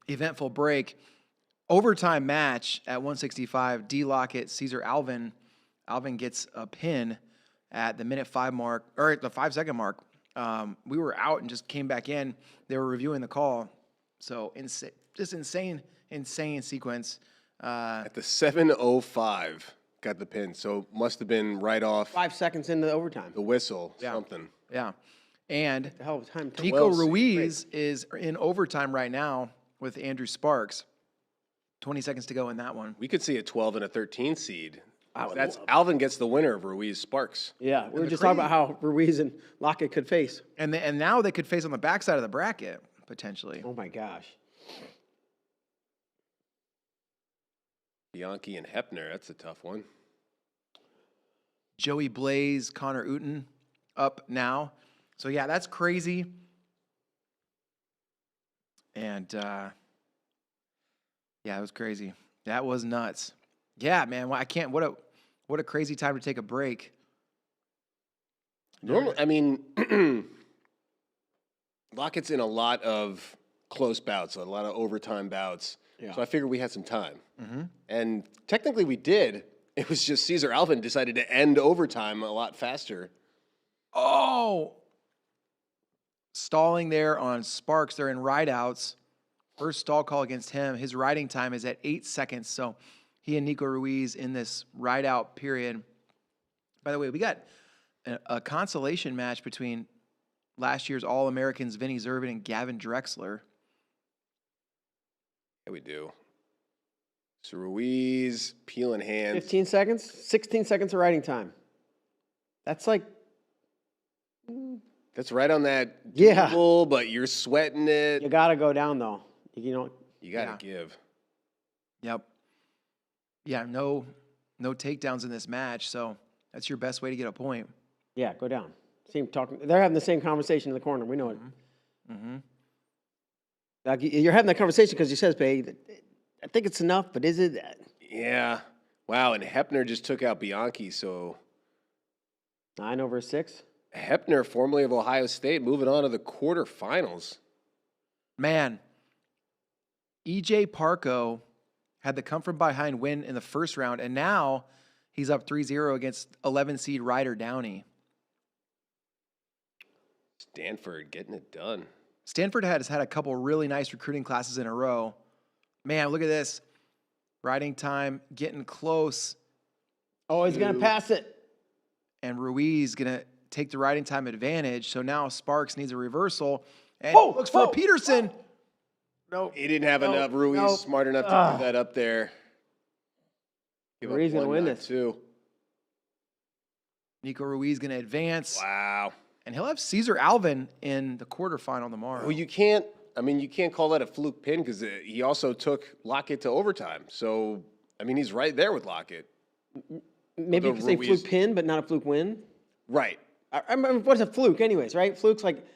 eventful break. Overtime match at 165. D. Lockett, Caesar Alvin. Alvin gets a pin at the minute 5 mark, or at the 5-second mark. We were out and just came back in. They were reviewing the call. So just insane sequence. At the 7:05, got the pin. So must have been right off 5 seconds into overtime. the whistle, something. Yeah. And The hell of a time. Nico Ruiz is in overtime right now with Andrew Sparks. 20 seconds to go in that one. We could see a 12 and a 13 seed. Alvin gets the winner of Ruiz Sparks. Yeah, we were just talking about how Ruiz and Lockett could face. And now they could face on the backside of the bracket, potentially. Oh, my gosh. Bianchi and Hepner, that's a tough one. Joey Blaze, Connor Uten up now. So, yeah, that's crazy. And, yeah, it was crazy. That was nuts. Yeah, man. Well, I can't. What a crazy time to take a break. Normally, I mean, Lockett's in a lot of close bouts, a lot of overtime bouts. Yeah. So I figured we had some time. And technically we did. It was just Caesar Alvin decided to end overtime a lot faster. Oh! Stalling there on Sparks. They're in rideouts. First stall call against him. His riding time is at 8 seconds. So he and Nico Ruiz in this ride-out period. By the way, we got a consolation match between last year's All-Americans Vinny Zervin and Gavin Drexler. Yeah, we do. So Ruiz, peeling hands. 15 seconds? 16 seconds of riding time. That's like... That's right on that Yeah. dribble, but you're sweating it. You got to go down, though. You know, You got to give. Yep. Yeah, no takedowns in this match, so that's your best way to get a point. yeah, go down. See him talking. They're having the same conversation in the corner. We know it. Like, you're having that conversation because he says, "Babe, I think it's enough, but is it?" Yeah. Wow, and Hepner just took out Bianchi, so 9/6. Hepner, formerly of Ohio State, moving on to the quarterfinals. Man, EJ Parco had the come from behind win in the first round, and now he's up 3-0 against 11 seed Ryder Downey. Stanford getting it done. Stanford has had a couple really nice recruiting classes in a row. Man, look at this. Riding time getting close, Oh, he's going to pass it. and Ruiz going to take the riding time advantage. So now Sparks needs a reversal, and Whoa, looks for whoa, Peterson. No, He didn't have enough. Ruiz no. smart enough to do that up there. Give up Ruiz gonna one, win not this. two. Nico Ruiz going to advance, Wow. and he'll have Caesar Alvin in the quarterfinal tomorrow. Well, you can't call that a fluke pin because he also took Lockett to overtime. So, I mean, he's right there with Lockett. Maybe you could say Ruiz. fluke pin, but not a fluke win. Right. I remember, what's a fluke, anyways, right? Fluke's like,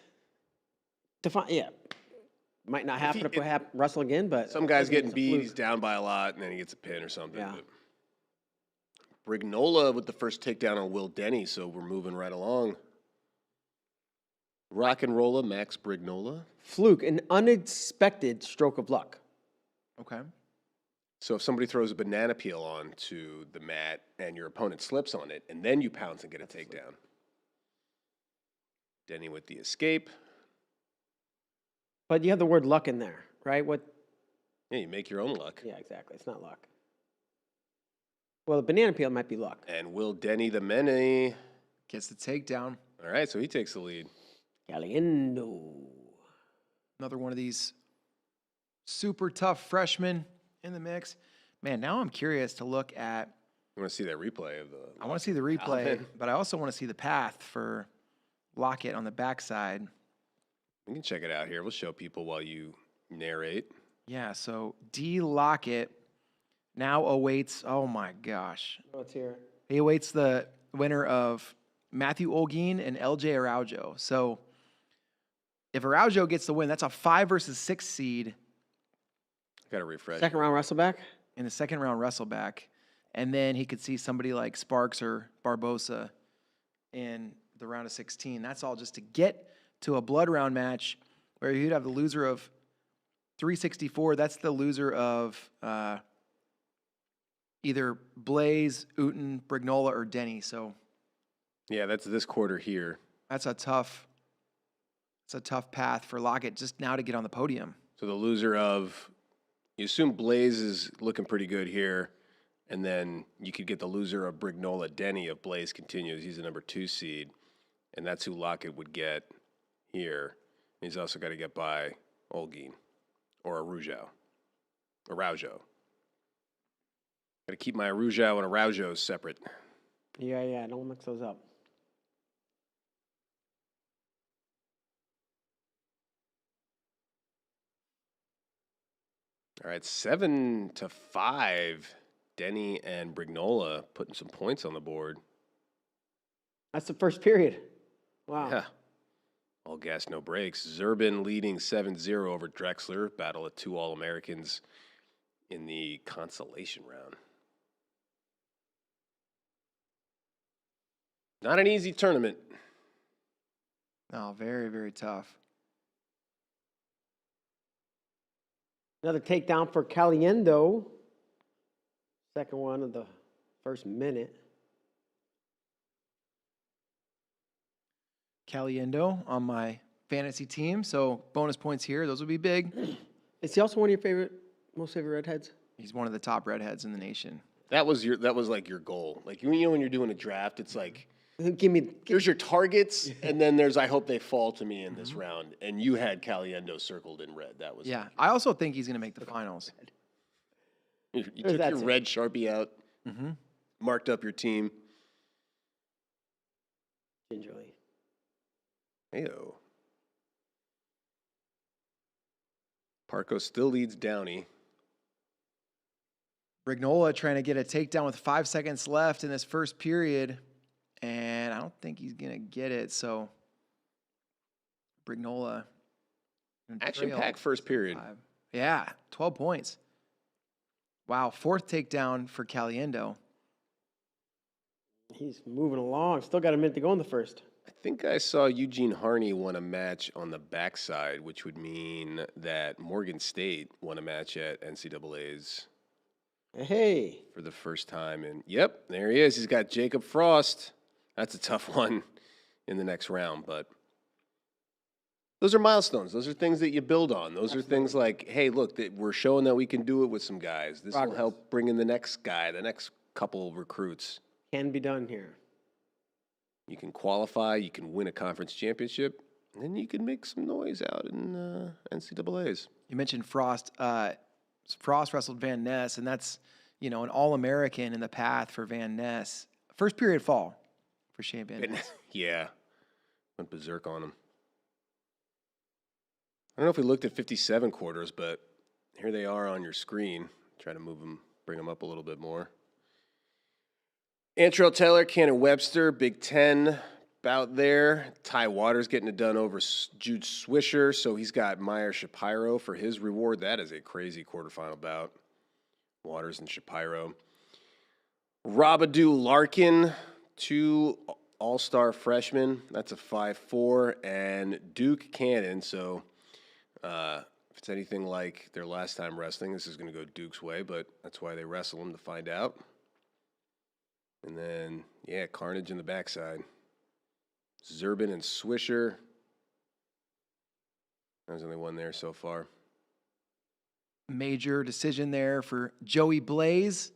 yeah. Might not happen to wrestle again, but. Some guy's it's getting a beat, fluke. he's down by a lot, and then he gets a pin or something. Yeah. But Brignola with the first takedown on Will Denny, so we're moving right along. Rock and rolla, Max Brignola. Fluke, an unexpected stroke of luck. Okay. So if somebody throws a banana peel onto the mat and your opponent slips on it, and then you pounce and get a takedown. Denny with the escape. But you have the word luck in there, right? What? Yeah, you make your own luck. Yeah, exactly. It's not luck. Well, the banana peel might be luck. And Will Denny the Mene. Gets the takedown. All right, so he takes the lead. Galiendo. Another one of these super tough freshmen in the mix. Man, now I'm curious to look at. You want to see that replay of the. I want to see the replay, Alvin. but I also want to see the path for Lockett on the backside. We can check it out here. We'll show people while you narrate. Yeah, so D. Lockett now awaits. Oh my gosh. Let's hear it. He awaits the winner of Matthew Olguin and LJ Araujo. So if Araujo gets the win, that's a 5 versus 6 seed Got to refresh. Second round wrestle back. in the second round wrestleback. And then he could see somebody like Sparks or Barbosa in the round of 16. That's all just to get to a blood round match where you'd have the loser of 364. That's the loser of either Blaze, Uten, Brignola, or Denny. So Yeah, that's this quarter here. that's a tough path for Lockett just now to get on the podium. So the loser of, you assume Blaze is looking pretty good here, and then you could get the loser of Brignola Denny if Blaze continues. He's the number 2 seed, and that's who Lockett would get here. He's also got to get by Olguin or Araujo. Got to keep my Araujo and Araujo separate. Yeah, don't mix those up. All right, 7-5. Denny and Brignola putting some points on the board. That's the first period. Wow. Yeah. All gas, no brakes. Zerbin leading 7-0 over Drexler. Battle of 2 All-Americans in the consolation round. Not an easy tournament. No, very, very tough. Another takedown for Caliendo. Second one of the first minute. Caliendo on my fantasy team, so bonus points here. Those would be big. Is he also one of your most favorite redheads? He's one of the top redheads in the nation. That was like your goal. Like, you know, when you're doing a draft, it's like, Give me. here's your targets, and then there's I hope they fall to me in this round. And you had Caliendo circled in red. That was Yeah, I also think he's going to make the finals. You took that your too. red Sharpie out, marked up your team. Gingerly. Heyo. Parco still leads Downey. Brignola trying to get a takedown with 5 seconds left in this first period, and I don't think he's going to get it. So Brignola. Action-packed first period. Yeah, 12 points. Wow, 4th takedown for Caliendo. He's moving along. Still got a minute to go in the first. I think I saw Eugene Harney won a match on the backside, which would mean that Morgan State won a match at NCAA's Hey. for the first time. And yep, there he is. He's got Jacob Frost. That's a tough one in the next round, but those are milestones. Those are things that you build on. Those are things like, hey, look, that we're showing that we can do it with some guys. This will help bring in the next guy, the next couple of recruits. Can be done here. You can qualify, you can win a conference championship, and then you can make some noise out in NCAAs. You mentioned Frost. Frost wrestled Van Ness, and that's, an All-American in the path for Van Ness. First period fall for Shane Van Ness. Yeah. Went berserk on him. I don't know if we looked at 57 quarters, but here they are on your screen. Try to move them, bring them up a little bit more. Antrell Taylor, Cannon Webster, Big Ten bout there. Ty Waters getting it done over Jude Swisher, so he's got Meyer Shapiro for his reward. That is a crazy quarterfinal bout. Waters and Shapiro. Robadou Larkin, 2 all-star freshmen. That's a 5-4. And Duke Cannon, so if it's anything like their last time wrestling, this is going to go Duke's way, but that's why they wrestle them, to find out. And then, yeah, Carnage in the backside. Zerbin and Swisher. There's only one there so far. Major decision there for Joey Blaze.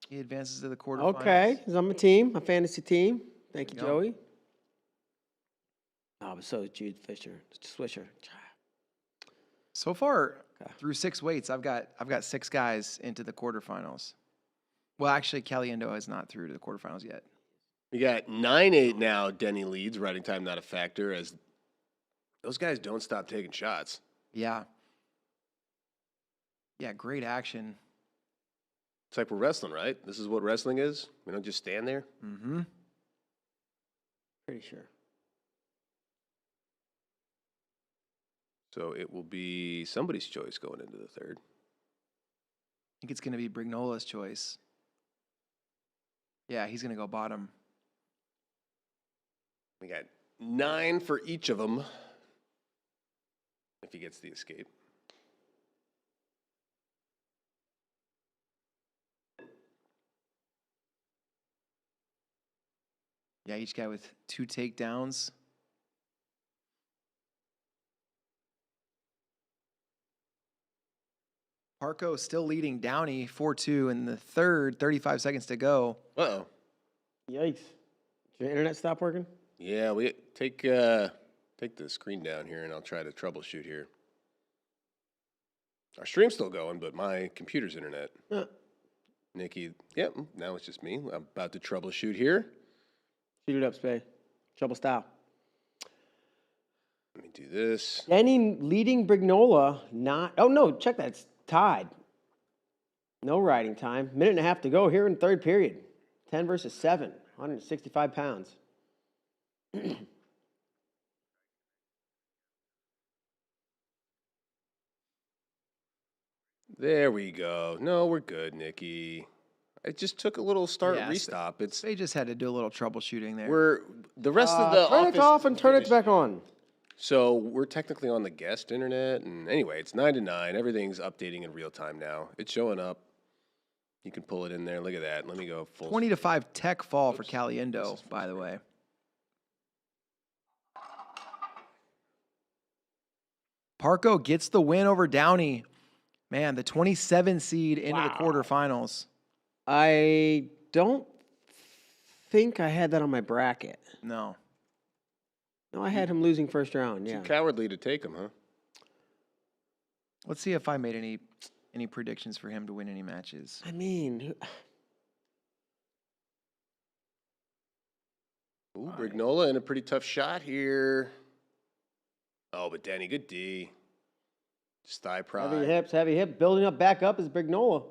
He advances to the quarterfinals. Okay, he's on my team, my fantasy team. Thank you, There you Joey. Oh, but so is Jude Swisher. So far, through 6 weights, I've got 6 guys into the quarterfinals. Well, actually, Caliendo is not through to the quarterfinals yet. We got 9-8 now. Denny leads. Riding time not a factor, as those guys don't stop taking shots. Yeah. Yeah, great action. It's like we're wrestling, right? This is what wrestling is. We don't just stand there. Mm-hmm. Pretty sure. So it will be somebody's choice going into the third. I think it's going to be Brignola's choice. Yeah, he's going to go bottom. We got 9 for each of them. if he gets the escape. Yeah, each guy with 2 takedowns. Parco still leading Downey 4-2 in the third, 35 seconds to go. Uh-oh. Yikes. Did your internet stop working? Yeah, we take the screen down here, and I'll try to troubleshoot here. Our stream's still going, but my computer's internet. Nikki, yep, now it's just me. I'm about to troubleshoot here. Shoot it up, Spay. Trouble style. Let me do this. Denny leading Brignola, not. Oh, no, check that. It's tied. No riding time. Minute and a half to go here in third period. 10 versus 7, 165 pounds. There we go. No, we're good, Nikki. It just took a little restop. They just had to do a little troubleshooting there. We're the rest of the turn office it off and turn it finished. back on. So we're technically on the guest internet, and anyway, it's 9 to 9. Everything's updating in real time now. It's showing up. You can pull it in there. Look at that. Let me go full. 20-5 tech fall for Caliendo, by the way. Parco gets the win over Downey. Man, the 27 seed into the quarterfinals. I don't think I had that on my bracket. No. No, I had him losing first round. Yeah. Too cowardly to take him, huh? Let's see if I made any predictions for him to win any matches. I mean, Ooh, Brignola in a pretty tough shot here. Oh, but Danny, good D. Just thigh pride. heavy hip, building up back up is Brignola.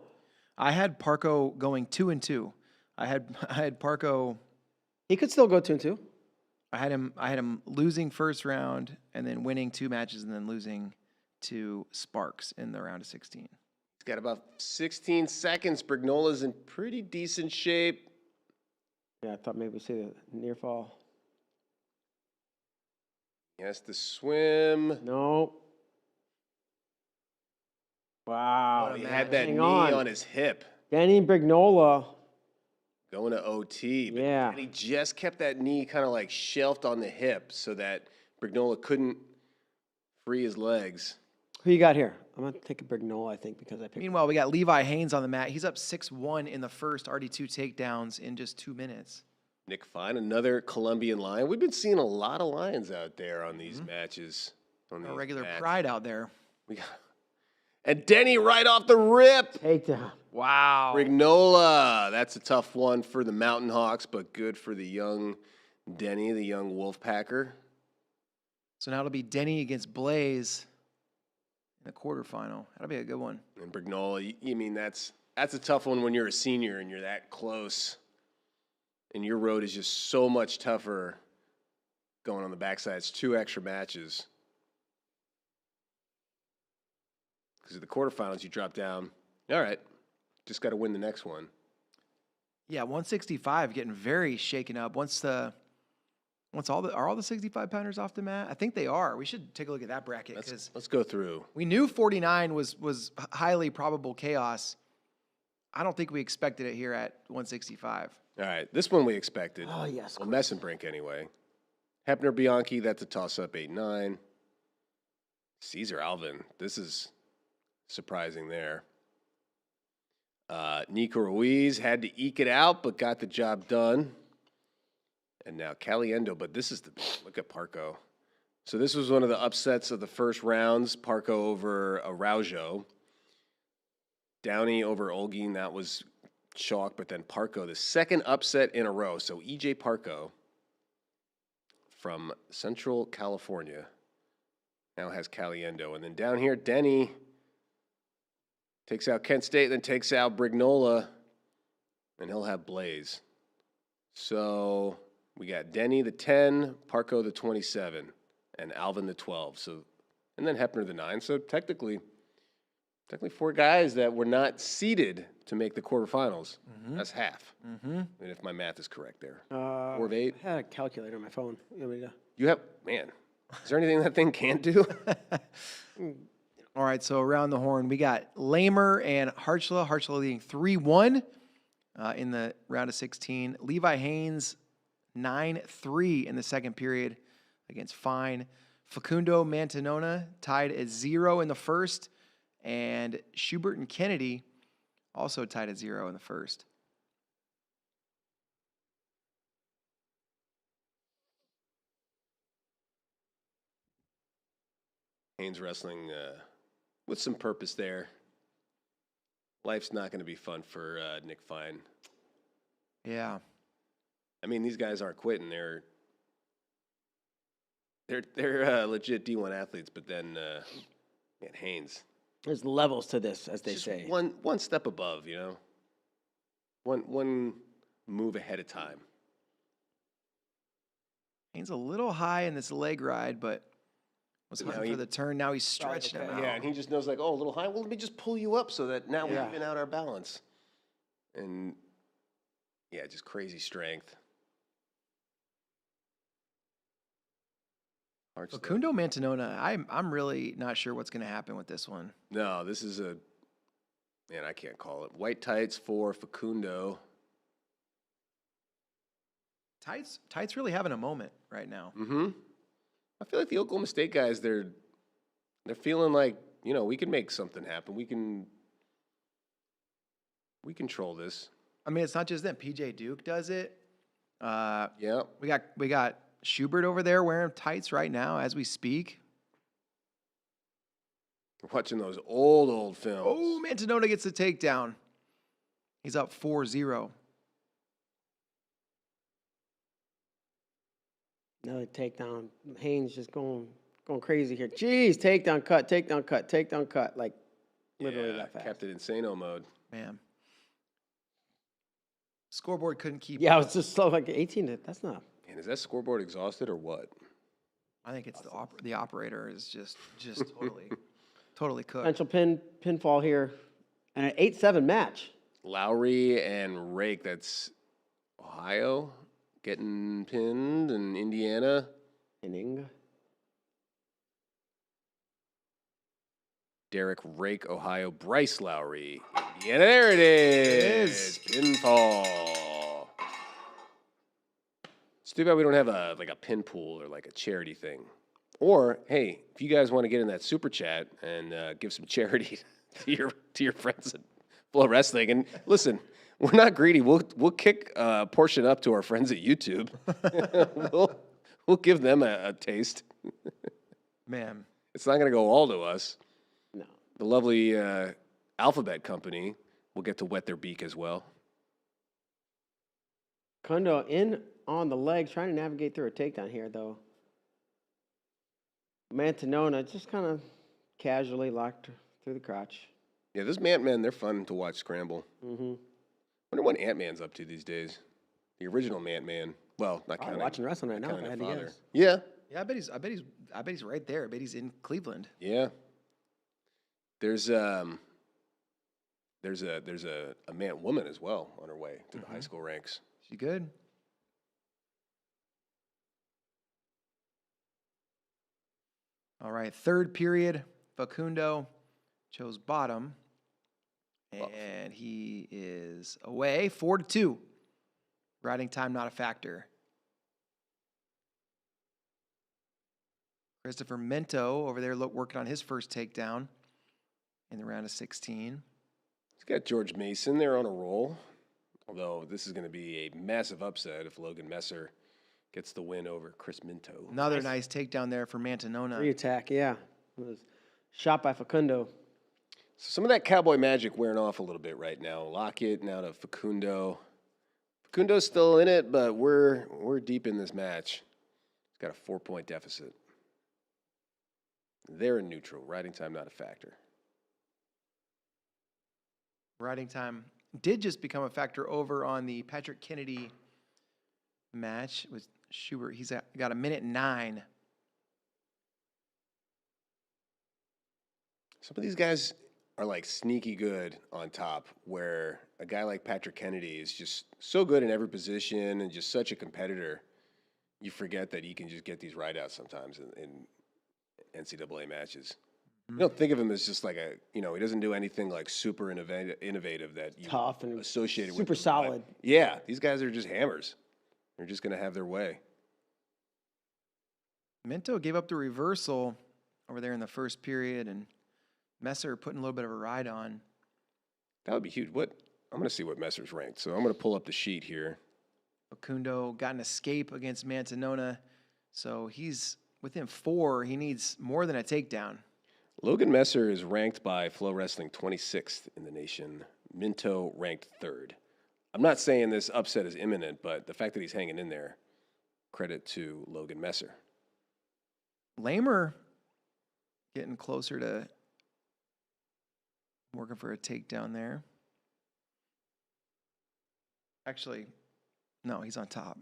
I had Parco going 2-2. I had Parco. He could still go 2-2. I had him losing first round and then winning 2 matches and then losing to Sparks in the round of 16. He's got about 16 seconds. Brignola's in pretty decent shape. Yeah, I thought maybe we'd see the near fall. He has to swim. No. Wow. He had that Hang knee on. on his hip. Danny Brignola. Going to OT. But Yeah. And he just kept that knee kind of like shelved on the hip so that Brignola couldn't free his legs. Who you got here? I'm going to take a Brignola, I think, because I picked. Meanwhile, we got Levi Haynes on the mat. He's up 6-1 in the first, already 2 takedowns in just 2 minutes. Nick Fine, another Colombian lion. We've been seeing a lot of lions out there on these matches. On A these regular mats. pride out there. We got, and Denny right off the rip. Takedown. Wow. Brignola. That's a tough one for the Mountain Hawks, but good for the young Denny, the young Wolfpacker. So now it'll be Denny against Blaze in the quarterfinal. That'll be a good one. And Brignola, you mean that's a tough one when you're a senior and you're that close. And your road is just so much tougher going on the backside. It's 2 extra matches. Because of the quarterfinals, you drop down. All right, just got to win the next one. Yeah, 165 getting very shaken up. Are all the 65 pounders off the mat? I think they are. We should take a look at that bracket because Let's go through. we knew 49 was highly probable chaos. I don't think we expected it here at 165. All right, this one we expected. Oh, yes. Well, Messenbrink anyway. Hepner Bianchi, that's a toss-up, 8-9. Caesar Alvin, this is surprising there. Nico Ruiz had to eke it out, but got the job done. And now Caliendo, but this is look at Parco. So this was one of the upsets of the first rounds. Parco over Araujo. Downey over Olguin, that was chalk, but then Parco, the second upset in a row. So EJ Parco from Central California now has Caliendo. And then down here, Denny takes out Kent State, then takes out Brignola, and he'll have Blaze. So we got Denny the 10, Parco the 27, and Alvin the 12. So, and then Hepner the 9. So technically 4 guys that were not seeded to make the quarterfinals. That's half. And if my math is correct there. 4 of 8. I had a calculator on my phone. You have, man, Is there anything that thing can't do? All right, so around the horn, we got Lamer and Harchla. Harchla leading 3-1 in the round of 16. Levi Haynes 9-3 in the second period against Fine. Facundo Mantanona tied at 0 in the first. And Schubert and Kennedy also tied at 0 in the first. Haynes wrestling with some purpose there. Life's not going to be fun for Nick Fine. Yeah. I mean, these guys aren't quitting. They're legit D1 athletes, but then man, Haynes. There's levels to this, as they Just say. one step above, you know. One move ahead of time. Haynes a little high in this leg ride, but was hunting for the turn. Now he's stretching him out. Yeah, and he just knows, like, oh, a little high. Well, let me just pull you up so that now we even out our balance. And yeah, just crazy strength. Facundo Mantanona, I'm really not sure what's going to happen with this one. No, this is man, I can't call it. White tights for Facundo. Tights really having a moment right now. Mm-hmm. I feel like the Oklahoma State guys, they're feeling like, you know, we can make something happen. We control this. I mean, it's not just them. PJ Duke does it. Yeah. We got Schubert over there wearing tights right now as we speak. We're watching those old films. Oh, Mantanona gets the takedown. He's up 4-0. Another takedown. Haynes just going crazy here. Jeez, takedown cut, takedown cut, takedown cut. Like literally that fast. Kept it insano mode. Man. Scoreboard couldn't keep Yeah, up. it was just so like 18. That's not. Man, is that scoreboard exhausted or what? I think it's the operator is just totally cooked. Potential pinfall here. And an 8-7 match. Lowry and Rake, that's Ohio getting pinned, and Indiana. Inning. Derek Rake, Ohio. Bryce Lowry, Indiana. There it is. Pinfall. It's too bad we don't have a pin pool or like a charity thing. Or hey, if you guys want to get in that super chat and give some charity to your friends at FloWrestling, and listen, we're not greedy. We'll kick a portion up to our friends at YouTube. we'll give them a taste. Man. It's not going to go all to us. No. The lovely Alphabet Company will get to wet their beak as well. Kundo in on the leg, trying to navigate through a takedown here, though. Mantanona just kind of casually locked through the crotch. Yeah, those Man-Men, they're fun to watch scramble. Mm-hmm. Wonder what Ant-Man's up to these days. The original Man-Man. Well, not counting. Watching wrestling right now, if I counting had their to father. guess. Yeah. Yeah, I bet he's right there. I bet he's in Cleveland. Yeah. There's a man-woman as well on her way to the high school ranks. She good? All right, third period. Facundo chose bottom, and he is away 4-2. Riding time not a factor. Christopher Mento over there working on his first takedown in the round of 16. He's got George Mason there on a roll. Although this is going to be a massive upset if Logan Messer gets the win over Chris Minto. Another nice takedown there for Mantanona. Re-attack, yeah. It was shot by Facundo. So some of that cowboy magic wearing off a little bit right now. Lockett now to Facundo. Facundo's still in it, but we're deep in this match. He's got a 4-point deficit. They're in neutral. Riding time not a factor. Riding time did just become a factor over on the Patrick Kennedy match with Schubert. He's got 1:09. Some of these guys are like sneaky good on top, where a guy like Patrick Kennedy is just so good in every position and just such a competitor. you forget that he can just get these rideouts sometimes in NCAA matches. You don't think of him as just like he doesn't do anything like super innovative that you Tough and associated with super him, solid. but yeah, these guys are just hammers. They're just going to have their way. Minto gave up the reversal over there in the first period, and Messer putting a little bit of a ride on. That would be huge. I'm going to see what Messer's ranked. So I'm going to pull up the sheet here. Facundo got an escape against Mantanona, so he's within 4. He needs more than a takedown. Logan Messer is ranked by FloWrestling 26th in the nation. Minto ranked 3rd. I'm not saying this upset is imminent, but the fact that he's hanging in there, credit to Logan Messer. Lamer getting closer to working for a takedown there. Actually, no, he's on top.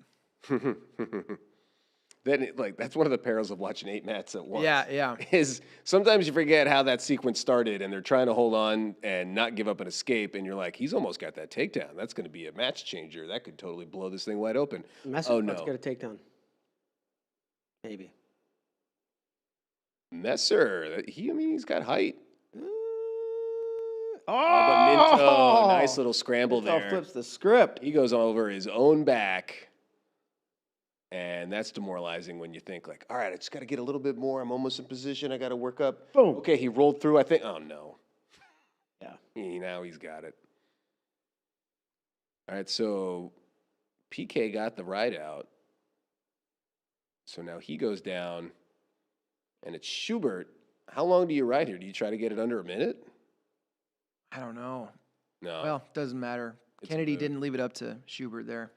That's one of the perils of watching 8 mats at once. Yeah. Is sometimes you forget how that sequence started, and they're trying to hold on and not give up an escape, and you're like, he's almost got that takedown. That's going to be a match changer. That could totally blow this thing wide open. Messer's about to get a takedown. Maybe. Messer, he's got height. Oh, But Minto, nice little scramble Minto there. flips the script. He goes over his own back, and that's demoralizing when you think like, all right, I just got to get a little bit more. I'm almost in position. I got to work up. Boom. Okay, he rolled through. I think. Oh no. Yeah. Now he's got it. All right, so PK got the ride out. So now he goes down, and it's Schubert. How long do you ride here? Do you try to get it under a minute? I don't know. No. Well, doesn't matter. Kennedy didn't leave it up to Schubert there.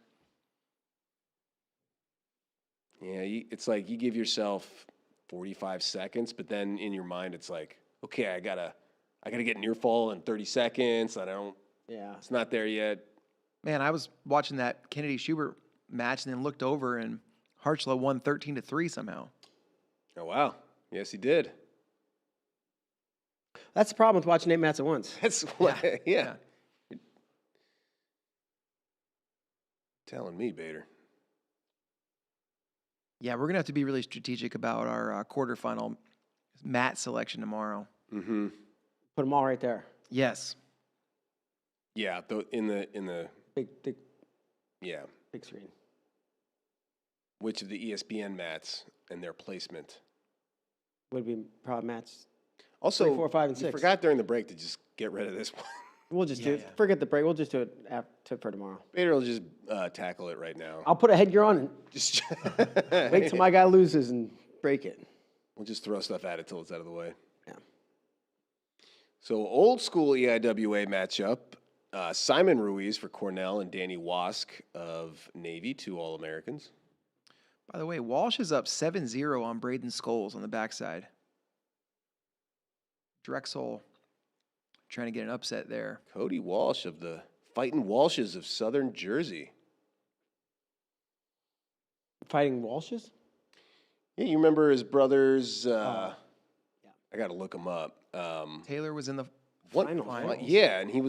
Yeah, it's like you give yourself 45 seconds, but then in your mind it's like, okay, I gotta get near fall in 30 seconds. It's not there yet. Man, I was watching that Kennedy Schubert match and then looked over, and Harchlow won 13-3 somehow. Oh wow, yes he did. That's the problem with watching 8 mats at once. That's what, yeah. Telling me, Bader. Yeah, we're gonna have to be really strategic about our quarterfinal mat selection tomorrow. Mm-hmm. Put them all right there. Yes. Yeah, in the Big yeah. big screen. Which of the ESPN mats and their placement? Would be probably mats. Also, 3, 4, 5, and 6. You forgot during the break to just get rid of this one. We'll just do it. Forget the break. We'll just do it for tomorrow. Bader will just tackle it right now. I'll put a headgear on and Just wait till my guy loses and break it. We'll just throw stuff at it till it's out of the way. Yeah. So old school EIWA matchup. Simon Ruiz for Cornell and Danny Wask of Navy, 2 All-Americans. By the way, Walsh is up 7-0 on Braden Scholes on the backside. Drexel trying to get an upset there. Cody Walsh of the Fighting Walshes of Southern Jersey. Fighting Walshes? Yeah, you remember his brothers? Yeah. I got to look him up. Taylor was in the Finals. Yeah, and he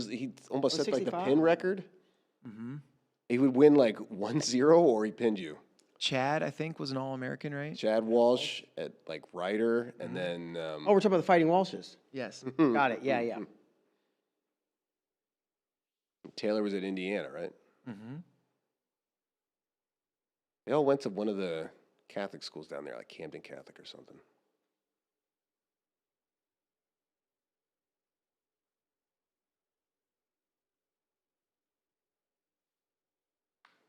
almost set like the 165? pin record. Mm-hmm. He would win like 1-0 or he pinned you. Chad, I think, was an All-American, right? Chad Walsh at like Ryder, and then Oh, we're talking about the Fighting Walshes. Yes. Got it. Yeah. Taylor was at Indiana, right? Mm-hmm. They all went to one of the Catholic schools down there, like Camden Catholic or something.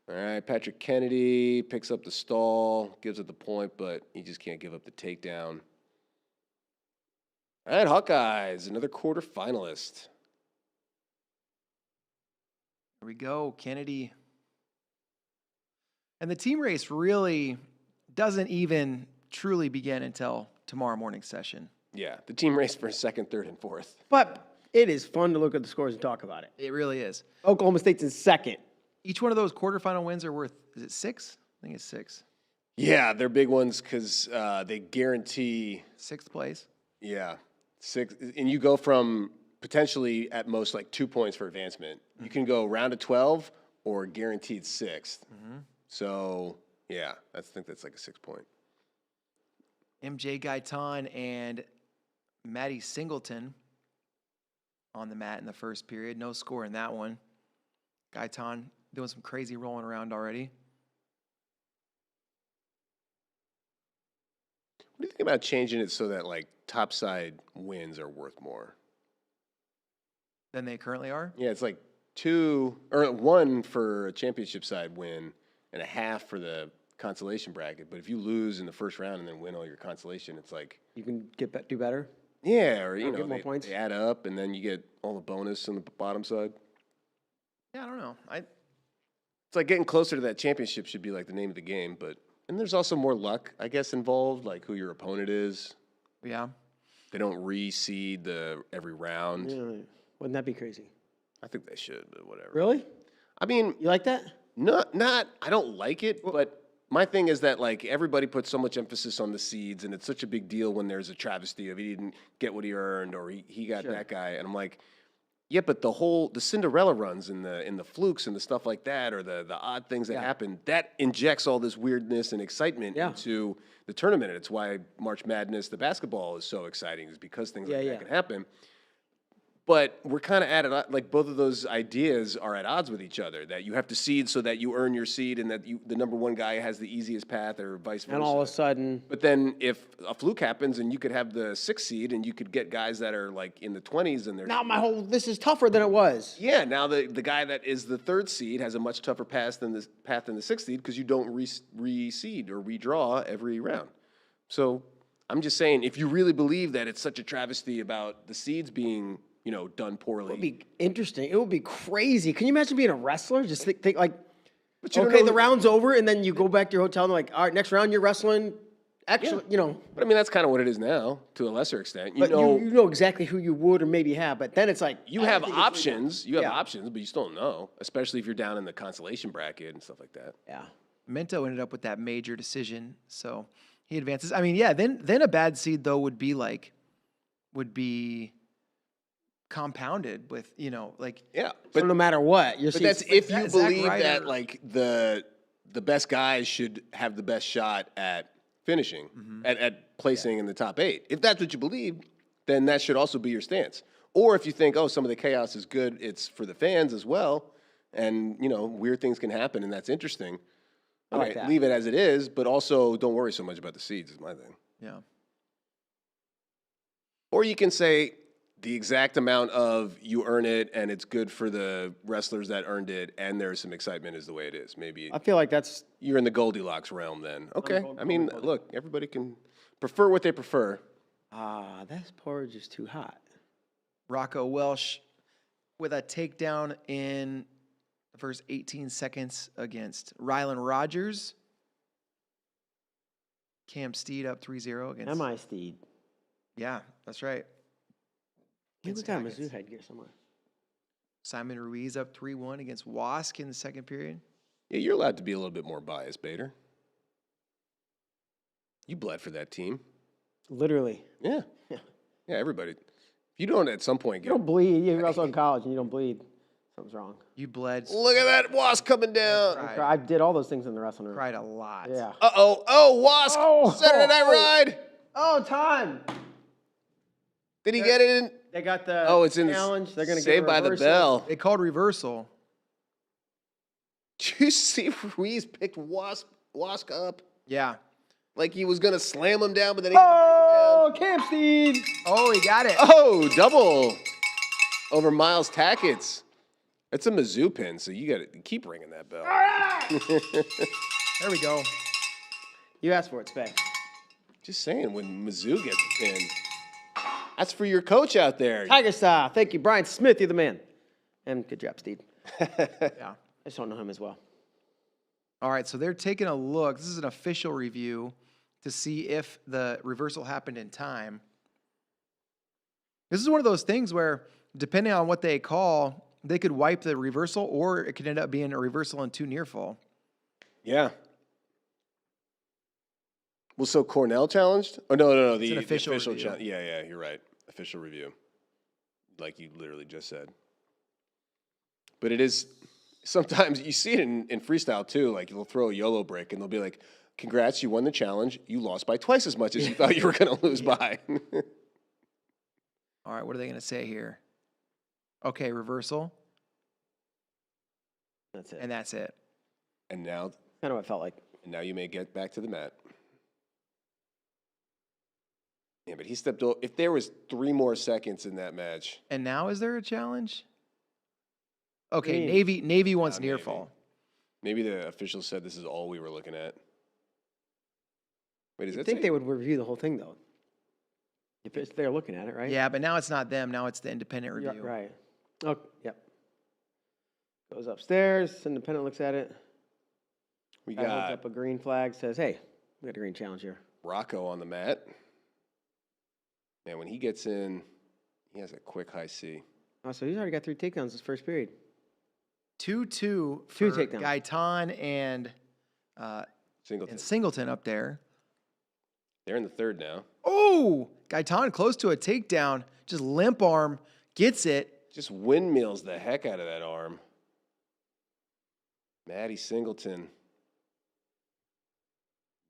All right, Patrick Kennedy picks up the stall, gives it the point, but he just can't give up the takedown. All right, Hawkeyes, another quarterfinalist. Here we go, Kennedy. And the team race really doesn't even truly begin until tomorrow morning's session. Yeah, the team race for 2nd, 3rd, and 4th. But it is fun to look at the scores and talk about it. It really is. Oklahoma State's in 2nd. Each one of those quarterfinal wins are worth, is it 6? I think it's 6. Yeah, they're big ones because they guarantee 6th place. Yeah, 6, and you go from potentially at most like 2 points for advancement. You can go round of 12 or guaranteed 6th. So Yeah, I think that's like a 6 point. MJ Gaitan and Maddie Singleton on the mat in the first period. No score in that one. Gaitan doing some crazy rolling around already. What do you think about changing it so that like topside wins are worth more? Than they currently are? Yeah, it's like 2 or 1 for a championship side win and a half for the consolation bracket. But if you lose in the first round and then win all your consolation, it's like You can do better. yeah, or get more points. they add up and then you get all the bonus on the bottom side. Yeah, I don't know. It's like getting closer to that championship should be like the name of the game, and there's also more luck, I guess, involved, like who your opponent is. Yeah. They don't reseed every round. Yeah. Wouldn't that be crazy? I think they should, but whatever. Really? I mean, You like that? not. I don't like it, but my thing is that like everybody puts so much emphasis on the seeds, and it's such a big deal when there's a travesty of he didn't get what he earned or he got that guy, and I'm like, yeah, but the Cinderella runs and the flukes and the stuff like that, or the odd things that happen, that injects all this weirdness and excitement into the tournament, and it's why March Madness, the basketball, is so exciting, is because things like that can happen. But we're kind of at it, like both of those ideas are at odds with each other, that you have to seed so that you earn your seed and that the number one guy has the easiest path or vice versa. And all of a sudden. But then if a fluke happens and you could have the 6th seed and you could get guys that are like in the 20s and they're. Now this is tougher than it was. Yeah, now the guy that is the 3rd seed has a much tougher path than the 6th seed because you don't reseed or redraw every round. So I'm just saying, if you really believe that it's such a travesty about the seeds being done poorly. It would be interesting. It would be crazy. Can you imagine being a wrestler? Just think like, But you don't okay, know- the round's over, and then you go back to your hotel and like, all right, next round you're wrestling. Actually, But I mean, that's kind of what it is now, to a lesser extent. but you know exactly who you would or maybe have. But then it's like You I have think it's options. You have options, but you still don't know, especially if you're down in the consolation bracket and stuff like that. Yeah. Mento ended up with that major decision, so he advances. I mean, yeah, then a bad seed though would be compounded with, Yeah, So no matter what, you're but that's seeing. if you Zack believe Ryder- that like the best guys should have the best shot at finishing, at placing in the top 8. If that's what you believe, then that should also be your stance. Or if you think, oh, some of the chaos is good, it's for the fans as well, and weird things can happen, and that's interesting. I like Okay, that. leave it as it is, but also don't worry so much about the seeds. Is my thing. yeah. Or you can say the exact amount of you earn it, and it's good for the wrestlers that earned it, and there's some excitement is the way it is. Maybe I feel like that's you're in the Goldilocks realm then. Okay. Gold- I mean, Gold- look, everybody can prefer what they prefer. that porridge is too hot. Rocco Welsh with a takedown in the first 18 seconds against Rylan Rogers. Cam Steed up 3-0 against. Am I Steed? Yeah, that's right. He was got a Mizzou headgear somewhere. Simon Ruiz up 3-1 against Wask in the second period. Yeah, you're allowed to be a little bit more biased, Bader. You bled for that team. Literally. Yeah. Yeah. Yeah, everybody. If you don't at some point You get. don't bleed. You're also in college and you don't bleed. Something's wrong. You bled. Look at that wasp coming down. Right. I did all those things in the wrestling room. Cried a lot. Yeah. Uh-oh. Oh, wasp. Oh. Saturday Night Ride. Oh, time. Did he get it in? They got the Oh, it's in the challenge. They're going to Saved by the Bell. They called reversal. Did you see Ruiz picked Wasp up? Yeah. Like he was going to slam him down, but then he. Oh, Camp Steed. Oh, he got it. Oh, double over Miles Tackett's. It's a Mizzou pin, so you got to keep ringing that bell. There we go. You asked for it, Spay. Just saying, when Mizzou gets a pin, that's for your coach out there. Tiger Style. Thank you, Brian Smith. You're the man. And good job, Steed. Yeah. I just don't know him as well. All right, so they're taking a look. This is an official review to see if the reversal happened in time. This is one of those things where, depending on what they call, they could wipe the reversal, or it could end up being a reversal and 2 near fall. Yeah. Well, so Cornell challenged? Oh, no. The an official review. challenge. Yeah, you're right. Official review. Like you literally just said. But it is sometimes you see it in freestyle too. Like they'll throw a YOLO break and they'll be like, "Congrats, you won the challenge. You lost by twice as much as you thought you were going to lose by." All right, what are they going to say here? Okay, reversal, That's it. and that's it. And now, Kind of what it felt like. and now you may get back to the mat. Yeah, but he stepped over. If there was 3 more seconds in that match, And now is there a challenge? Okay, Green. Navy wants Now near Navy. fall. maybe the officials said this is all we were looking at. Wait, is I that think say- they would review the whole thing, though. If they're looking at it, right? Yeah, but now it's not them. Now it's the independent Yeah, review. right. Oh, yep. Goes upstairs. Independent looks at it. we Guy holds got up a green flag. Says, "Hey, we got a green challenge here." Rocco on the mat. And when he gets in, he has a quick high C. Oh, so he's already got 3 takedowns this first period. 2-2 Two for takedowns. Gaetan and Singleton. Singleton up there. They're in the third now. Oh, Gaetan close to a takedown. Just limp arm, gets it. Just windmills the heck out of that arm. Matty Singleton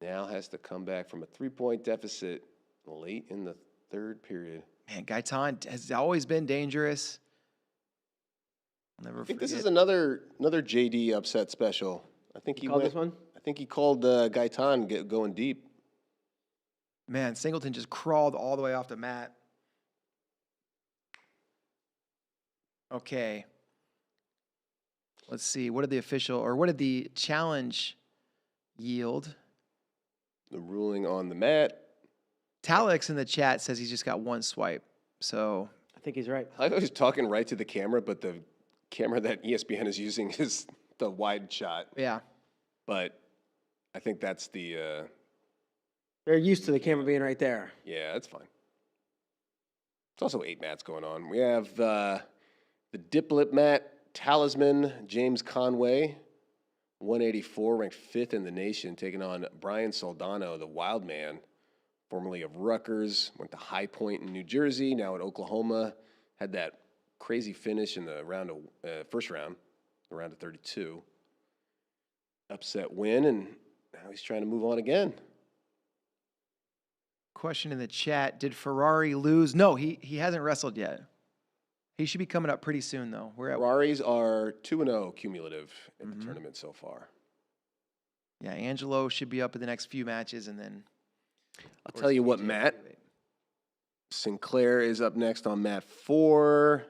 now has to come back from a 3-point deficit late in the third period. Man, Gaetan has always been dangerous. I'll never I think forget. this is another JD upset special. I think he Called went, this one? I think he called Gaetan going deep. Man, Singleton just crawled all the way off the mat. Okay. Let's see. What did the challenge yield? The ruling on the mat. Talix in the chat says he's just got 1 swipe. So I think he's right. I was talking right to the camera, but the camera that ESPN is using is the wide shot. yeah. But I think that's the They're used to the camera being right there. yeah, that's fine. It's also 8 mats going on. We have the Diplet mat, Talisman, James Conway, 184, ranked 5th in the nation, taking on Brian Soldano, the wild man, formerly of Rutgers, went to High Point in New Jersey, now at Oklahoma, had that crazy finish in the first round, the round of 32. Upset win, and now he's trying to move on again. Question in the chat. Did Ferrari lose? No, he hasn't wrestled yet. He should be coming up pretty soon, though. We're at Ferraris are 2-0 cumulative in the tournament so far. yeah. Angelo should be up in the next few matches, and then I'll tell you what, Matt. Sinclair is up next on mat 4.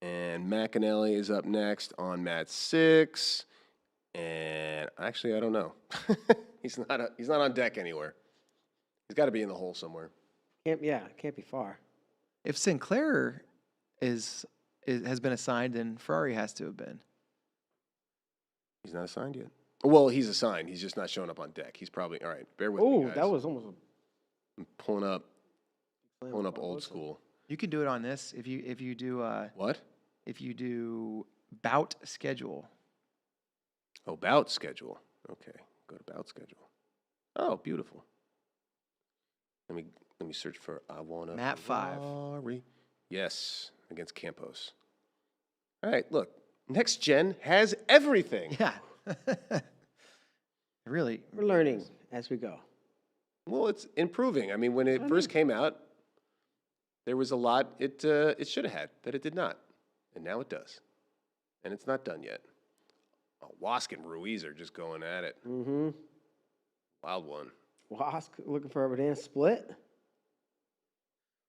And McAnally is up next on mat 6. And actually, I don't know. He's not on deck anywhere. He's got to be in the hole somewhere. Can't be far. If Sinclair has been assigned, then Ferrari has to have been. He's not assigned yet. Well, he's assigned. He's just not showing up on deck. He's probably all right. Bear with me, Oh, guys. that was almost I'm pulling up old school. You can do it on this if you do What? if you do bout schedule. Oh, bout schedule. Okay, go to bout schedule. Oh, beautiful. Let me search for I wanna Mat 5. Ferrari. Yes, against Campos. All right, look. Next gen has everything. Yeah. Really. We're learning as we go. Well, it's improving. I mean, when it first came out, there was a lot it should have had that it did not, and now it does, and it's not done yet. Oh, Wask and Ruiz are just going at it. Mm-hmm. Wild one. Wask looking for a banana split.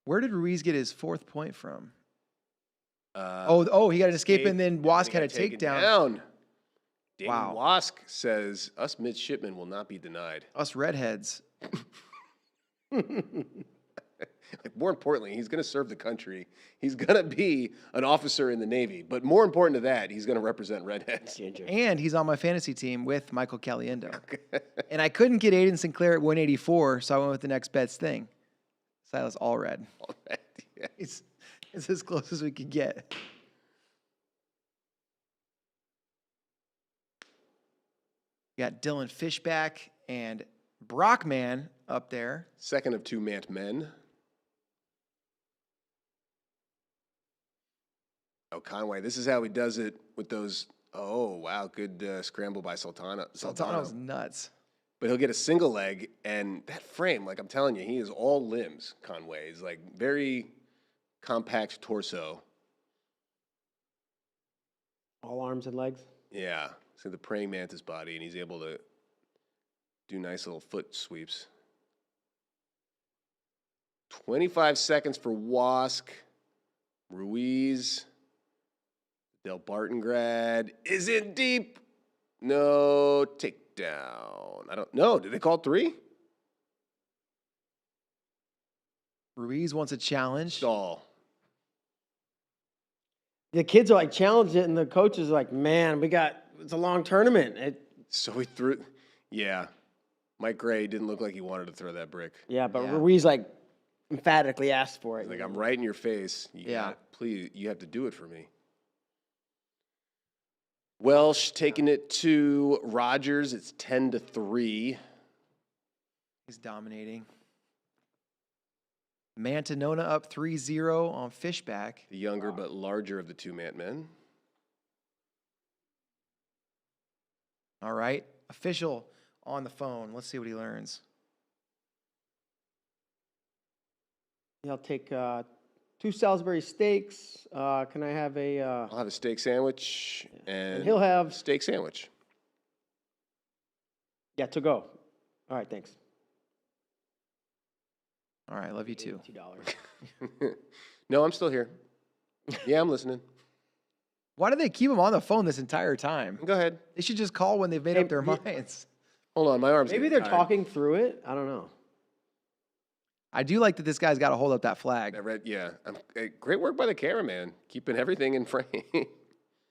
Where did Ruiz get his 4th point from? He got an escape, and then Wask had a takedown. Damon Wow. Wask says, us midshipmen will not be denied. Us redheads. Like, more importantly, he's going to serve the country. He's going to be an officer in the Navy. But more important to that, he's going to represent redheads. Ginger. And he's on my fantasy team with Michael Caliendo. And I couldn't get Aiden Sinclair at 184, so I went with the next best thing. Silas Allred. All right, yeah. It's as close as we could get. We got Dylan Fishback and Brockman up there. Second of 2 Mant men. Oh, Conway. This is how he does it with those. Oh, wow. Good scramble by Saldano. Saldano's nuts. But he'll get a single leg, and that frame, like I'm telling you, he is all limbs, Conway. He's like very compact torso. All arms and legs. Yeah. So the praying mantis body, and he's able to do nice little foot sweeps. 25 seconds for Wask. Ruiz. Del Barton grad is in deep. No takedown. I don't know. Did they call 3? Ruiz wants a challenge. Stall. The kids are like challenged it, and the coaches are like, man, it's a long tournament. So he threw. Yeah. Mike Gray didn't look like he wanted to throw that brick. Yeah, but Yeah. Ruiz like emphatically asked for it. Like, I'm right in your face. Yeah. Please, you have to do it for me. Welsh taking it to Rogers. It's 10-3. He's dominating. Mantanona up 3-0 on Fishback. The younger but larger of the two men. All right. Official on the phone. Let's see what he learns. I'll take 2 Salisbury steaks. Can I have a? I'll have a steak sandwich and he'll have steak sandwich. Yeah, to go. All right, thanks. All right. Love you too. $2. No, I'm still here. Yeah, I'm listening. Why do they keep him on the phone this entire time? Go ahead. They should just call when they've made up their minds. Hold on, my arms. Maybe they're talking through it. I don't know. I do like that this guy's got to hold up that flag. I read. Yeah, great work by the cameraman, keeping everything in frame.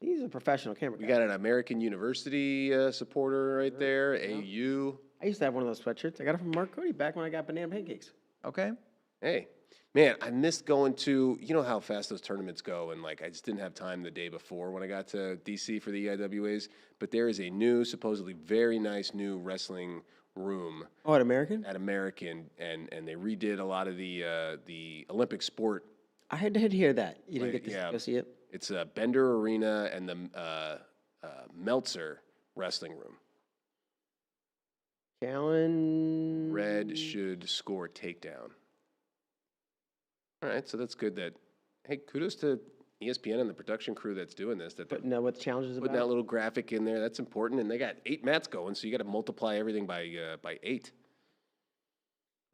He's a professional camera guy. We got an American University supporter right there. AU. I used to have one of those sweatshirts. I got it from Mark Cody back when I got banana pancakes. Okay. Hey, man, I missed going to. You know how fast those tournaments go, and like I just didn't have time the day before when I got to DC for the EIWAs. But there is a new, supposedly very nice new wrestling room. Oh, at American? At American, and they redid a lot of the Olympic sport. I did hear that. You didn't get to yeah. go see it? It's a Bender Arena and the Meltzer wrestling room. Callan. Red should score takedown. All right, so that's good. That hey, kudos to ESPN and the production crew that's doing this. That But know what the challenge is putting about? that little graphic in there. That's important, and they got 8 mats going, so you got to multiply everything by 8.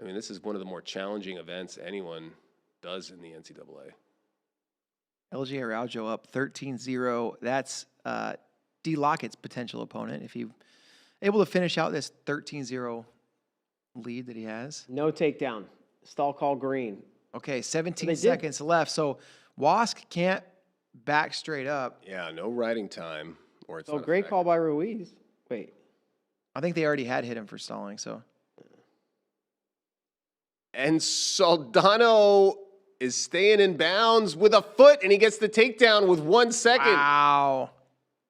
I mean, this is one of the more challenging events anyone does in the NCAA. LJ Araujo up 13-0. That's D. Lockett's potential opponent if he able to finish out this 13-0 lead that he has. No takedown. Stall call green. Okay, 17 did. seconds left. So Wask can't back straight up. Yeah, no riding time, or it's Oh, not great effective. call by Ruiz. Wait. I think they already had hit him for stalling. So And Saldano is staying in bounds with a foot, and he gets the takedown with 1 second. wow.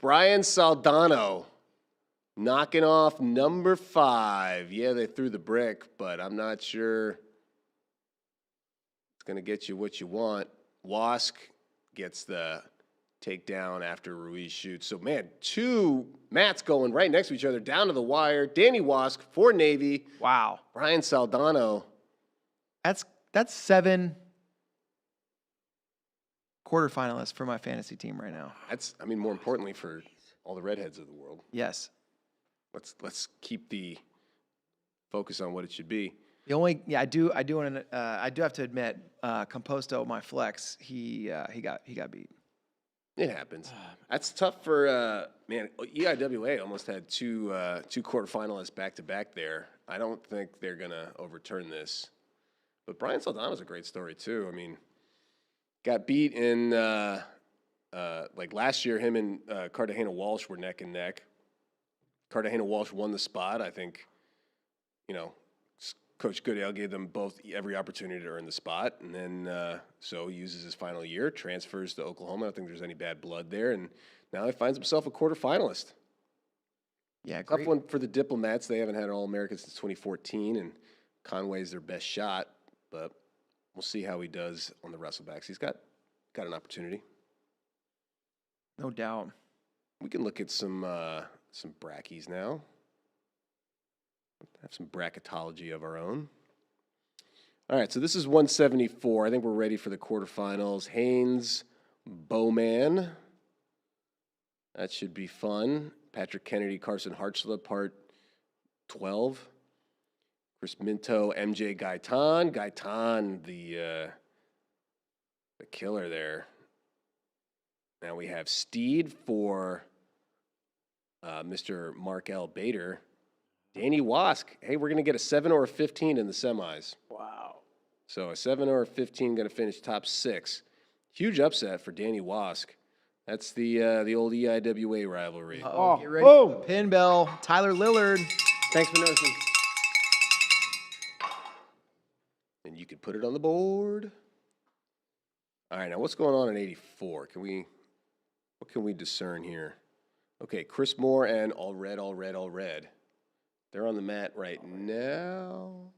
Brian Saldano knocking off number 5. Yeah, they threw the brick, but I'm not sure it's going to get you what you want. Wask gets the takedown after Ruiz shoots. So, man, 2 mats going right next to each other, down to the wire. Danny Wask for Navy. Wow. Brian Saldano. That's 7 quarterfinalists for my fantasy team right now. That's, I mean, more importantly for all the redheads of the world. Yes. Let's keep the focus on what it should be. The only I do want to I do have to admit Composto, my flex, he got beat. It happens. That's tough for man. EIWA almost had two quarterfinalists back to back there. I don't think they're gonna overturn this. But Brian Saldano's a great story too. I mean, got beat in like last year. Him and Cartagena Walsh were neck and neck. Cartagena Walsh won the spot. I think, you know, Coach Goodale gave them both every opportunity to earn the spot, and then so he uses his final year, transfers to Oklahoma. I don't think there's any bad blood there, and now he finds himself a quarterfinalist. Yeah, Tough great. one for the Diplomats. They haven't had an All-American since 2014, and Conway's their best shot, but we'll see how he does on the Wrestlebacks. He's got an opportunity. No doubt. We can look at some brackies now. Have some bracketology of our own. All right, so this is 174. I think we're ready for the quarterfinals. Haynes, Bowman. That should be fun. Patrick Kennedy, Carson Hartzler, part 12. Chris Minto, MJ Gaitan. Gaitan, the killer there. Now we have Steed for Mr. Mark L. Bader. Danny Wask. Hey, we're going to get a 7 or a 15 in the semis. Wow. So a 7 or a 15 going to finish top 6. Huge upset for Danny Wask. That's the old EIWA rivalry. Uh-oh, get ready. boom. Pin bell. Tyler Lillard. Thanks for noticing. And you can put it on the board. All right, now what's going on in 84? What can we discern here? Okay, Chris Moore and All Red. They're on the mat right now.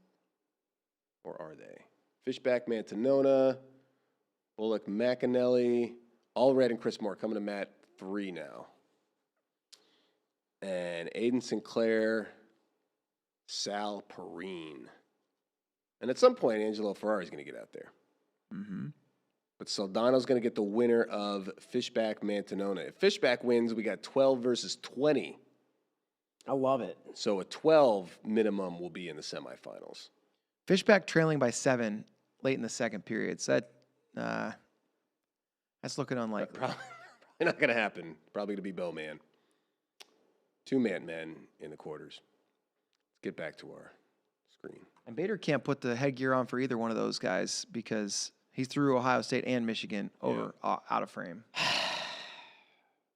Or are they? Fishback, Mantanona, Bullock, McAnally, All Red and Chris Moore coming to mat 3 now. And Aiden Sinclair, Sal Perrine. And at some point, Angelo Ferrari's going to get out there. Mm-hmm. But Saldano's going to get the winner of Fishback, Mantanona. If Fishback wins, we got 12 versus 20. I love it. So a 12 minimum will be in the semifinals. Fishback trailing by 7 late in the second period. So that's looking unlikely. Probably not going to happen. Probably going to be Bowman. 2-man men in the quarters. Let's get back to our screen. And Bader can't put the headgear on for either one of those guys because he's through Ohio State and Michigan out of frame.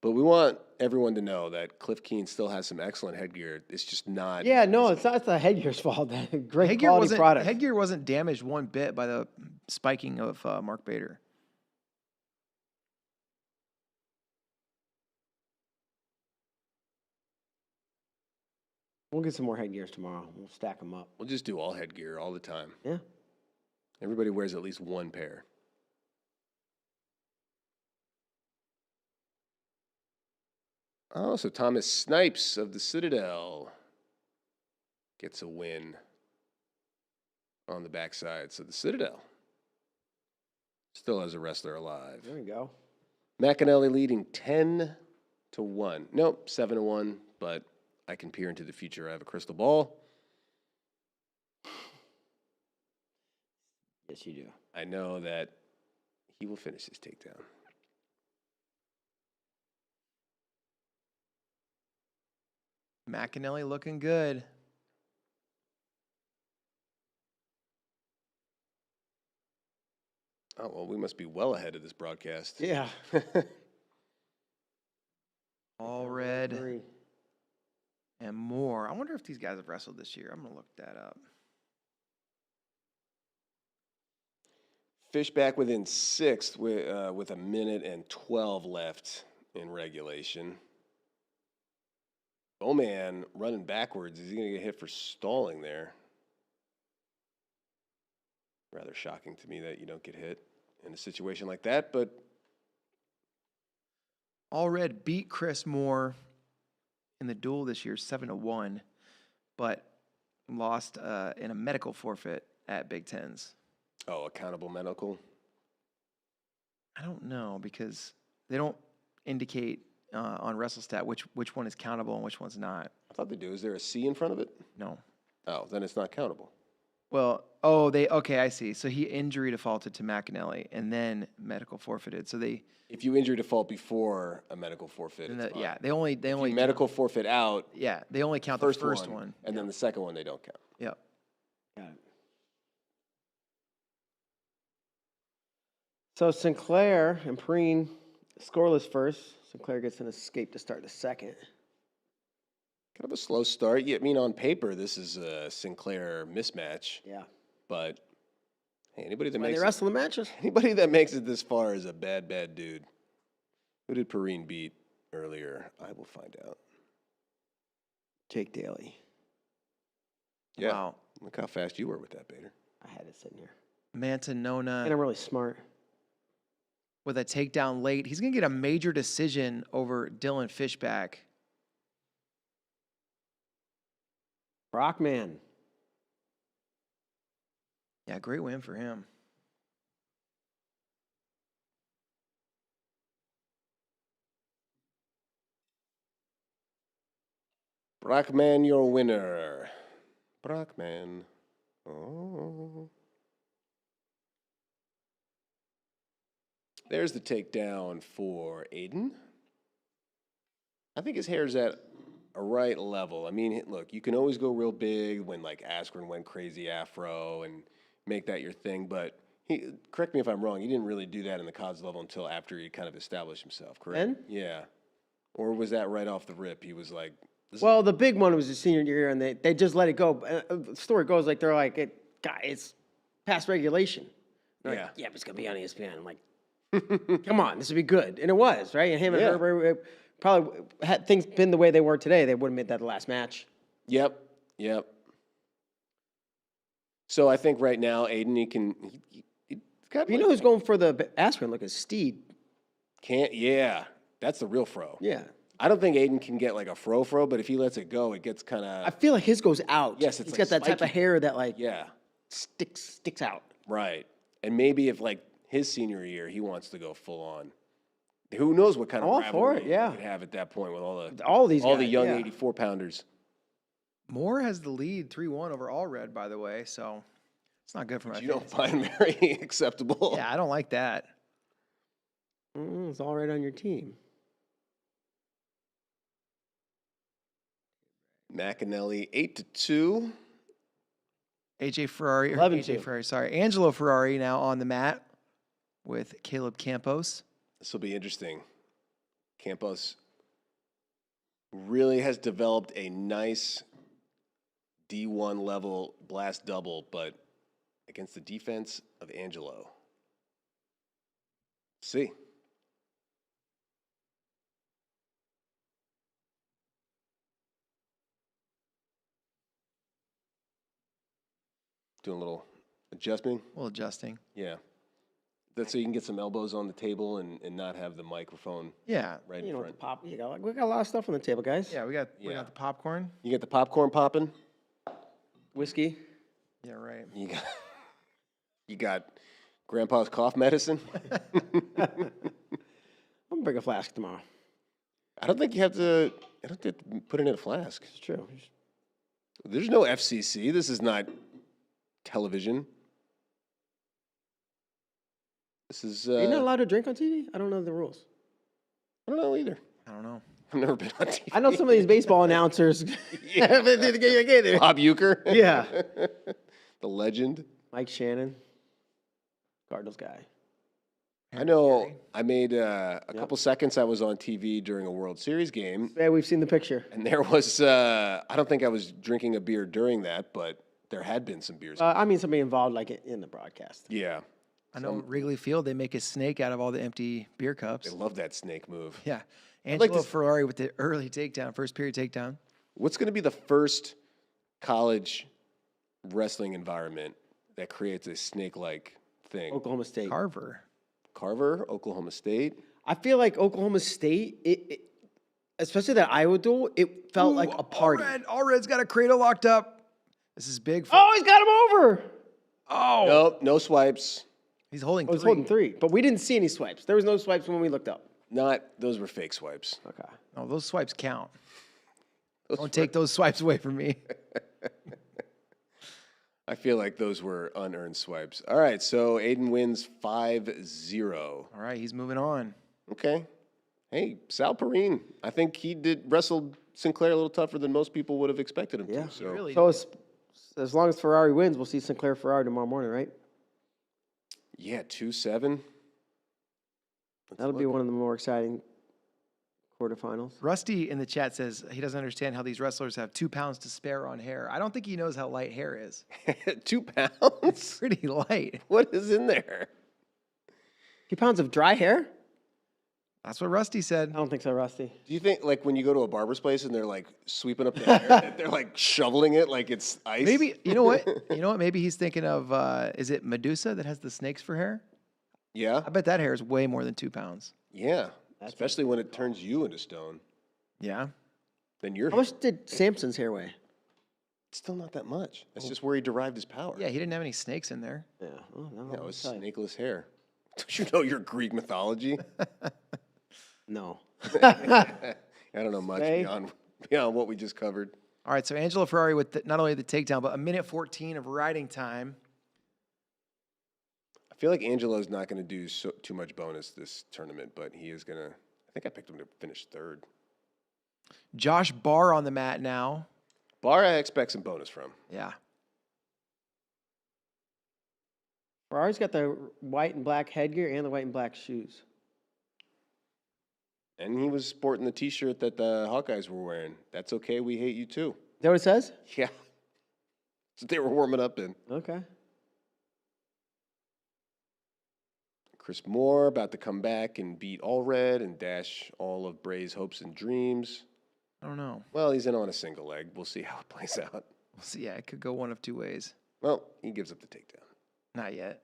But we want everyone to know that Cliff Keen still has some excellent headgear. It's just not. Yeah, no, it's not the headgear's fault. Great quality product. Headgear wasn't damaged one bit by the spiking of Mark Bader. We'll get some more headgears tomorrow. We'll stack them up. We'll just do all headgear all the time. Yeah. Everybody wears at least one pair. Oh, so Thomas Snipes of the Citadel gets a win on the backside. So the Citadel still has a wrestler alive. There we go. McAnally leading 10-1. Nope, 7-1, but I can peer into the future. I have a crystal ball. Yes, you do. I know that he will finish his takedown. McAnally looking good. Oh, well, we must be well ahead of this broadcast. Yeah. All Red and more. I wonder if these guys have wrestled this year. I'm going to look that up. Fishback within 6th with 1:12 left in regulation. Bowman running backwards. Is he going to get hit for stalling there? Rather shocking to me that you don't get hit in a situation like that, but All Red beat Chris Moore in the duel this year 7-1, but lost in a medical forfeit at Big Tens. Oh, accountable medical? I don't know because they don't indicate on WrestleStat which one is countable and which one's not. I thought they do. Is there a C in front of it? No. Oh, then it's not countable. Well, okay, I see. So he injury defaulted to McAnally and then medical forfeited. So they If you injury default before a medical forfeit, it's fine. they only If you medical forfeit out. Yeah, they only count the first one. and then the second one they don't count. Yep. Got it. So Sinclair and Preen scoreless first. Sinclair gets an escape to start the second. Kind of a slow start. Yeah, I mean, on paper, this is a Sinclair mismatch. Yeah. But hey, anybody that Why makes they wrestle the matches? anybody that makes it this far is a bad dude. Who did Perrine beat earlier? I will find out. Jake Daly. Yeah. Wow. Look how fast you were with that, Bader. I had it sitting here. Mantanona. And I'm really smart. with a takedown late. He's going to get a major decision over Dylan Fishback. Brockman. Yeah, great win for him. Brockman, your winner. Brockman. Oh. There's the takedown for Aiden. I think his hair's at a right level. I mean, look, you can always go real big when like Askren went crazy afro and make that your thing, but correct me if I'm wrong, he didn't really do that in the college level until after he kind of established himself, correct? Ben? Yeah. Or was that right off the rip? He was like, Well, the big one was his senior year, and they just let it go. The story goes like they're like, it's past regulation. They're like, yeah, but it's going to be on ESPN. I'm like, come on, this would be good. And it was, right? And him and Herbert, probably had things been the way they were today, they would have made that the last match. Yep. So I think right now, Aiden, he's got. You know who's going for the Askren? Look at Steed. That's the real fro. Yeah. I don't think Aiden can get like a fro, but if he lets it go, it gets kind of. I feel like his goes out. Yes, he's like got that type of spiky. hair that like Yeah. sticks out. Right. And maybe if like his senior year, he wants to go full on. Who knows what kind of All for rivalry it, yeah. he could have at that point with all these the guys, young yeah. 84 pounders. Moore has the lead 3-1 over Allred, by the way, so it's not good for my You don't fantasy. find very acceptable. Yeah, I don't like that. It's all right on your team. McAnally 8-2. AJ Ferrari, 11-2. sorry. Angelo Ferrari now on the mat with Caleb Campos. This will be interesting. Campos really has developed a nice D1 level blast double, but against the defense of Angelo. See. Doing a little adjusting. A little adjusting. Yeah. That's so you can get some elbows on the table and not have the microphone Yeah. right You in know, front. we got a lot of stuff on the table, guys. Yeah, we got Yeah. the popcorn. You get the popcorn popping. Whiskey. Yeah, right. You got Grandpa's cough medicine. I'm gonna bring a flask tomorrow. I don't think you have to. I don't think you have to put it in a flask. It's true. There's no FCC. This is not television. This is. You're not allowed to drink on TV? I don't know the rules. I don't know either. I don't know. I've never been on TV. I know some of these baseball announcers. Bob Euchre. Yeah. The legend. Mike Shannon. Cardinals guy. I know. I made a couple seconds. I was on TV during a World Series game, Yeah, we've seen the picture. and there was. I don't think I was drinking a beer during that, but there had been some beers. I mean, somebody involved like in the broadcast. Yeah, I know Wrigley Field, they make a snake out of all the empty beer cups. they love that snake move. Yeah. like Angelo to- Ferrari with the early takedown, first period takedown. What's going to be the first college wrestling environment that creates a snake-like thing? Oklahoma State. Carver, Oklahoma State. I feel like Oklahoma State, it especially that Iowa duel, it felt like a party. Allred's got a cradle locked up. This is big. Oh, he's got him over. Oh. Nope, no swipes. He's holding I was three. holding 3, but we didn't see any swipes. There was no swipes when we looked up. Those were fake swipes. Okay. Oh, those swipes count. Don't take those swipes away from me. I feel like those were unearned swipes. All right, so Aiden wins 5-0. All right, he's moving on. Okay. Hey, Sal Perrine. I think he wrestled Sinclair a little tougher than most people would have expected him Yeah. to. So Really? So as long as Ferrari wins, we'll see Sinclair Ferrari tomorrow morning, right? yeah, 2-7. That'll be one of the more exciting quarterfinals. Rusty in the chat says he doesn't understand how these wrestlers have 2 pounds to spare on hair. I don't think he knows how light hair is. 2 pounds? Pretty light. What is in there? 2 pounds of dry hair? That's what Rusty said. I don't think so, Rusty. Do you think, like, when you go to a barber's place and they're, like, sweeping up the hair, that they're, like, shoveling it like it's ice? Maybe, you know what? Maybe he's thinking of, is it Medusa that has the snakes for hair? Yeah? I bet that hair is way more than 2 pounds. Yeah. Especially when it turns you into stone. Yeah. Then you're How much did Samson's hair weigh? still not that much. That's just where he derived his power. Yeah, he didn't have any snakes in there. Yeah. Oh, no, Yeah, it was I'll tell you. snakeless hair. Don't you know your Greek mythology? No. I don't know much Stay. beyond what we just covered. All right, so Angelo Ferrari with not only the takedown, but a minute 14 of riding time. I feel like Angelo's not going to do too much bonus this tournament, but he is going to. I think I picked him to finish third. Josh Barr on the mat now. Barr, I expect some bonus from. Yeah. Ferrari's got the white and black headgear and the white and black shoes. And he was sporting the T-shirt that the Hawkeyes were wearing. That's okay. We hate you too. Is that what it says? Yeah. That's what they were warming up in. Okay. Chris Moore about to come back and beat Allred and dash all of Bray's hopes and dreams. I don't know. Well, he's in on a single leg. We'll see how it plays out. We'll see. Yeah, it could go one of two ways. Well, he gives up the takedown. Not yet.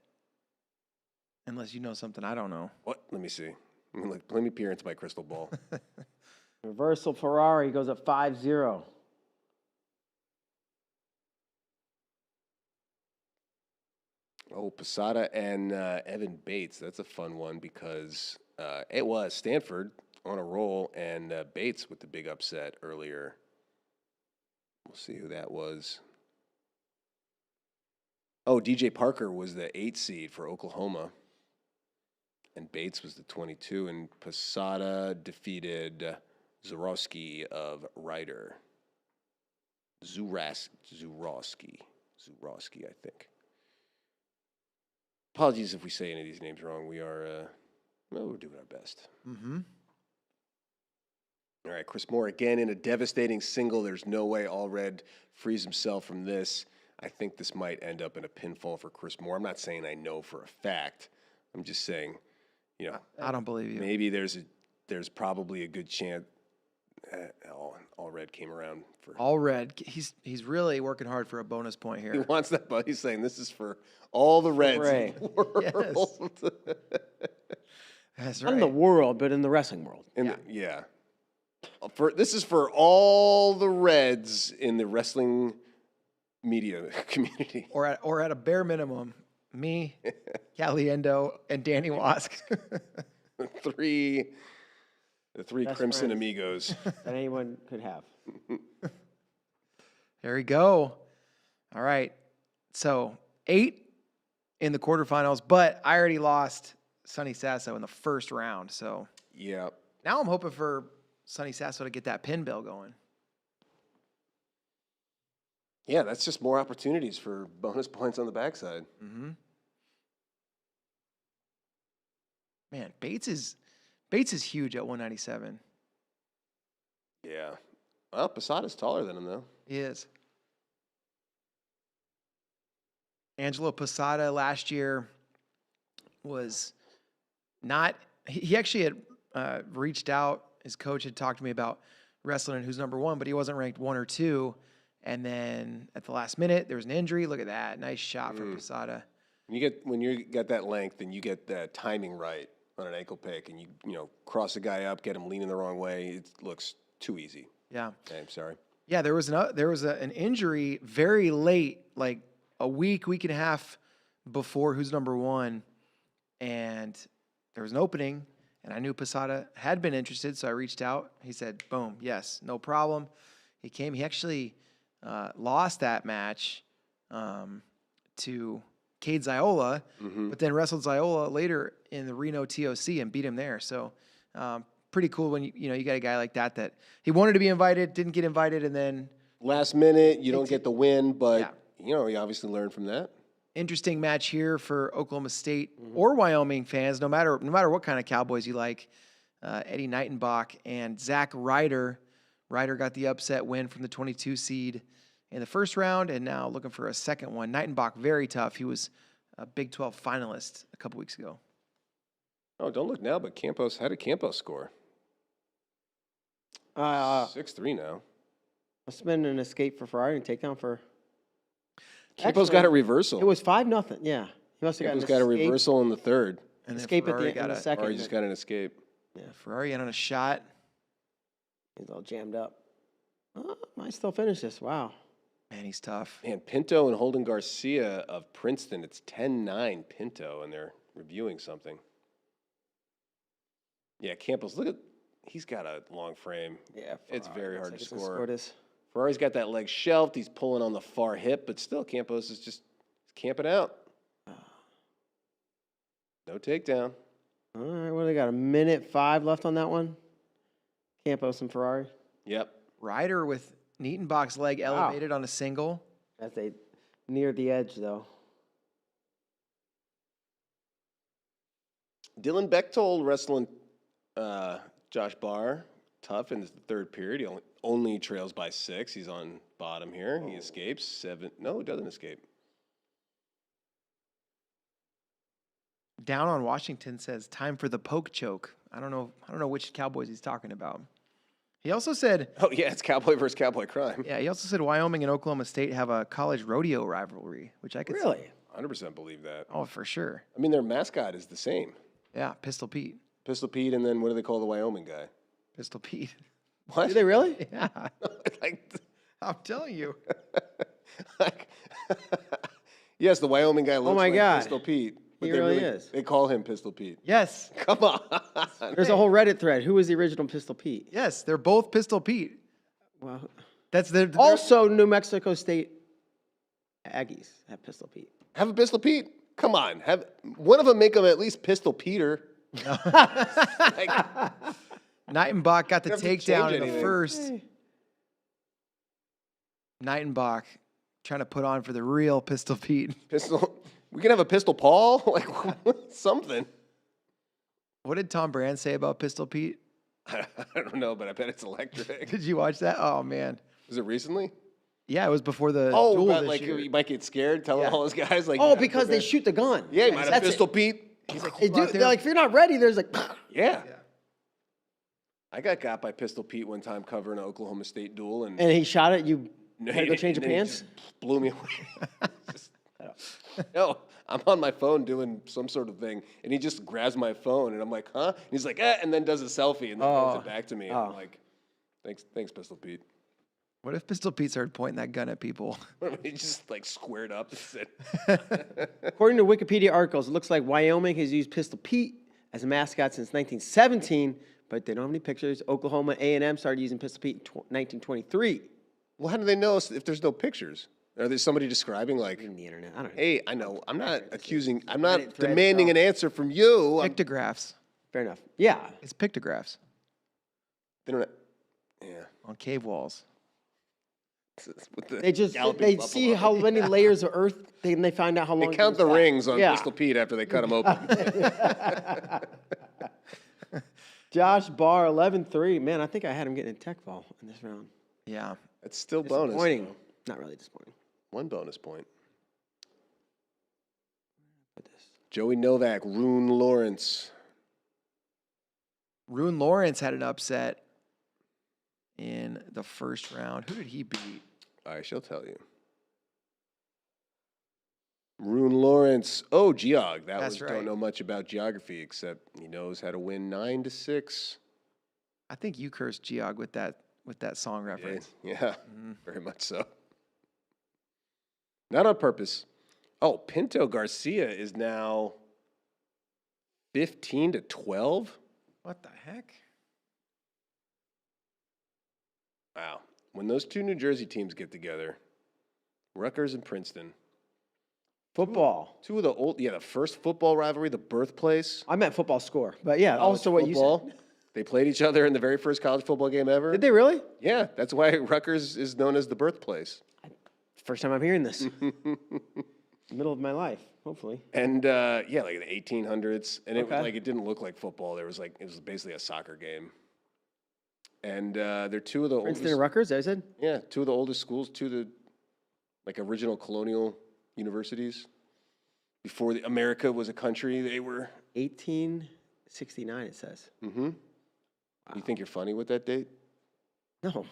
Unless you know something I don't know. What? Let me see. Let me peer into my crystal ball. Reversal Ferrari goes up 5-0. Oh, Posada and Evan Bates. That's a fun one because it was Stanford on a roll and Bates with the big upset earlier. We'll see who that was. Oh, DJ Parker was the 8 seed for Oklahoma. And Bates was the 22. And Posada defeated Zurowski of Ryder. Zurowski, I think. Apologies if we say any of these names wrong. We are, we're doing our best. Mm-hmm. All right, Chris Moore again in a devastating single. There's no way Allred frees himself from this. I think this might end up in a pinfall for Chris Moore. I'm not saying I know for a fact. I'm just saying, you know, I don't believe you. maybe there's probably a good chance. Allred came around for. Allred, he's really working hard for a bonus point He here. wants that, but he's saying this is for all the Reds Hooray. in the world. That's Not right. in the world, but in the wrestling world. Yeah. This is for all the Reds in the wrestling media community. Or at a bare minimum, me, Caliendo, and Danny Wask. The three Best Crimson friends. Amigos. That anyone could have. There we go. All right. So 8 in the quarterfinals, but I already lost Sonny Sasso in the first round. So Yeah. now I'm hoping for Sonny Sasso to get that pin bill going. Yeah, that's just more opportunities for bonus points on the backside. Mm-hmm. Man, Bates is huge at 197. Yeah. Well, Posada's taller than him, though. He is. Angelo Posada last year was not. He actually had reached out. His coach had talked to me about wrestling and who's number one, but he wasn't ranked 1 or 2. And then at the last minute, there was an injury. Look at that. Nice shot from Posada. When you get that length and you get the timing right on an ankle pick and you cross a guy up, get him leaning the wrong way, it looks too easy. Yeah. Okay, I'm sorry. Yeah, there was an injury very late, like a week and a half before who's number one, and there was an opening, and I knew Posada had been interested, so I reached out. He said, "Boom, yes, no problem." He came. He actually lost that match to Cade Ziola, but then wrestled Ziola later in the Reno TOC and beat him there. So pretty cool when you got a guy like that he wanted to be invited, didn't get invited, and then Last minute, you don't get the win, but Yeah. you obviously learned from that. interesting match here for Oklahoma State or Wyoming fans, no matter what kind of Cowboys you like. Eddie Knightenbach and Zach Ryder. Ryder got the upset win from the 22 seed in the first round, and now looking for a second one. Knightenbach, very tough. He was a Big 12 finalist a couple weeks ago. Oh, don't look now, but how did Campos score? 6-3 now. Must have been an escape for Ferrari and takedown for. Campos got a reversal. It was 5-0. Yeah, he must have Campos gotten got a escape. reversal in the third. And then escape at Ferrari the end of the Or second. he just got an escape. Ferrari in on a shot. He's all jammed up. Oh, might still finish this. Wow. Man, he's tough. Man, Pinto and Holden Garcia of Princeton. It's 10-9 Pinto, and they're reviewing something. Yeah, Campos, look at, he's got a long frame. Yeah. It's very hard to score. This. Ferrari's got that leg shelved. He's pulling on the far hip, but still, Campos is just camping out. No takedown. All right, what do they got? 1:05 left on that one? Campos and Ferrari. Yep. Ryder with Nietenbach's leg elevated on a single. As they near the edge, though. Dylan Bechtold wrestling Josh Barr. Tough in the third period. He only trails by 6. He's on bottom here. He escapes 7. No, he doesn't escape. Down on Washington says time for the poke choke. I don't know which Cowboys he's talking about. He also said, Oh, yeah, it's Cowboy versus Cowboy crime. yeah, he also said Wyoming and Oklahoma State have a college rodeo rivalry, which I could see. Really? 100% believe that. Oh, for sure. I mean, their mascot is the same. Yeah, Pistol Pete. Pistol Pete, and then what do they call the Wyoming guy? Pistol Pete. What? Do they really? Yeah, like, I'm telling you. like yes, the Wyoming guy looks my like God. Pistol Pete. But He they really is. They call him Pistol Pete. Yes, Come on. There's a whole Reddit thread. Who was the original Pistol Pete? yes, they're both Pistol Pete. Well, That's the also New Mexico State Aggies have Pistol Pete. Have a Pistol Pete? Come on. Have one of them make him at least Pistol Peter. Like, Nietenbach got the You have to takedown change in the anything. first. Nietenbach trying to put on for the real Pistol Pete. Pistol. We can have a Pistol Paul? Like, something. What did Tom Brand say about Pistol Pete? I don't know, but I bet it's electric. Did you watch that? Oh man, Was it recently? yeah, it was before the Oh, duel but this like year. you might get scared telling Yeah. all those guys like. Oh, because they shoot the gun. Yeah, you might have That's Pistol it. Pete. They do, they're like, if you're not ready, there's like, Yeah. I got by Pistol Pete one time covering an Oklahoma State duel, and and he shot it. You no, had to go change your and then he pants. just blew me away. Just- no, I'm on my phone doing some sort of thing, and he just grabs my phone, and I'm like, huh? And he's like, and then does a selfie, and then hands it back to me. And I'm like, thanks, Pistol Pete. What if Pistol Pete started pointing that gun at people? He just like squared up and said, According to Wikipedia articles, it looks like Wyoming has used Pistol Pete as a mascot since 1917, but they don't have any pictures. Oklahoma A&M started using Pistol Pete in 1923. well, how do they know if there's no pictures? Are there somebody describing like, In the internet, I don't know. hey, I know, I'm not accusing, I'm Reddit not thread demanding an answer from you. Pictographs. Fair enough. Yeah. It's pictographs They don't. Yeah. on cave walls. With the They just galloping they see buffalo. how many layers of earth they find out how long. They count the it goes back. rings on Yeah. Pistol Pete after they cut him open. Josh Barr 11-3. Man, I think I had him getting a tech ball in this round. Yeah. It's still bonus. Disappointing. though. Not really disappointing. One bonus point. Put this. Joey Novak, Rune Lawrence. Rune Lawrence had an upset in the first round. Who did he beat? I shall tell you. Rune Lawrence. Oh, Geog. That's right. Don't know much about geography except he knows how to win 9-6. I think you cursed Geog with that song reference. Yeah, very much so. Not on purpose. Oh, Pinto Garcia is now 15-12. What the heck? Wow. When those two New Jersey teams get together, Rutgers and Princeton, Football. two of the first football rivalry, the birthplace. I meant football score, but yeah, also what you football. said. They played each other in the very first college football game ever. Did they really? Yeah, that's why Rutgers is known as the birthplace. First time I'm hearing this. Middle of my life, hopefully. And like the 1800s, and it was Okay. like it didn't look like football. It was basically a soccer game. And they're two of the Princeton oldest. and Rutgers, I said. Yeah, two of the oldest schools, two of the original colonial universities. Before America was a country, they were. 1869, it says. Mm-hmm. You think you're funny with that date? No.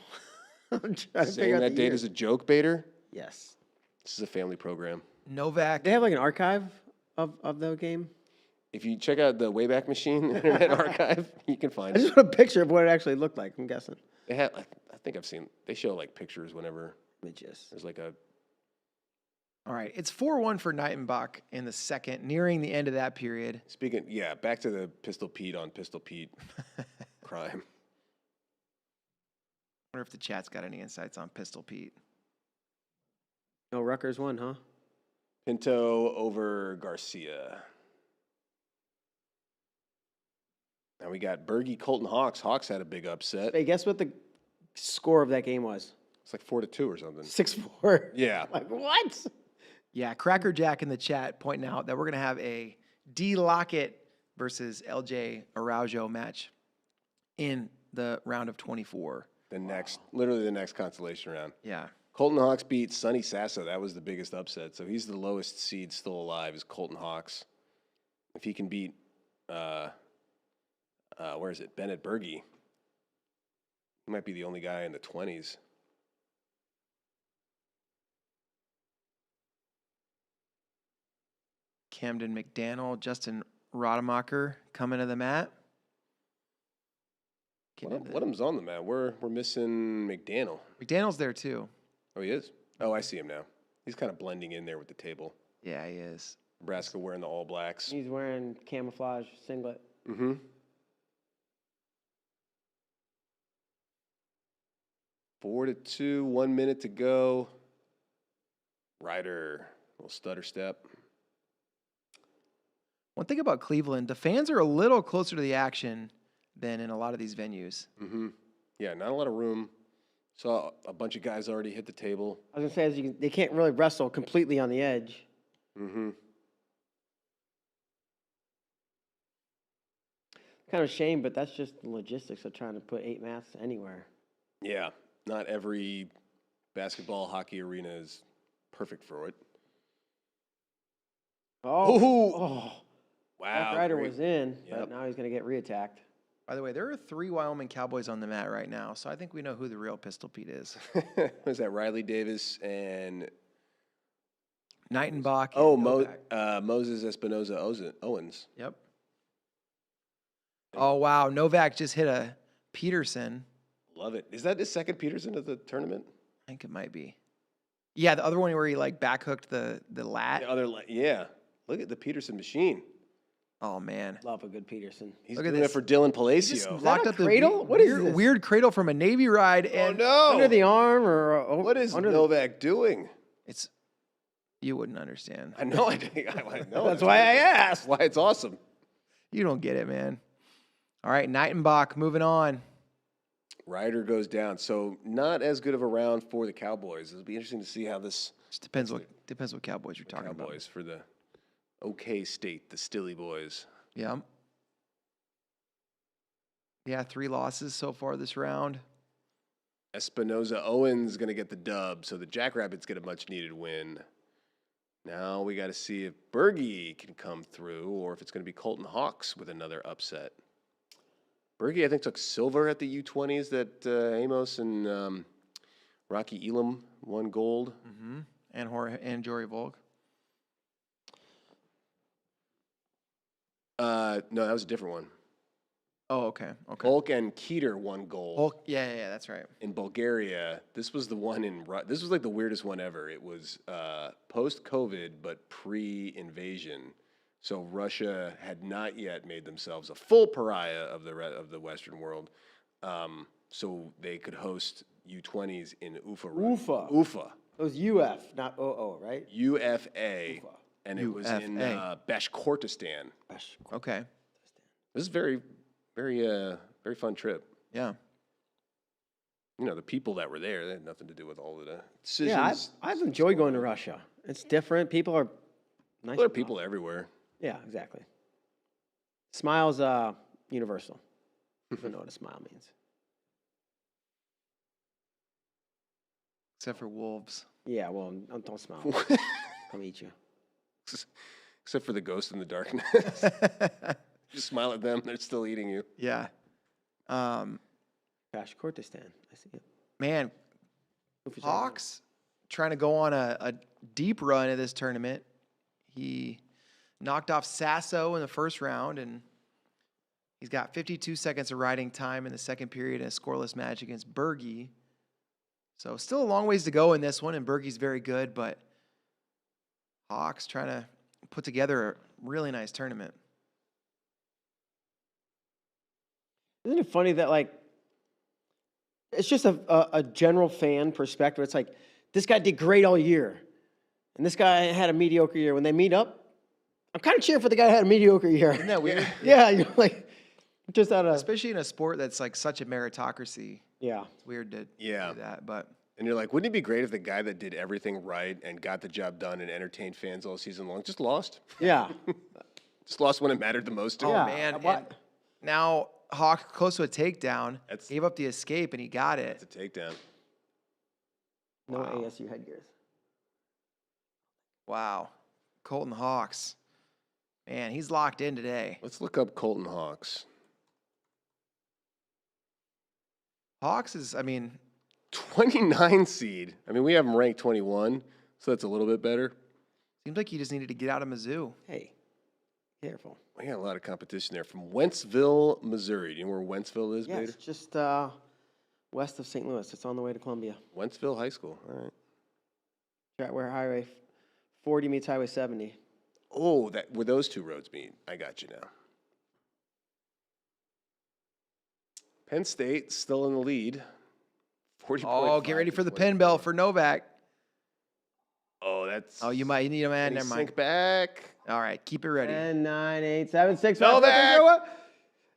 I'm trying to figure Saying out that the date year. is a joke baiter? Yes. This is a family program. Novak. They have like an archive of the game. If you check out the Wayback Machine Internet Archive, you can find I it. just want a picture of what it actually looked like. I'm guessing. They had, I think I've seen. They show like pictures whenever Images. there's like a. All right, it's 4-1 for Knightenbach in the second, nearing the end of that period. Speaking, yeah, back to the Pistol Pete on Pistol Pete crime. Wonder if the chat's got any insights on Pistol Pete. No, Rutgers won, huh? Pinto over Garcia. Now we got Berge Colton Hawks. Hawks had a big upset. Hey, guess what the score of that game was? It's like 4-2 or something. 6-4. Yeah. Like, what? Yeah, Cracker Jack in the chat pointing out that we're going to have a D. Lockett versus LJ Araujo match in the round of 24. Literally the next consolation round. Yeah. Colton Hawks beat Sonny Sasso. That was the biggest upset. So he's the lowest seed still alive is Colton Hawks. If he can beat, where is it? Bennett Berge. He might be the only guy in the 20s. Camden McDaniel, Justin Rodemacher coming to the mat. Whatham's on the mat. We're missing McDaniel. McDaniel's there too. Oh, he is? Oh, I see him now. He's kind of blending in there with the table. Yeah, he is. Nebraska wearing the All Blacks. He's wearing camouflage singlet. Mm-hmm. Four to two, 1 minute to go. Ryder, little stutter step. One thing about Cleveland, the fans are a little closer to the action than in a lot of these venues. Mm-hmm. Yeah, not a lot of room. Saw a bunch of guys already hit the table. I was going to say, they can't really wrestle completely on the edge. Mm-hmm. Kind of a shame, but that's just the logistics of trying to put 8 mats anywhere. Yeah, not every basketball, hockey arena is perfect for it. Oh. Wow. Ryder great. was in, Yep. but now he's going to get reattacked. By the way, there are 3 Wyoming Cowboys on the mat right now, so I think we know who the real Pistol Pete is. Was that Riley Davis and Knightenbach. Moses Espinoza Owens? Yep. Oh, wow. Novak just hit a Peterson. Love it. Is that his second Peterson of the tournament? I think it might be. Yeah, the other one where he like back hooked the lat. Yeah. Look at the Peterson machine. Oh man. Love a good Peterson. He's Look at doing this. it for Dylan He Palacio. just locked up the cradle? What is weird, this? weird cradle from a Navy ride. And no. Under the arm or What is under Novak doing? it's you wouldn't understand. I know. I know. That's why I asked. That's why it's awesome. You don't get it, man. All right, Knightenbach moving on. Ryder goes down. So not as good of a round for the Cowboys. It'll be interesting to see how this Just depends what Cowboys you're talking about. Cowboys for the OK State, the Stilly boys. Yeah. Yeah, 3 losses so far this round. Espinoza Owens going to get the dub, so the Jackrabbits get a much-needed win. Now we got to see if Berge can come through or if it's going to be Colton Hawks with another upset. Berge, I think, took silver at the U20s that Amos and Rocky Elam won gold. Mm-hmm. And Jory Volk. No, that was a different one. Oh, okay. Volk and Keeter won gold. Volk, yeah, that's right. In Bulgaria. This was the one this was like the weirdest one ever. It was post-COVID, but pre-invasion. So Russia had not yet made themselves a full pariah of the Western world. So they could host U20s in Ufa. Ufa. It was UF, not OO, right? UFA. Ufa. And it was in UFA. Bashkortostan. Okay. This is very fun trip. Yeah. You know, the people that were there, they had nothing to do with all of the decisions. Yeah, I've enjoyed going to Russia. It's different. People are nice. There are people everywhere. Yeah, exactly. Smile's universal. You don't know what a smile means. Except for wolves. Yeah, well, don't smile. Come eat you. Except for the ghost in the darkness. Just smile at them; they're still eating you. Yeah. Bashkortostan. I see it. Man, Hawks trying to go on a deep run of this tournament. He knocked off Sasso in the first round, and he's got 52 seconds of riding time in the second period in a scoreless match against Berge. So still a long ways to go in this one, and Berge's very good, but Hawks trying to put together a really nice tournament. Isn't it funny that, like, it's just a general fan perspective. It's like, this guy did great all year, and this guy had a mediocre year. When they meet up, I'm kind of cheering for the guy who had a mediocre year. Isn't that weird? Yeah, you're like, just out of... Especially in a sport that's like such a meritocracy. Yeah. It's weird to Yeah. do that, but... And you're like, wouldn't it be great if the guy that did everything right and got the job done and entertained fans all season long just lost? Yeah. Just lost when it mattered the most to Oh, him? Yeah. man. And now Hawk close to a takedown. That's- Gave up the escape, and he got it. It's a takedown. No Wow. ASU headgears. Wow. Colton Hawks. Man, he's locked in today. Let's look up Colton Hawks. Hawks is, I mean, 29 seed. I mean, we have him ranked 21, so that's a little bit better. seems like he just needed to get out of Mizzou. Hey, careful. We got a lot of competition there. From Wentzville, Missouri. Do you know where Wentzville is, Yeah, Bader? it's just west of St. Louis. It's on the way to Columbia. Wentzville High School. All right. Right where Highway 40 meets Highway 70. Oh, that where those two roads meet. I got you now. Penn State still in the lead. 40. Oh, get ready for the pin bell for Novak. Oh, that's. Oh, you might need a man. Can he Never mind. sink back. All right, keep it ready. 10, 9, 8, 7, 6, 5, Novak! 4, 3, 2, 1.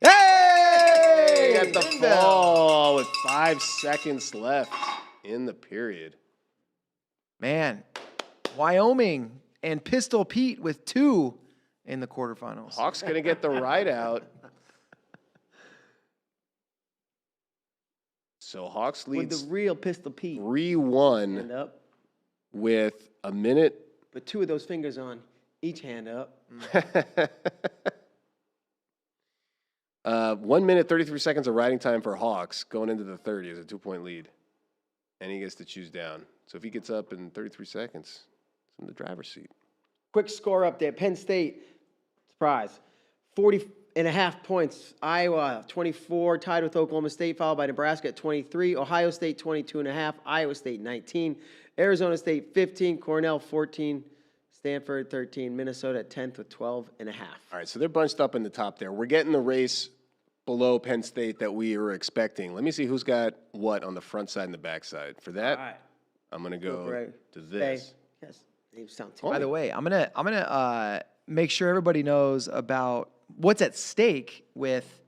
Hey! At the Pin bell. fall with 5 seconds left in the period. Man, Wyoming and Pistol Pete with 2 in the quarterfinals. Hawks gonna get the ride out. So Hawks With leads the real Pistol Pete. 3-1 Hand up. with a minute. Put 2 of those fingers on each hand up. 1 minute, 33 seconds of riding time for Hawks going into the third. He has a 2-point lead. And he gets to choose down. So if he gets up in 33 seconds, it's in the driver's seat. Quick score update. Penn State, surprise, 40.5 points. Iowa, 24, tied with Oklahoma State, followed by Nebraska at 23. Ohio State, 22.5. Iowa State, 19. Arizona State, 15. Cornell, 14. Stanford, 13. Minnesota at 10th with 12.5. All right, so they're bunched up in the top there. We're getting the race below Penn State that we were expecting. Let me see who's got what on the front side and the back side. For that, All right. I'm going to go Right. to this. Yes. They sound too By the way, I'm gonna make sure everybody knows about what's at stake with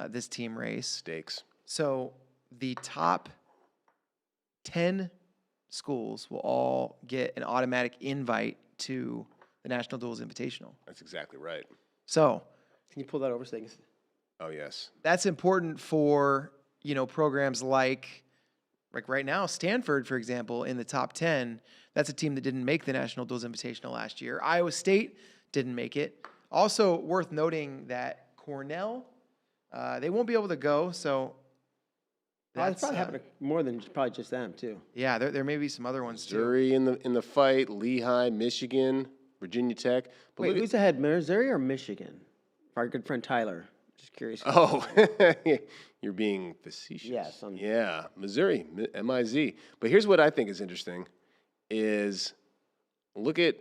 this team race. Stakes. So the top 10 schools will all get an automatic invite to the National Duels Invitational. That's exactly right. So Can you pull that over so they can see? Oh, yes. that's important for, programs like right now, Stanford, for example, in the top 10, that's a team that didn't make the National Duels Invitational last year. Iowa State didn't make it. Also worth noting that Cornell, they won't be able to go, so It's probably happened to more than probably just them, too. yeah, there may be some other ones too. Missouri in the fight, Lehigh, Michigan, Virginia Tech. But Wait, look who's ahead, Missouri or Michigan? Our good friend Tyler. Just curious. Oh, you're being facetious. Yes, Yeah, Missouri, M-I-Z. But here's what I think is interesting is look at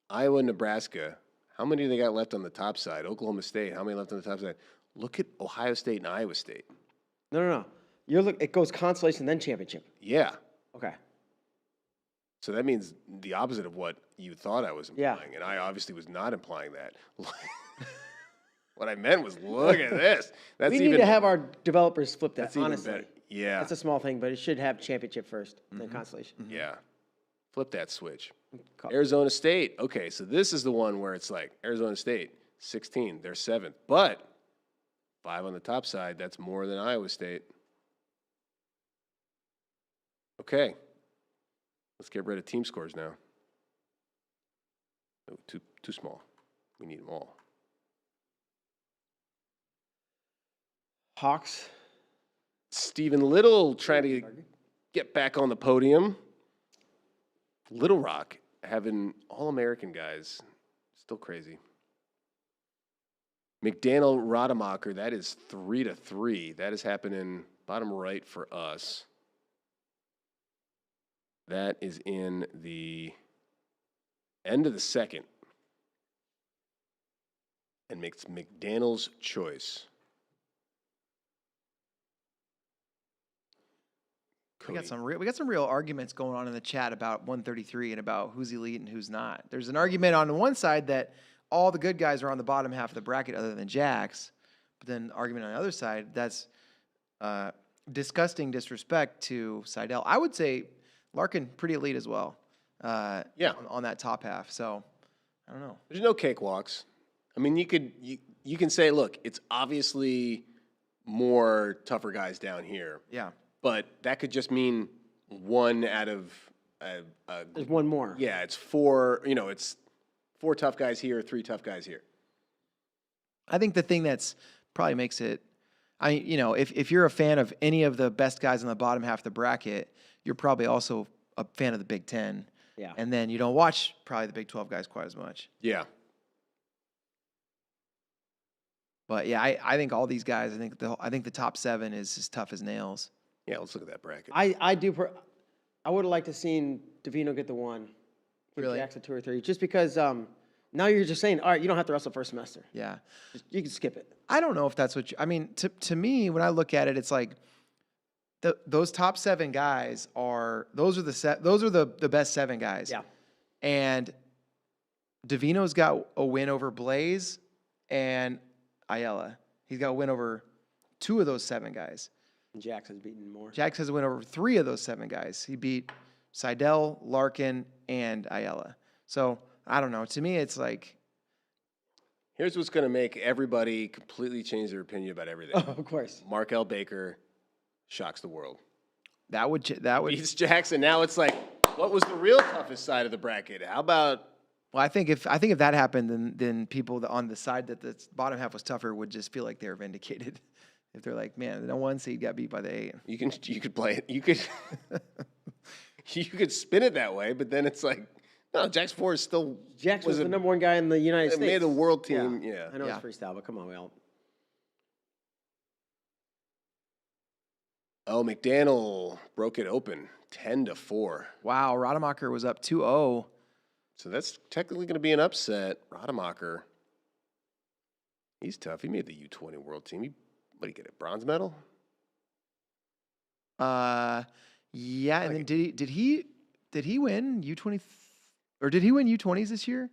Iowa, Nebraska. How many do they got left on the top side? Oklahoma State, how many left on the top side? Look at Ohio State and Iowa State. No. It goes consolation, then championship. Yeah. Okay. So that means the opposite of what you thought I was Yeah. implying. And I obviously was not implying that. What I meant was, look at this. That's We need to have our developers flip that, that's even honestly. better. Yeah. That's a small thing, but it should have championship first, then consolation. Yeah. Flip that switch. Call- Arizona State. Okay, so this is the one where it's like Arizona State, 16, they're 7th. But 5 on the top side, that's more than Iowa State. Okay. Let's get rid of team scores now. Oh, too small. We need them all. Hawks. Stephen Little trying to get back on the podium. Little Rock having All-American guys Still crazy. McDaniel Rademacher, that is 3-3. That is happening bottom right for us. That is in the end of the second. And makes McDaniel's choice. We got some real arguments going on in the chat about 133 and about who's elite and who's not. There's an argument on the one side that all the good guys are on the bottom half of the bracket other than Jax, but then argument on the other side that's disgusting disrespect to Seidel. I would say Larkin pretty elite as well. On that top half. So I don't know. There's no cakewalks. I mean, you can say, look, it's obviously more tougher guys down here. Yeah. But that could just mean one out of There's one more. Yeah, it's four. It's 4 tough guys here, 3 tough guys here. I think the thing that's probably makes it, if you're a fan of any of the best guys on the bottom half of the bracket, you're probably also a fan of the Big Ten. Yeah. And then you don't watch probably the Big 12 guys quite as much. Yeah. But yeah, I think all these guys. I think the top 7 is as tough as nails. Yeah, let's look at that bracket. I would have liked to seen Davino get the 1. Really? Jackson 2 or 3. Just because now you're just saying, all right, you don't have to wrestle first semester. Yeah. You can skip it. I don't know if that's what to me, when I look at it, it's like those top 7 guys are the best 7 guys. Yeah. And Davino's got a win over Blaze and Ayala. He's got a win over 2 of those 7 guys. And Jax has beaten more. Jax has a win over 3 of those 7 guys. He beat Seidel, Larkin, and Ayala. So I don't know. To me, it's like, here's what's going to make everybody completely change their opinion about everything. Oh, of course. Mark L. Baker shocks the world. that would Beats Jackson. Now it's like, what was the real toughest side of the bracket? How about? Well, I think if that happened, then people on the side that the bottom half was tougher would just feel like they were vindicated. If they're like, man, the 1 seed got beat by the 8. You could play it. You could you could spin it that way, but then it's like, no, Jax 4 is still. Jax was the number 1 guy in the United States. Made the world team. Yeah. I know it's freestyle, but come on, we all. Oh, McDaniel broke it open 10-4. Wow, Rademacher was up 2-0. So that's technically going to be an upset. Rademacher. He's tough. He made the U20 world team. What did he get, a bronze medal? Yeah, and then did he win U20 or did he win U20s this year?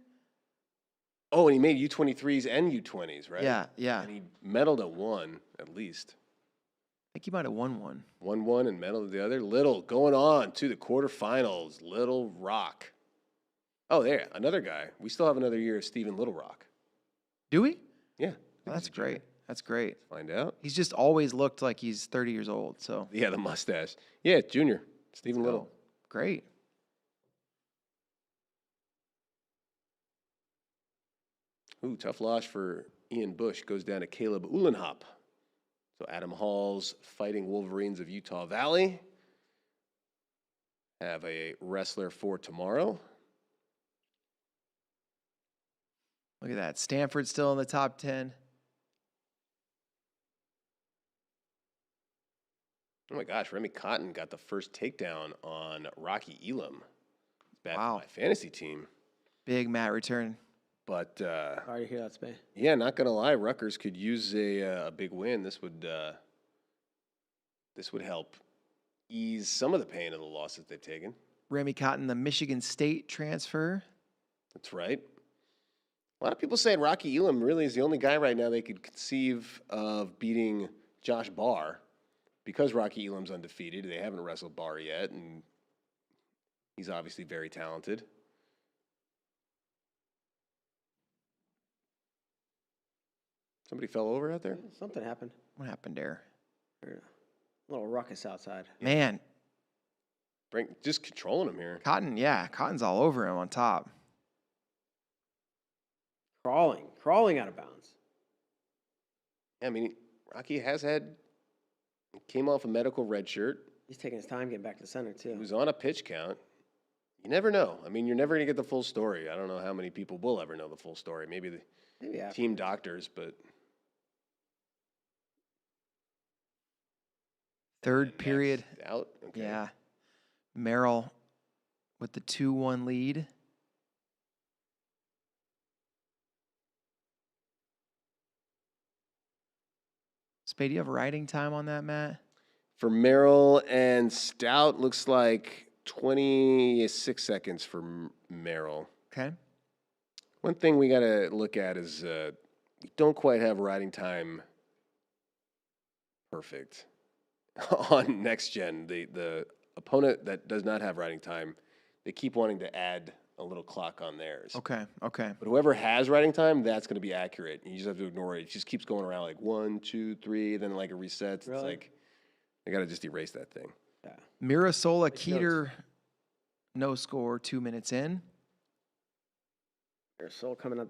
Oh, and he made U23s and U20s, right? Yeah. And he medaled at 1 at least. I think he might have won one. Won 1 and medaled the other. Little going on to the quarterfinals. Little Rock. Oh, there, another guy. We still have another year of Stephen Little Rock. Do we? Yeah. Well, that's great. That's great. Find out. He's just always looked like he's 30 years old. So Yeah, the mustache. Yeah, junior. Stephen Little. Great. Ooh, tough loss for Ian Bush. Goes down to Caleb Uhlenhop. So Adam Hall's Fighting Wolverines of Utah Valley have a wrestler for tomorrow. Look at that. Stanford's still in the top 10. Oh my gosh, Remy Cotton got the first takedown on Rocky Elam. Bad Wow. for my fantasy team. Big mat return. But Sorry to hear that, Spay. yeah, not gonna lie, Rutgers could use a big win. This would help ease some of the pain of the losses they've taken. Remy Cotton, the Michigan State transfer. That's right. A lot of people saying Rocky Elam really is the only guy right now they could conceive of beating Josh Barr because Rocky Elam's undefeated. They haven't wrestled Barr yet, and he's obviously very talented. Somebody fell over out there? Something happened. What happened there? A little ruckus outside. Man, Just controlling him here. Cotton's all over him on top. Crawling out of bounds. Yeah, I mean, Rocky came off a medical red shirt. He's taking his time getting back to the center, too. He was on a pitch count. You never know. I mean, you're never going to get the full story. I don't know how many people will ever know the full story. Maybe the team doctors, but. Third period. Out? Okay. Yeah. Merrill with the 2-1 lead. Spade, do you have riding time on that, Matt? For Merrill and Stout, looks like 26 seconds for Merrill. Okay. One thing we got to look at is we don't quite have riding time perfect on next gen. The opponent that does not have riding time, they keep wanting to add a little clock on theirs. Okay. Okay. But whoever has riding time, that's going to be accurate. You just have to ignore it. It just keeps going around like 1, 2, 3, then like it resets. Really? It's like I got to just erase that thing. Yeah. Mirasola Keeter, no score, 2 minutes in. There's Soul coming up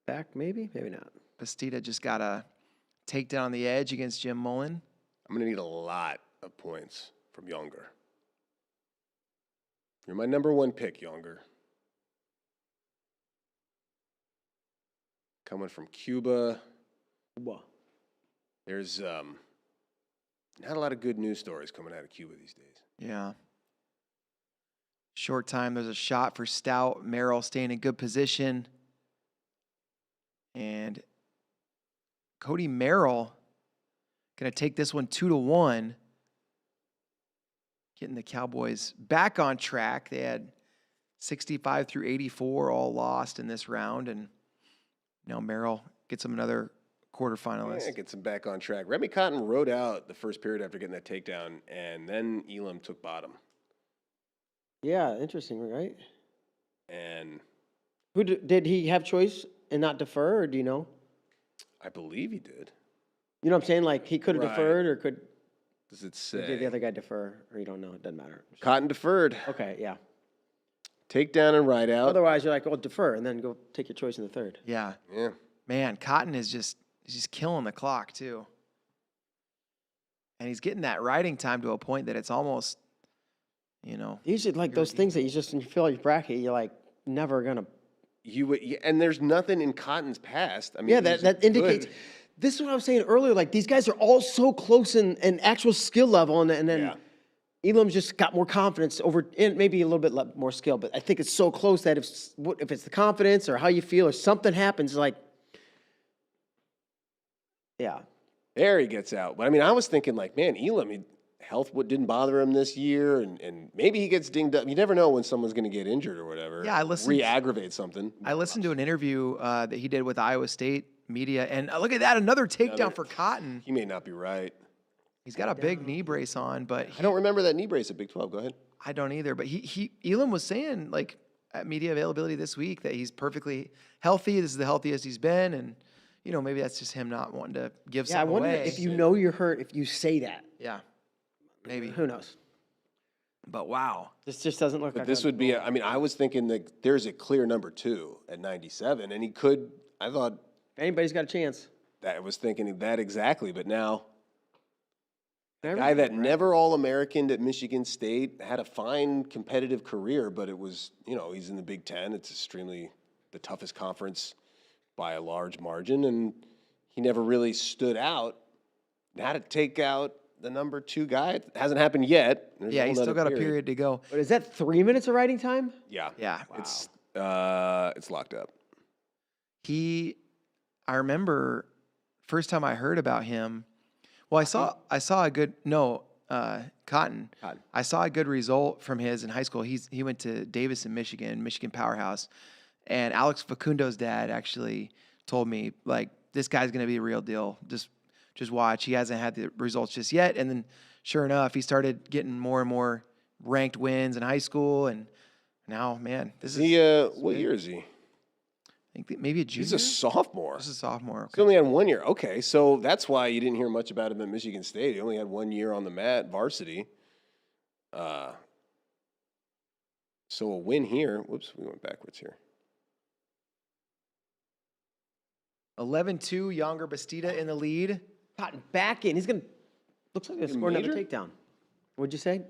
back, maybe not. Bastida just got a takedown on the edge against Jim Mullen. I'm going to need a lot of points from Younger. You're my number one pick, Younger. Coming from Cuba. Whoa. There's not a lot of good news stories coming out of Cuba these days. Yeah. Short time, there's a shot for Stout. Merrill staying in good position. And Cody Merrill going to take this one 2-1. Getting the Cowboys back on track. They had 65 through 84 all lost in this round. And now Merrill gets them another quarterfinalist. Yeah, gets him back on track. Remy Cotton rode out the first period after getting that takedown, and then Elam took bottom. Yeah, interesting, right? And Who did he have choice and not defer, or do you know? I believe he did. You know what I'm saying? Like he could have Right. deferred, or could Does it did the say? other guy defer, or you don't know? It doesn't matter. Cotton deferred. Okay, yeah. Takedown and ride out. Otherwise, you're like, oh, defer, and then go take your choice in the third. Yeah. Yeah. Man, Cotton is just killing the clock, too. And he's getting that riding time to a point that it's almost, Usually, like those things that you just when you fill your bracket, you're like never gonna. You would, and there's nothing in Cotton's past. I mean, Yeah, he's that indicates. good. This is what I was saying earlier. Like these guys are all so close in actual skill level, and then Elam's just got more confidence over, and maybe a little bit more skill. But I think it's so close that if it's the confidence or how you feel or something happens, like, yeah. There he gets out. But I mean, I was thinking like, man, Elam, health didn't bother him this year, and maybe he gets dinged up. You never know when someone's going to get injured or whatever. Yeah, I listened. Re-aggravate something. I listened to an interview that he did with Iowa State media, and look at that, another takedown for Cotton. He may not be right. He's got a big knee brace on, but I don't remember that knee brace at Big 12. Go ahead. I don't either. But Elam was saying, like, at media availability this week that he's perfectly healthy. This is the healthiest he's been, and maybe that's just him not wanting to give Yeah, I something wonder away. if you know you're hurt, if you say that. Yeah, maybe. Who knows? But wow, This just doesn't look But like this would be, I mean, I was thinking that there's a clear number 2 at 97, and I thought if anybody's got a chance. that I was thinking that exactly, but now a guy that never All-Americaned at Michigan State, had a fine competitive career, but it was, he's in the Big Ten. It's extremely the toughest conference by a large margin, and he never really stood out. Now to take out the number 2 guy, it hasn't happened yet. There's yeah, a he's whole still nother got a period to go. But is that 3 minutes of riding time? Yeah. Yeah, It's locked up. I remember first time I heard about him. Well, I saw a good Cotton. I saw a good result from his in high school. He went to Davison, Michigan powerhouse, and Alex Facundo's dad actually told me, like, this guy's gonna be a real deal. Just watch. He hasn't had the results just yet, and then sure enough, he started getting more and more ranked wins in high school, and now, man, this is What year is he? I think maybe a junior. He's a sophomore. This is a sophomore. He's only had 1 year. Okay, so that's why you didn't hear much about him at Michigan State. He only had 1 year on the mat, varsity. So a win here. Whoops, we went backwards here. 11-2, Younger Bastida in the lead. Cotton back in. He's going to, looks like he's score another major? takedown. What'd you say?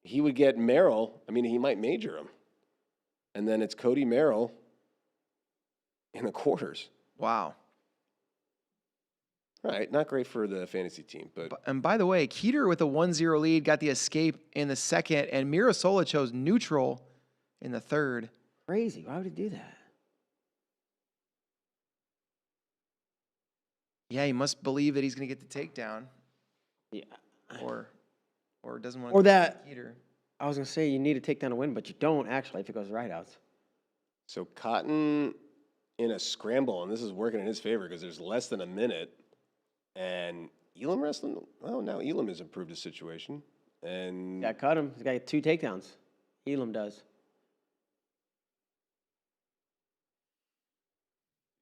he would get Merrill. I mean, he might major him. And then it's Cody Merrill in the quarters. Wow. All right, not great for the fantasy team, but And by the way, Keeter with a 1-0 lead got the escape in the second, and Mirasola chose neutral in the third. Crazy. Why would he do that? Yeah, he must believe that he's going to get the takedown, Yeah. or doesn't want to. Or that Keeter. I was gonna say you need to take down a win, but you don't actually if it goes right outs. so Cotton in a scramble, and this is working in his favor because there's less than a minute. And Elam wrestling, well, now Elam has improved his situation. And Yeah, cut him. He's got 2 takedowns. Elam does.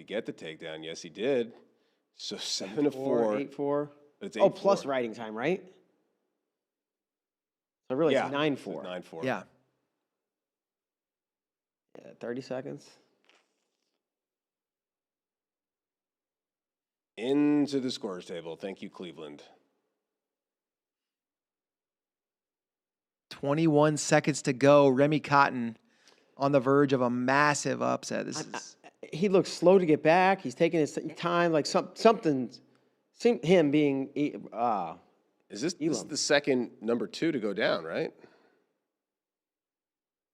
to get the takedown, yes, he did. So 7-4. 8-4. But it's Oh, 8-4. plus writing time, right? So really, Yeah, it's 9-4. 9-4. Yeah. Yeah, 30 seconds. Into the scores table. Thank you, Cleveland. 21 seconds to go. Remy Cotton on the verge of a massive upset. This is He looks slow to get back. He's taking his time, like something. Him being Is this Elam. the second number 2 to go down, right?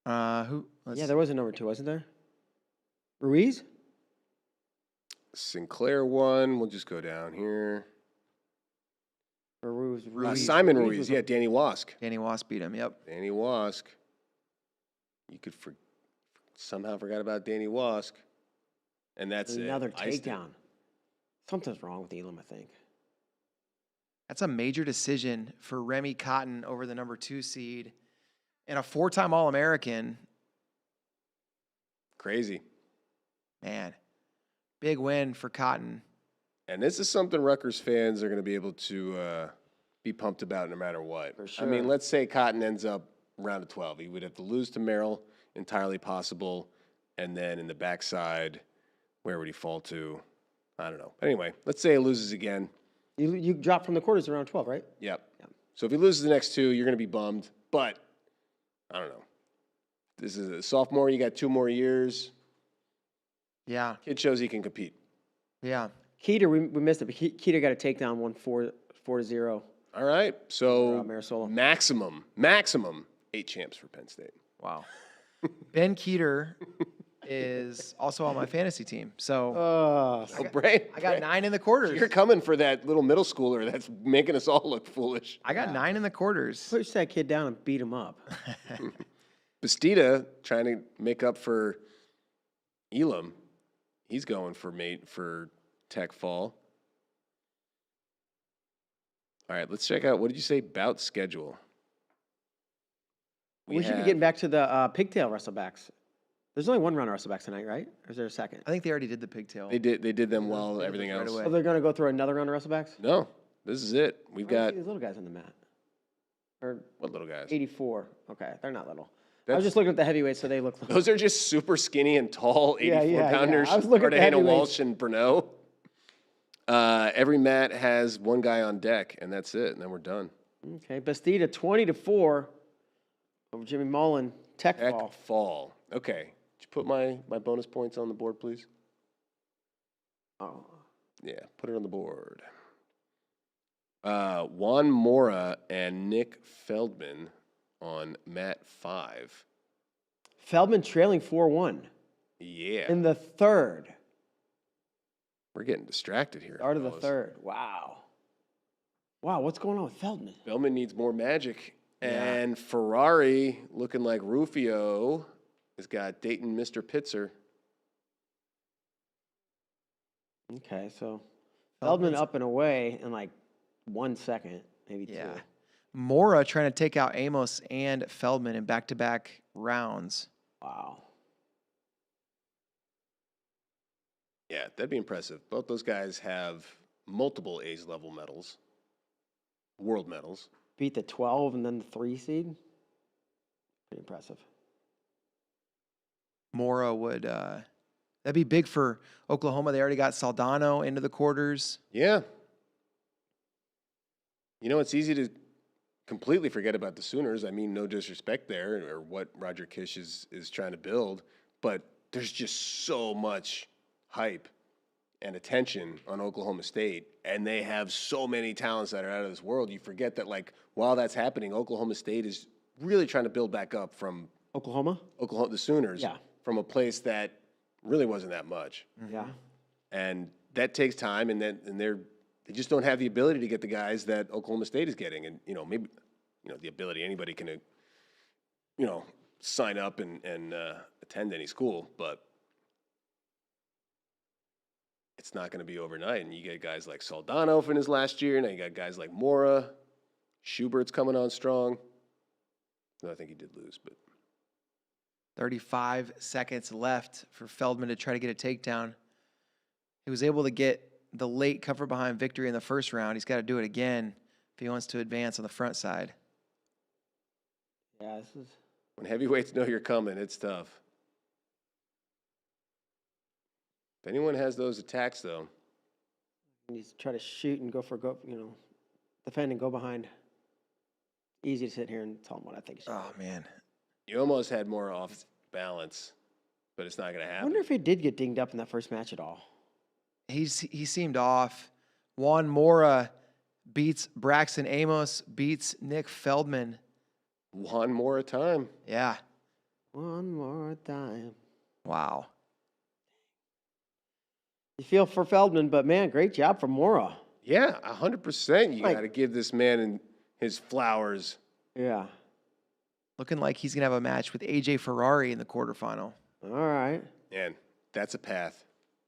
who? yeah, there was a number 2, wasn't there? Ruiz? Sinclair won. We'll just go down here. Or Ruiz? Simon Ruiz Ruiz. was Yeah, Danny Wask. Danny Wasp beat him. Yep. Danny Wask. You could somehow forgot about Danny Wask. And that's Another it. Iced it. takedown. Something's wrong with Elam, I think. That's a major decision for Remy Cotton over the number 2 seed and a 4-time All-American. Crazy. Man, big win for Cotton. And this is something Rutgers fans are going to be able to be pumped about no matter what. For sure. I mean, let's say Cotton ends up round of 12. He would have to lose to Merrill, entirely possible. And then in the backside, where would he fall to? I don't know. Anyway, let's say he loses again. You drop from the quarters around 12, right? Yep. So if he loses the next 2, you're going to be bummed. But I don't know. This is a sophomore. You got 2 more years. Yeah. Kid shows he can compete. Yeah. Keeter, we missed it, but Keeter got a takedown 4-0. All right. So Mirasola. maximum 8 champs for Penn State. Wow. Ben Keeter is also on my fantasy team. So Oh, Bray, I got 9 in the quarters. you're coming for that little middle schooler that's making us all look foolish. I got 9 in the quarters. Push that kid down and beat him up. Bastida trying to make up for Elam. He's going for Tech Fall. All right, let's check out. What did you say? Bout schedule. We should be getting back to the pigtail wrestlebacks. There's only 1 round of wrestlebacks tonight, right? Or is there a second? I think they already did the pigtail. They did them well. Everything right else. away. Oh, they're going to go through another round of wrestlebacks? No, this is it. We've I don't got see these little guys on the mat. Or what little guys? 84. Okay, they're not little. I That's- was just looking at the heavyweights, so they look little. Those are just super skinny and tall 84-pounders. I was looking at the Cartagena heavyweights. Walsh and Brno. Every mat has 1 guy on deck, and that's it. And then we're done. Okay, Bastida 20-4 over Jimmy Mullen. Tech Tech Fall. Fall. Okay. Did you put my bonus points on the board, please? Oh. Yeah, put it on the board. Juan Mora and Nick Feldman on mat 5. Feldman trailing 4-1 Yeah. in the third. We're getting distracted here. Start of the fellas. third. Wow. Wow, what's going on with Feldman? Feldman needs more magic. And Ferrari, looking like Rufio, has got Dayton Mr. Pitzer. Okay, so Feldman up and away in like 1 second, maybe 2. Yeah. Mora trying to take out Amos and Feldman in back-to-back rounds. Wow. Yeah, that'd be impressive. Both those guys have multiple A's level medals, world medals. Beat the 12 and then the 3 seed. Pretty impressive. Mora would that'd be big for Oklahoma. They already got Saldano into the quarters. Yeah. You know, it's easy to completely forget about the Sooners. I mean, no disrespect there or what Roger Kish is trying to build, but there's just so much hype and attention on Oklahoma State, and they have so many talents that are out of this world. You forget that, like, while that's happening, Oklahoma State is really trying to build back up from Oklahoma, the Sooners, Yeah. from a place that really wasn't that much. Yeah. And that takes time, and they just don't have the ability to get the guys that Oklahoma State is getting. And, maybe, the ability, anybody can, sign up and attend any school, but it's not going to be overnight. And you get guys like Saldano in his last year. Now you got guys like Mora. Schubert's coming on strong. No, I think he did lose, but 35 seconds left for Feldman to try to get a takedown. He was able to get the late cover behind victory in the first round. He's got to do it again if he wants to advance on the front side. Yeah, this is. when heavyweights know you're coming, it's tough. If anyone has those attacks, though, He needs to try to shoot and defend and go behind. Easy to sit here and tell him what I think. Oh, man. you almost had more off balance, but it's not going to I happen. wonder if he did get dinged up in that first match at all. He seemed off. Juan Mora beats Braxton Amos, beats Nick Feldman. One more time. Yeah. One more time. Wow. You feel for Feldman, but man, great job from Mora. Yeah, 100%. You Like- got to give this man his flowers. Yeah. Looking like he's going to have a match with AJ Ferrari in the quarterfinal. All right. And that's a path.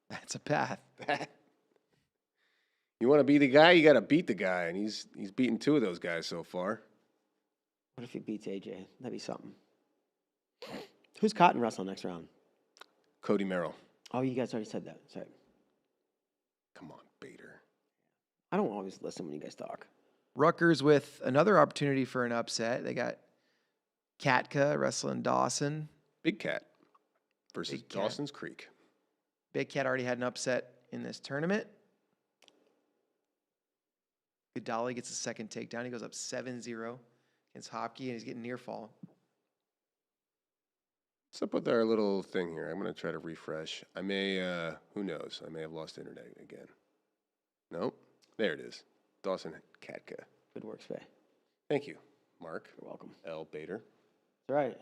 That's a path. You want to be the guy, you got to beat the guy, and he's beaten two of those guys so far. What if he beats AJ? That'd be something. Who's Cotton wrestling next round? Cody Merrill. Oh, you guys already said that. Sorry. Come on, Bader. I don't always listen when you guys talk. Rutgers with another opportunity for an upset. They got Katka wrestling Dawson. Big Cat versus Big Cat. Dawson's Creek. Big Cat already had an upset in this tournament. Goodali gets a second takedown. He goes up 7-0 against Hopke, and he's getting near fall. What's up with our little thing here? I'm going to try to refresh. I may, who knows? I may have lost internet again. Nope. There it is. Dawson Katka. Good work, Faye. Thank you, Mark. You're welcome. L. Bader. That's right.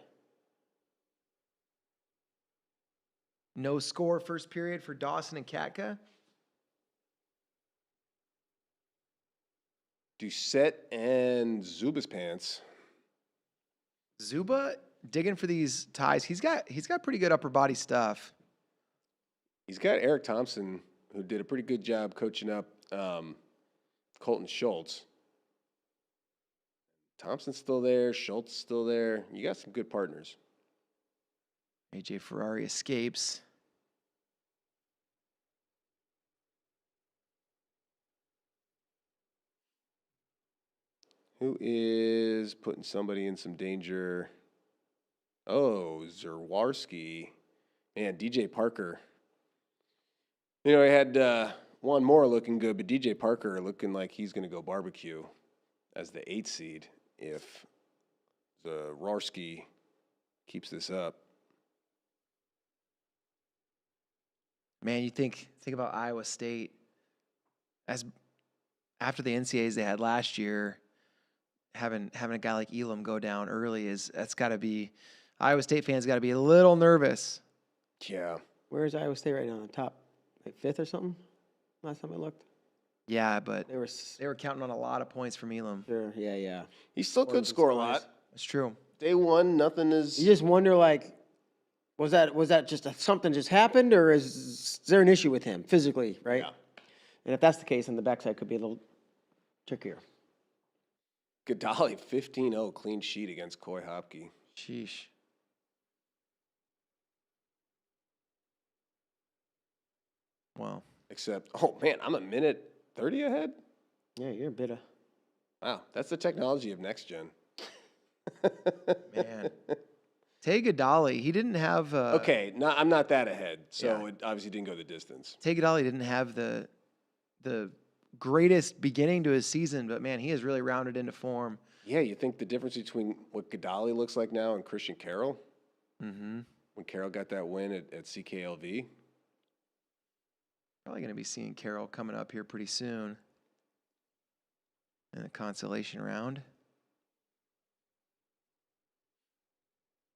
No score first period for Dawson and Katka. Doucette and Zuba's pants. Zuba digging for these ties. He's got pretty good upper body stuff. He's got Eric Thompson, who did a pretty good job coaching up Colton Schultz. Thompson's still there. Schultz still there. You got some good partners. AJ Ferrari escapes. Who is putting somebody in some danger? Oh, Zerwarski. Man, DJ Parker. I had Juan Moore looking good, but DJ Parker looking like he's going to go barbecue as the 8th seed if Zerwarski keeps this up. Man, you think about Iowa State as after the NCAAs they had last year. Having a guy like Elam go down early that's got to be Iowa State fans got to be a little nervous. Yeah. Where is Iowa State right now? On the top, like 5th or something? Last time I looked. Yeah, but They were they were counting on a lot of points from Elam. sure. Yeah. He still could score a lot. That's true. Day one, nothing is. You just wonder, like, was that just something just happened, or is there an issue with him physically, right? Yeah. And if that's the case, then the backside could be a little trickier. Goodali, 15-0 clean sheet against Coy Hopke. Sheesh. Well, Except, oh man, I'm a minute 30 ahead? Yeah, you're a bit of. Wow, that's the technology of next gen. man. Tay Goodali, he didn't have Okay, I'm not that ahead, so Yeah. it obviously didn't go the distance. Tay Goodali didn't have the greatest beginning to his season, but man, he has really rounded into form. Yeah, you think the difference between what Gadali looks like now and Christian Carroll? Mm-hmm. When Carroll got that win at CKLV? Probably going to be seeing Carroll coming up here pretty soon in the consolation round.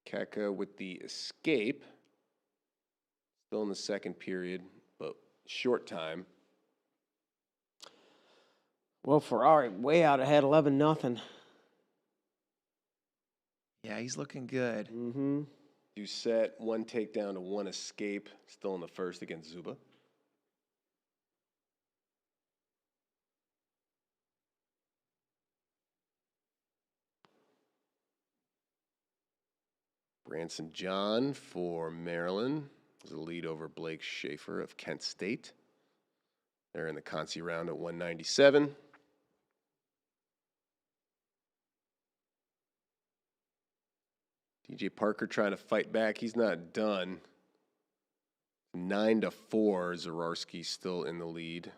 Keka with the escape. Still in the second period, but short time. Well, Ferrari way out ahead, 11-0. Yeah, he's looking good. Mm-hmm. You set 1 takedown to 1 escape. Still in the first against Zuba. Branson John for Maryland is a lead over Blake Schaefer of Kent State. They're in the Consi round at 197. DJ Parker trying to fight back. He's not done. 9-4. Zararski still in the lead.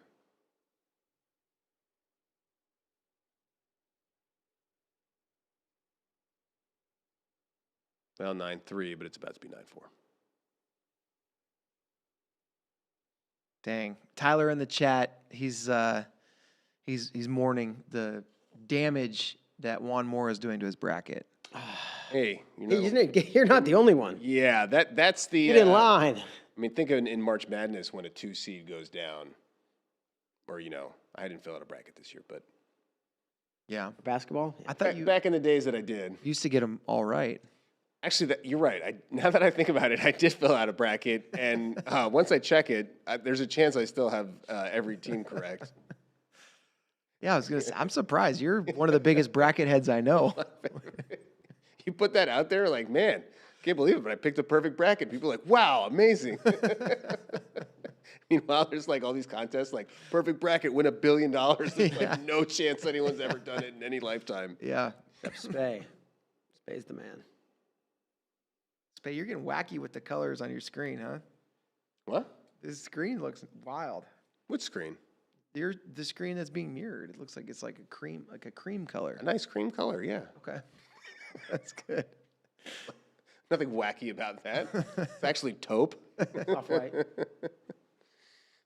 Well, 9-3, but it's about to be 9-4. Dang. Tyler in the chat, he's mourning the damage that Juan Moore is doing to his bracket. Hey, You're not the only one. yeah, that's the. Get in line. I mean, think of in March Madness when a 2 seed goes down, or I didn't fill out a bracket this year, but Yeah. Basketball? I thought you back in the days that I did. used to get them all right. Actually, you're right. Now that I think about it, I did fill out a bracket, and once I check it, there's a chance I still have every team correct. Yeah, I was going to say, I'm surprised. You're one of the biggest bracket heads I know. You put that out there, like, man, can't believe it, but I picked a perfect bracket. People are like, wow, amazing. Meanwhile, there's like all these contests, like perfect bracket, win $1 billion. There's like no chance anyone's ever done it in any lifetime. Yeah. Spay. Spay's the man. Spay, you're getting wacky with the colors on your screen, huh? What? This screen looks wild. Which screen? The screen that's being mirrored. It looks like it's like a cream color. A nice cream color, yeah. Okay. That's good. Nothing wacky about that. It's actually taupe. Off right.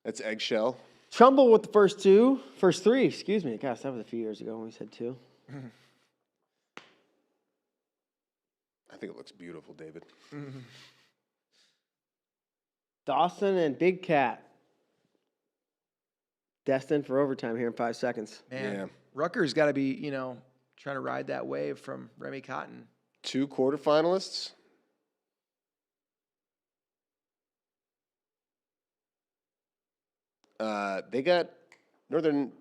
That's eggshell. Trumbull with the first three, excuse me. Gosh, that was a few years ago when we said 2. I think it looks beautiful, David. Dawson and Big Cat. Destined for overtime here in 5 seconds. Man, Yeah. Rutgers got to be, trying to ride that wave from Remy Cotton. 2 quarterfinalists. They got Northern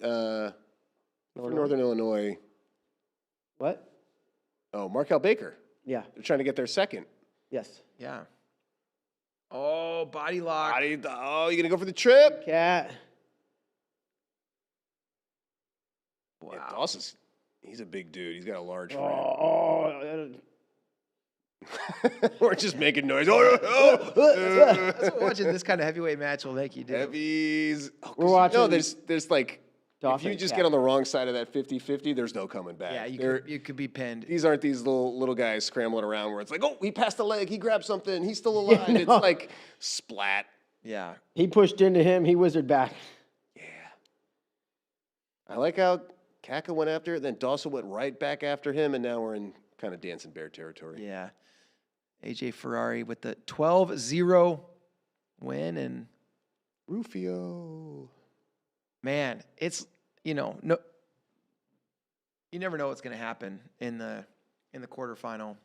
Illinois. What? Oh, Markel Baker. Yeah. They're trying to get their second. Yes. Yeah. Oh, body lock. You gonna go for the trip? Cat. Wow. Yeah, Dawson's. He's a big dude. He's got a large frame. Oh. We're just making noise. That's what watching this kind of heavyweight match will make you do. Heavies. We're watching. No, there's like, Dawson if you just Cat. get on the wrong side of that 50-50, there's no coming back. Yeah, you could be pinned. These aren't these little guys scrambling around where it's like, oh, he passed a leg, he grabbed something, he's still alive. Yeah, no. It's like splat. Yeah. He pushed into him. He wizarded back. Yeah. I like how Kaka went after it, then Dawson went right back after him, and now we're in kind of dancing bear territory. Yeah. AJ Ferrari with the 12-0 win. And, Rufio. man, it's, no, you never know what's going to happen in the quarterfinal.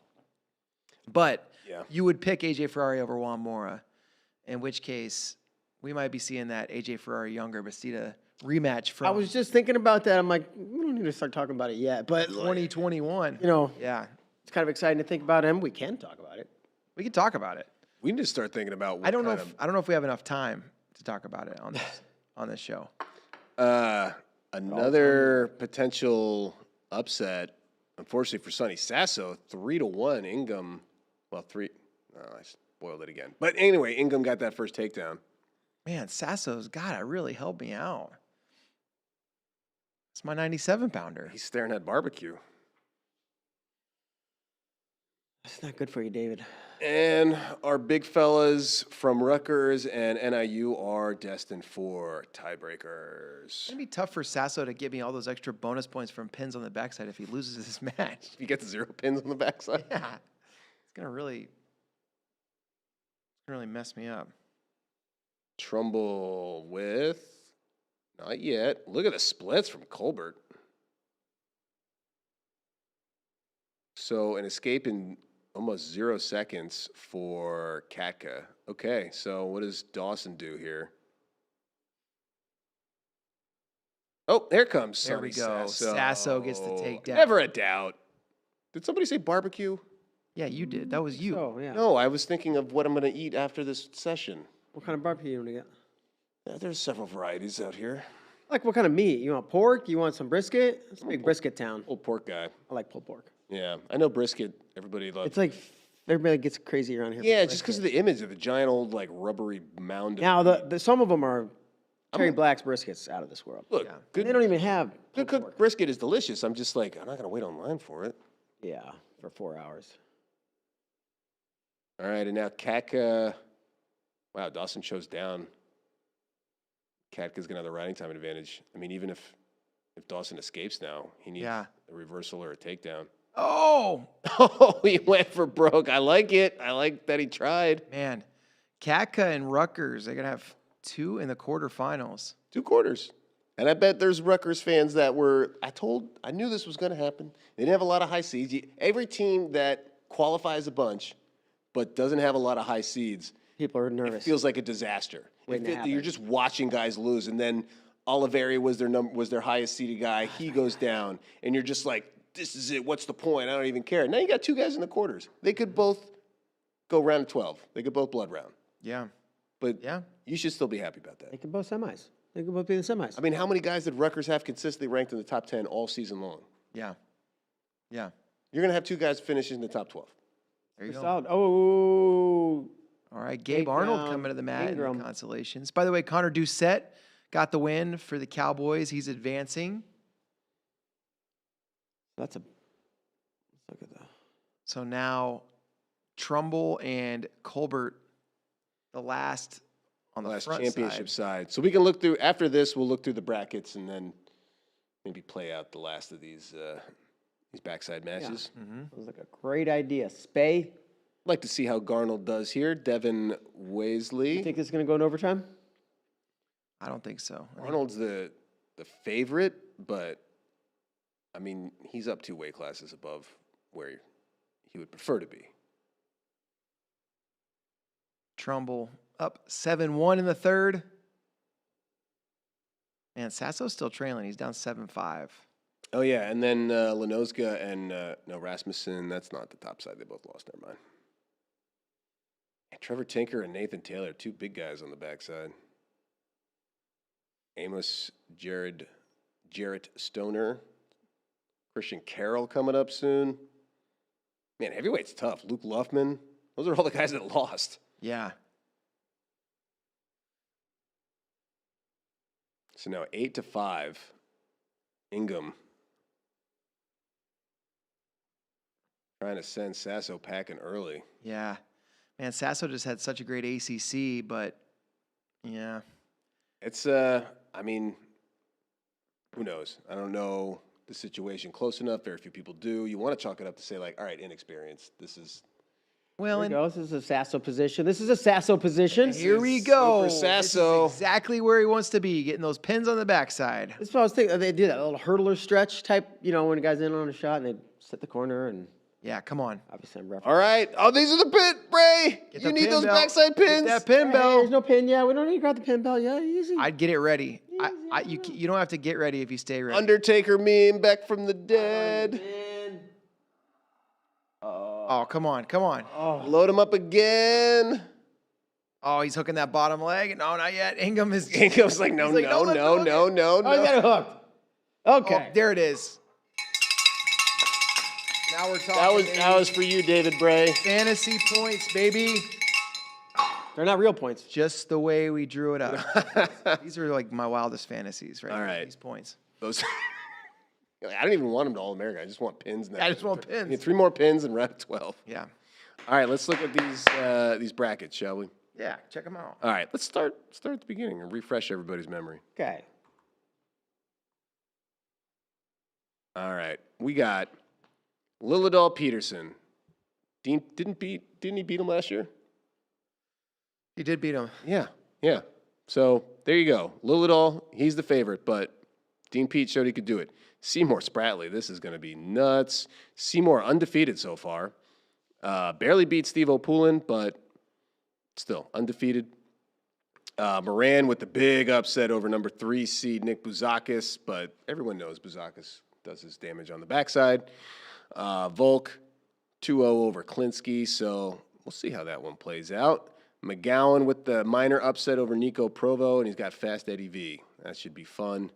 But Yeah. you would pick AJ Ferrari over Juan Mora, in which case we might be seeing that AJ Ferrari Younger Bastida rematch from I was just thinking about that. I'm like, we don't need to start talking about it yet. But 2021. Yeah. It's kind of exciting to think about him. We can talk about it. We can talk about it. We need to start thinking about what I don't know if we have enough time to talk about it on this show. Another potential upset, unfortunately for Sonny Sasso, 3-1. Ingham, well, 3. I spoiled it again. But anyway, Ingham got that first takedown. Man, Sasso's got to really help me out. It's my 97 pounder. He's staring at barbecue. It's not good for you, David. And our big fellas from Rutgers and NIU are destined for tiebreakers. It's going to be tough for Sasso to give me all those extra bonus points from pins on the backside if he loses this match. If you get the 0 pins on the backside. Yeah. It's going to really mess me up. Trumbull with, not yet. Look at the splits from Colbert. So an escape in almost 0 seconds for Katka. Okay, so what does Dawson do here? Oh, there comes There we Sonny go. Sasso. Sasso gets the takedown. Never a doubt. Did somebody say barbecue? Yeah, you did. That was you. Oh, yeah. No, I was thinking of what I'm going to eat after this session. What kind of barbecue you want to get? Yeah, there's several varieties out here. Like what kind of meat? You want pork? You want some brisket? It's a big brisket town. Old pork guy. I like pulled pork. Yeah, I know brisket. Everybody loves. It's like everybody gets crazy around here. for Yeah, just because brisket. of the image of the giant old like rubbery mound. Of Now the some of them are Terry Black's briskets out of this world. Look, They good, don't even have good pulled cooked pork. brisket is delicious. I'm just like, I'm not gonna wait online for it. Yeah, for 4 hours. All right, and now Katka. Wow, Dawson chose down. Katka's gonna have the riding time advantage. I mean, even if Dawson escapes now, he needs Yeah. a reversal or a takedown. Oh, Oh, he went for broke. I like it. I like that he tried. man. Katka and Rutgers, they're going to have 2 in the quarterfinals. 2 quarters. And I bet there's Rutgers fans that were, I knew this was going to happen. They didn't have a lot of high seeds. Every team that qualifies a bunch but doesn't have a lot of high seeds, People are it nervous. feels like a disaster. Waiting to happen. You're just watching guys lose, and then Oliveri was their highest seeded guy. He goes down, and you're just like, this is it. What's the point? I don't even care. Now you got 2 guys in the quarters. They could both go round of 12. They could both blood round. Yeah. But Yeah. you should still be happy about that. They can both semis. They can both be in the semis. I mean, how many guys did Rutgers have consistently ranked in the top 10 all season long? Yeah. Yeah. You're going to have 2 guys finish in the top 12. There you go. Solid. Oh, All right, Gabe Arnold Takedown, coming to the mat in Ingram. the consolations. By the way, Connor Doucette got the win for the Cowboys. He's advancing. let's look at that. So now Trumbull and Colbert, the last on the Last front championship side. side. So we can look through, after this, we'll look through the brackets and then maybe play out the last of these backside matches. Sounds like a great idea. Spay. I'd like to see how Garnold does here. Devin You Waisley. think this is going to go in overtime? I don't think so. I think- Arnold's the favorite, but I mean, he's up 2 weight classes above where he would prefer to be. Trumbull up 7-1 in the third. Man, Sasso's still trailing. He's down 7-5. Oh, yeah, and then Lenozga and no, Rasmussen, that's not the top side. They both lost. Never mind. And Trevor Tinker and Nathan Taylor, 2 big guys on the backside. Amos Jarrett Stoner. Christian Carroll coming up soon. Man, heavyweight's tough. Luke Luffman. Those are all the guys that lost. Yeah. So now 8-5. Ingham. Trying to send Sasso packing early. Yeah. Man, Sasso just had such a great ACC, but yeah. It's, I mean, who knows? I don't know the situation close enough. Very few people do. You want to chalk it up to say, like, all right, inexperience. This is Well, There and we go. This is a Sasso position. This is a Sasso position. here we is go. Super This is Sasso. exactly where he wants to be, getting those pins on the backside. This is what I was thinking. They do that little hurdler stretch type, when the guy's in on a shot and they sit the corner and Yeah, come on. obviously I'm referencing. all right. Oh, these are the pit, Bray. Get You the need pin those belt. backside Get pins. that pin Hey, belt. there's no pin. Yeah, we don't need to grab the pin belt. Yeah, easy. I'd get it ready. You don't have to get ready if you stay ready. Undertaker meme back from the dead. Oh, come on, come on. Load him up again. Oh, he's hooking that bottom leg. No, not yet. Ingham is. Ingham's like, no, He's like, no, "Don't let no, go of no, it." no, Oh, you no. got it hooked. Oh, Okay. there it is. Now we're talking. That was for you, David Bray. fantasy points, baby. They're not real points. Just the way we drew it up. These are like my wildest fantasies, right? All here, right. These points. Those. I don't even want him to All America. I just want pins now. I just want pins. Get 3 more pins and round 12. Yeah. All right, let's look at these brackets, shall we? Yeah, check them out. All right, let's start at the beginning and refresh everybody's memory. Okay. All right, we got Lilladal Peterson. Didn't he beat him last year? He did beat him. Yeah. So there you go. Lilladal, he's the favorite, but Dean Pete showed he could do it. Seymour Spratley, this is going to be nuts. Seymour undefeated so far. Barely beat Steve O'Poulin, but still undefeated. Moran with the big upset over number 3 seed Nick Bouzakis, but everyone knows Bouzakis does his damage on the backside. Volk 2-0 over Klinsky, so we'll see how that one plays out. McGowan with the minor upset over Nico Provo, and he's got Fast Eddie V. That should be fun.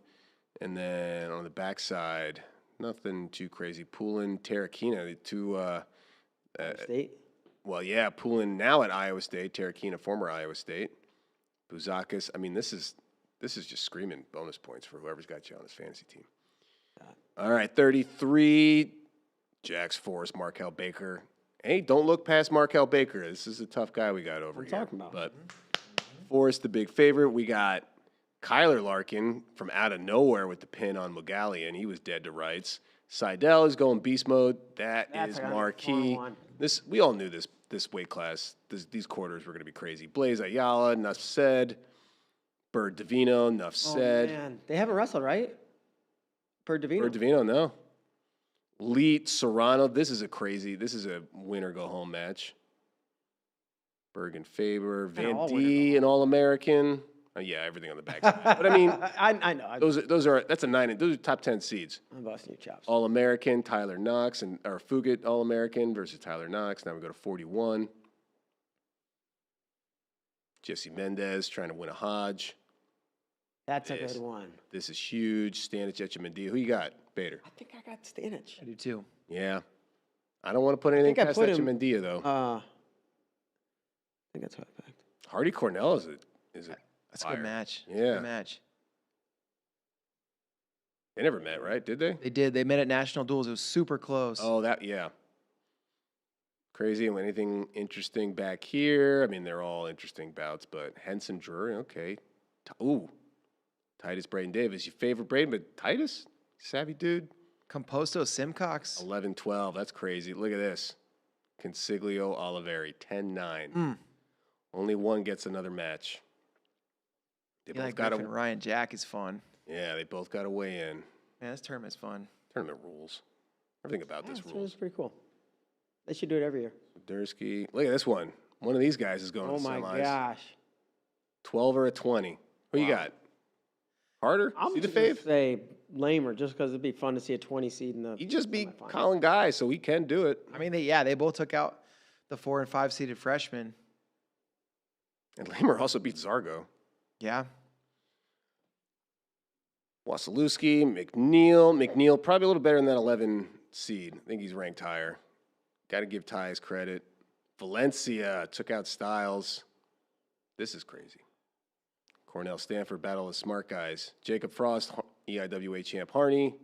And then on the backside, nothing too crazy. Poulin, Terrakina, the two. State. Well, yeah, Poulin now at Iowa State, Terrakina former Iowa State. Bouzakis. I mean, this is just screaming bonus points for whoever's got you on his fantasy team. All right, 33. Jax Forrest, Markel Baker. Hey, don't look past Markel Baker. This is a tough guy we got over here. Talking about. But Forrest, the big favorite. We got Kyler Larkin from out of nowhere with the pin on Mugali, and he was dead to rights. Seidel is going beast mode. That's is marquee. We all knew this weight class. These quarters were going to be crazy. Blaze Ayala, enough said. Bird Davino, enough said. Man. They haven't wrestled, right? Bird Davino. Bird Davino, no. Leet Serrano. This is a win or go home match. Bergen Faber, Van D, an All American. Oh, yeah, everything on the back. But I mean, I know. Those are top 10 seeds. I'm busting your chops. All American, Tyler Knox or Fugit All American versus Tyler Knox. Now we go to 41. Jesse Mendez trying to win a Hodge. That's a good one. This is huge. Stanic Etchemendia. Who you got, Bader? I think I got Stanic. I do too. Yeah. I don't want to put anything past Etchemendia, though. I think that's what I picked. Hardy Cornell is a That's a good match. Yeah. Good match. They never met, right? Did they? They did. They met at National Duels. It was super close. Oh, yeah. Crazy. Anything interesting back here? I mean, they're all interesting bouts, but Henson Drury, okay. Ooh. Titus Braden Davis. Your favorite Braden, but Titus? Savvy dude. Composto Simcox. 11-12. That's crazy. Look at this. Consiglio Oliveri. 10-9. Only one gets another match. They both got to. Ryan Jack is fun. Yeah, they both got to weigh in. Man, this tournament's fun. Tournament rules. Everything about this rules. It's pretty cool. They should do it every year. Dursky. Look at this one. One of these guys is going to the semis. Oh, my gosh. 12 or a 20. Who you got? Harder? I'm See the just fave? say lamer just because it'd be fun to see a 20 seed in the. He just beat Colin Guy, so he can do it. I mean, they both took out the 4 and 5 seeded freshmen. And Lamer also beat Zargo. Yeah. Wasilewski, McNeil, probably a little better than that 11 seed. I think he's ranked higher. Got to give Ty his credit. Valencia took out Styles. This is crazy. Cornell Stanford, battle of smart guys. Jacob Frost, EIWA champ Harney.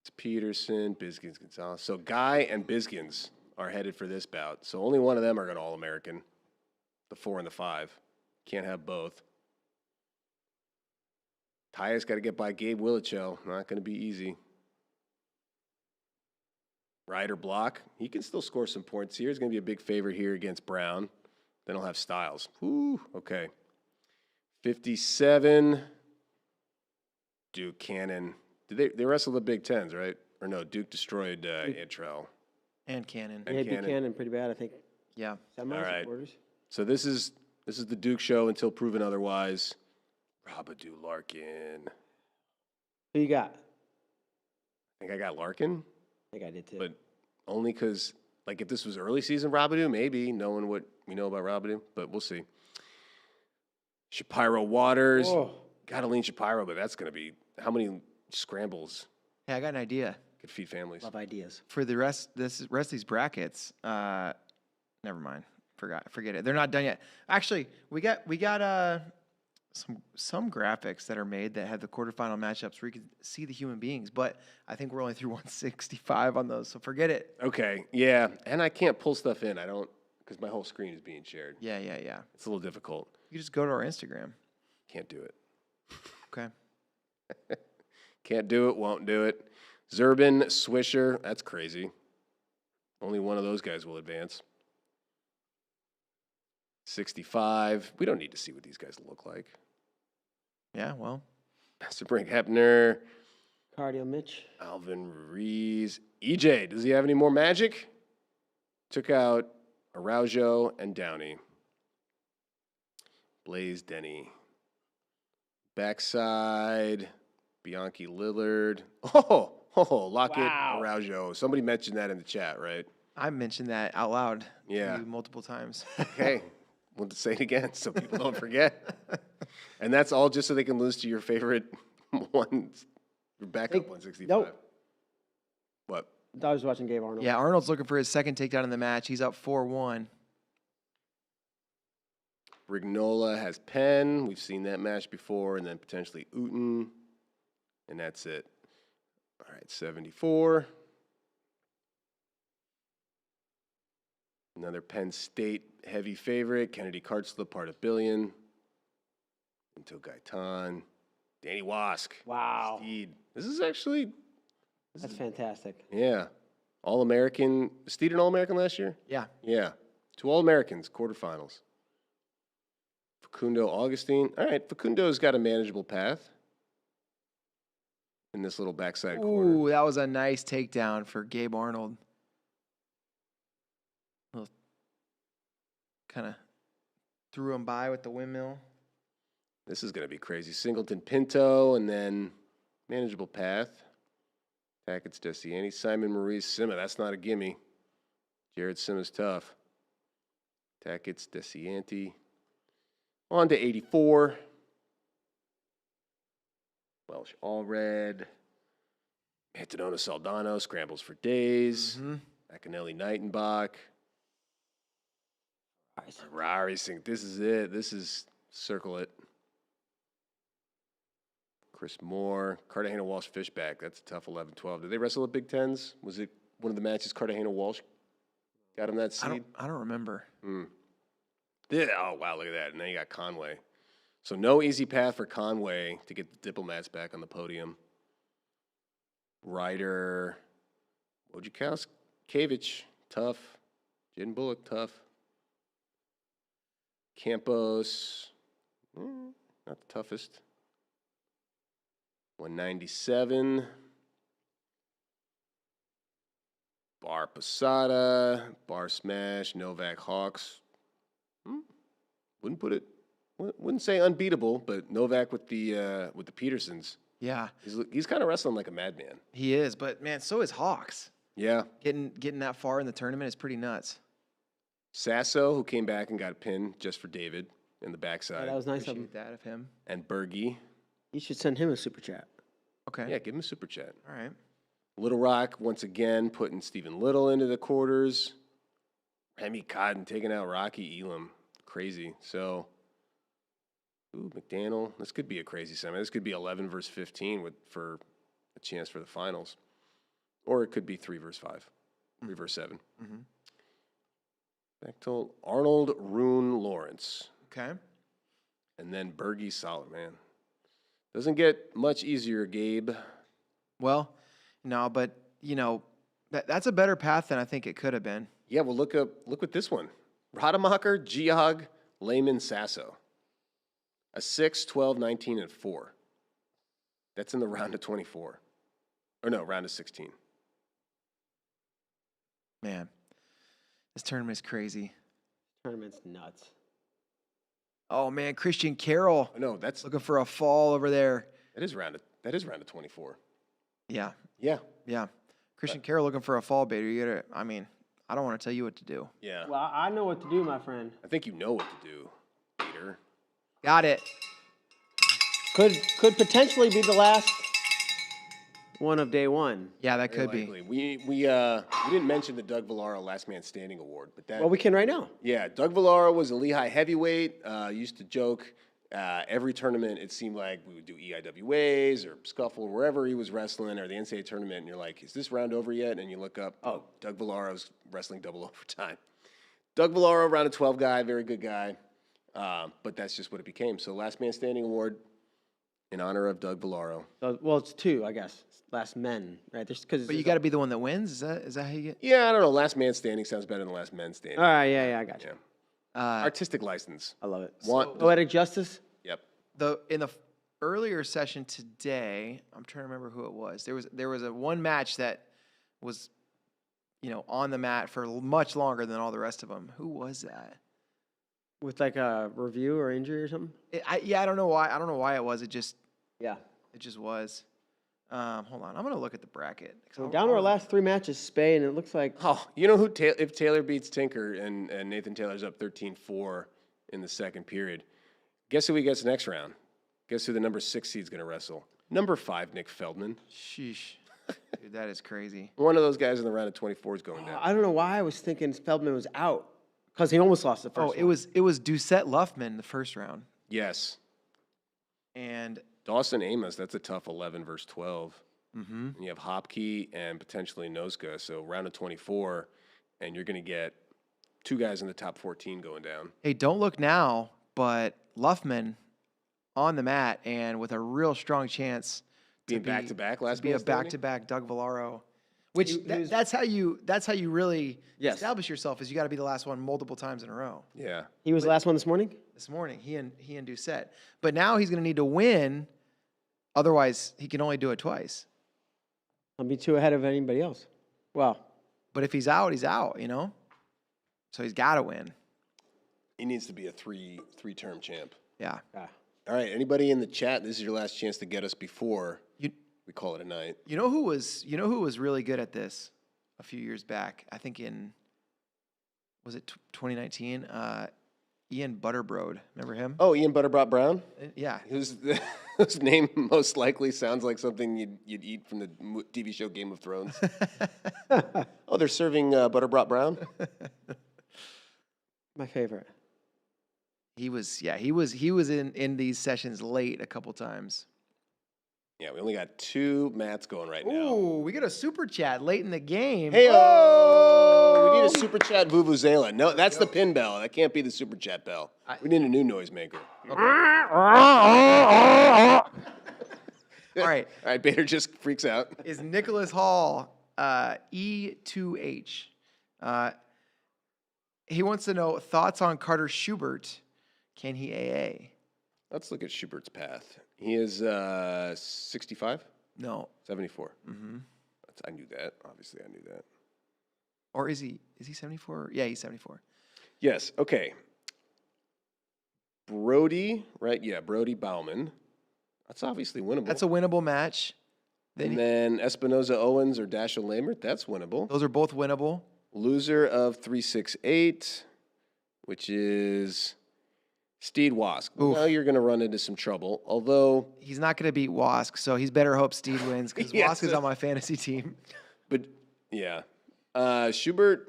It's Peterson, Bizkins, Gonzalez. So Guy and Bizkins are headed for this bout. So only one of them are going to All-American. The 4 and the 5. Can't have both. Tyus got to get by Gabe Willichow. Not going to be easy. Ryder Block. He can still score some points here. He's going to be a big favorite here against Brown. Then he'll have Styles. Whew, okay. 57. Duke Cannon. Did they wrestle the Big Tens, right? Or no, Duke destroyed Intrell. And Cannon. Yeah, beat Cannon pretty bad, I think. Yeah. All right. So this is the Duke show until proven otherwise. Rabadou Larkin. Who you got? I think I got Larkin. I think I did too. But only because, like, if this was early season Rabadou, maybe knowing what we know about Rabadou, but we'll see. Shapiro Waters. Got to lean Shapiro, but that's going to be how many scrambles? Hey, I got an idea. Could feed families. Love ideas. For the rest of these brackets, never mind. Forget it. They're not done yet. Actually, we got some graphics that are made that have the quarterfinal matchups where you can see the human beings, but I think we're only through 165 on those, so forget it. Okay, yeah, and I can't pull stuff in. I don't, because my whole screen is being shared. Yeah. It's a little difficult. You just go to our Instagram. Can't do it. Okay. Can't do it, won't do it. Zerbin, Swisher, that's crazy. Only one of those guys will advance. 65. We don't need to see what these guys look like. Yeah, well. Master Brink Hepner, Cardio Mitch. Alvin Rees. EJ, does he have any more magic? Took out Araujo and Downey. Blaze Denny. Backside, Bianchi Lillard. Lock it, Araujo. Somebody mentioned that in the chat, right? I mentioned that out loud Yeah. to you multiple times. Okay. Want to say it again so people don't forget. And that's all just so they can lose to your favorite ones. Your backup 165. Nope. What? I was watching Gabe Arnold. Yeah, Arnold's looking for his second takedown in the match. He's up 4-1. Rignola has Penn. We've seen that match before. And then potentially Uten. And that's it. All right, 74. Another Penn State heavy favorite. Kennedy Cartslip, part of Billion. Until Gaitan. Danny Wask. Wow. Steed. This is actually, That's fantastic. yeah. All-American. Steed an All-American last year? Yeah. Yeah. 2 All-Americans, quarterfinals. Facundo Augustine. All right, Facundo's got a manageable path in this little backside corner. Ooh, that was a nice takedown for Gabe Arnold. Kind of threw him by with the windmill. This is going to be crazy. Singleton Pinto, and then manageable path. Tackett's Desiani. Simon Maurice Sima. That's not a gimme. Jared Sima's tough. Tackett's Desianti. On to 84. Welsh Allred. Antonino Saldano. Scrambles for days. Akinelli Nightenbach. Ferrari Singh. This is it. This is circle it. Chris Moore. Cartagena Walsh Fishback. That's a tough 11-12. Did they wrestle at Big Tens? Was it one of the matches Cartagena Walsh got him that seed? I don't remember. Oh, wow, look at that. And then you got Conway. So no easy path for Conway to get the Diplomats back on the podium. Ryder. Wojciechowski, tough. Jaden Bullock, tough. Campos, not the toughest. 197. Bar Posada, Bar Smash, Novak Hawks. Wouldn't say unbeatable, but Novak with the Petersons. Yeah, He's kind of wrestling like a madman. he is, but man, so is Hawks. Yeah. Getting that far in the tournament is pretty nuts. Sasso, who came back and got a pin just for David in the backside. Yeah, that was nice of him. Appreciate that of him. And Bergie. You should send him a super chat. Okay. Yeah, give him a super chat. All right. Little Rock, once again, putting Stephen Little into the quarters. Remy Cotton taking out Rocky Elam. Crazy. So, McDaniel. This could be a crazy semi. This could be 11 versus 15 for a chance for the finals. Or it could be 3 versus 5. 3 versus 7. Bechtel, Arnold, Rune, Lawrence. Okay. And then Bergie, solid, man. Doesn't get much easier, Gabe. Well, no, but that's a better path than I think it could have been. Yeah, well, look at this one. Rademacher, Giog, Lehman, Sasso. A 6, 12, 19, and 4. That's in the round of 24. Or no, round of 16. Man, this tournament is crazy. Tournament's nuts. Oh man, Christian Carroll No, that's looking for a fall over there. that is round of 24. Yeah, Yeah. Christian Carroll looking for a fall, Bader. I don't want to tell you what to do. Yeah. Well, I know what to do, my friend. I think you know what to do, Peter. Got it. Could potentially be the last one of day one. Yeah, that Very could be. likely. We didn't mention the Doug Villara Last Man Standing Award, but that Well, we can right now. yeah, Doug Villara was a Lehigh heavyweight. Used to joke Every tournament, it seemed like we would do EIWAs or Scuffle, wherever he was wrestling, or the NCAA tournament, and you're like, is this round over yet? And you look up, oh, Doug Villaro's wrestling double overtime. Doug Villaro, round of 12 guy, very good guy, but that's just what it became. So Last Man Standing Award in honor of Doug Villaro. Well, it's 2, I guess. Last men, right? But you got to be the one that wins. Is that how you get? Yeah, I don't know. Last Man Standing sounds better than Last Men Standing. All right, yeah, I got you. Yeah. Artistic license. I love it. Want- justice? Yep. In the earlier session today, I'm trying to remember who it was. There was a one match that was, on the mat for much longer than all the rest of them. Who was that? With like a review or injury or something? I don't know why. I don't know why it was. It just was. Hold on. I'm gonna look at the bracket. So down to our last 3 matches, Spay, and it looks like you know who? If Taylor beats Tinker and Nathan Taylor's up 13-4 in the second period, guess who he gets next round? Guess who the number 6 seed's gonna wrestle? Number 5, Nick Feldman. Sheesh, dude, that is crazy. One of those guys in the round of 24 is going down. I don't know why I was thinking Feldman was out because he almost lost the first. It was Doucette Luffman the first round, Yes. and Dawson Amos, that's a tough 11 versus 12. mm-hmm. And you have Hopkey and potentially Noska. So round of 24, and you're going to get 2 guys in the top 14 going down. Hey, don't look now, but Luffman on the mat and with a real strong chance Being back-to-back last be man a standing? back-to-back Doug Villaro. Which He was- that's how you really Yes. establish yourself is you got to be the last one multiple times in a row. Yeah. He was the last one this morning? This morning, he and Doucette. But now he's going to need to win. Otherwise, he can only do it twice. I'll be 2 ahead of anybody else. Well, But if he's out, So he's got to win. He needs to be a three-term champ. Yeah. All right, anybody in the chat, this is your last chance to get us before we call it a night. You know who was really good at this a few years back? I think was it 2019? Ian Butterbrode. Remember him? Oh, Ian Butterbot Brown? Yeah. Whose name most likely sounds like something you'd eat from the TV show Game of Thrones. Oh, they're serving Butterbot Brown? my favorite. He was in these sessions late a couple times. Yeah, we only got 2 mats going right now. Ooh, we got a super chat late in the game. Hey, we need a super chat vuvuzela. No, that's the pin bell. That can't be the super chat bell. We need a new noisemaker. All right. All right, Bader just freaks out. Is Nicholas Hall E2H? He wants to know thoughts on Carter Schubert. Can he AA? Let's look at Schubert's path. He is 65? No. 74. Mm-hmm. I knew that. Obviously, I knew that. Or is he 74? Yeah, he's 74. Yes, okay. Brody, right? Yeah, Brody Bauman. That's obviously winnable. That's a winnable match. Then Espinoza Owens or Dashiell Lamert, that's winnable. Those are both winnable. Loser of 368, which is Steed Wask. Now you're going to run into some trouble, although... He's not going to beat Wask, so he's better hope Steed wins because Wask is on my fantasy team. But, yeah. Schubert,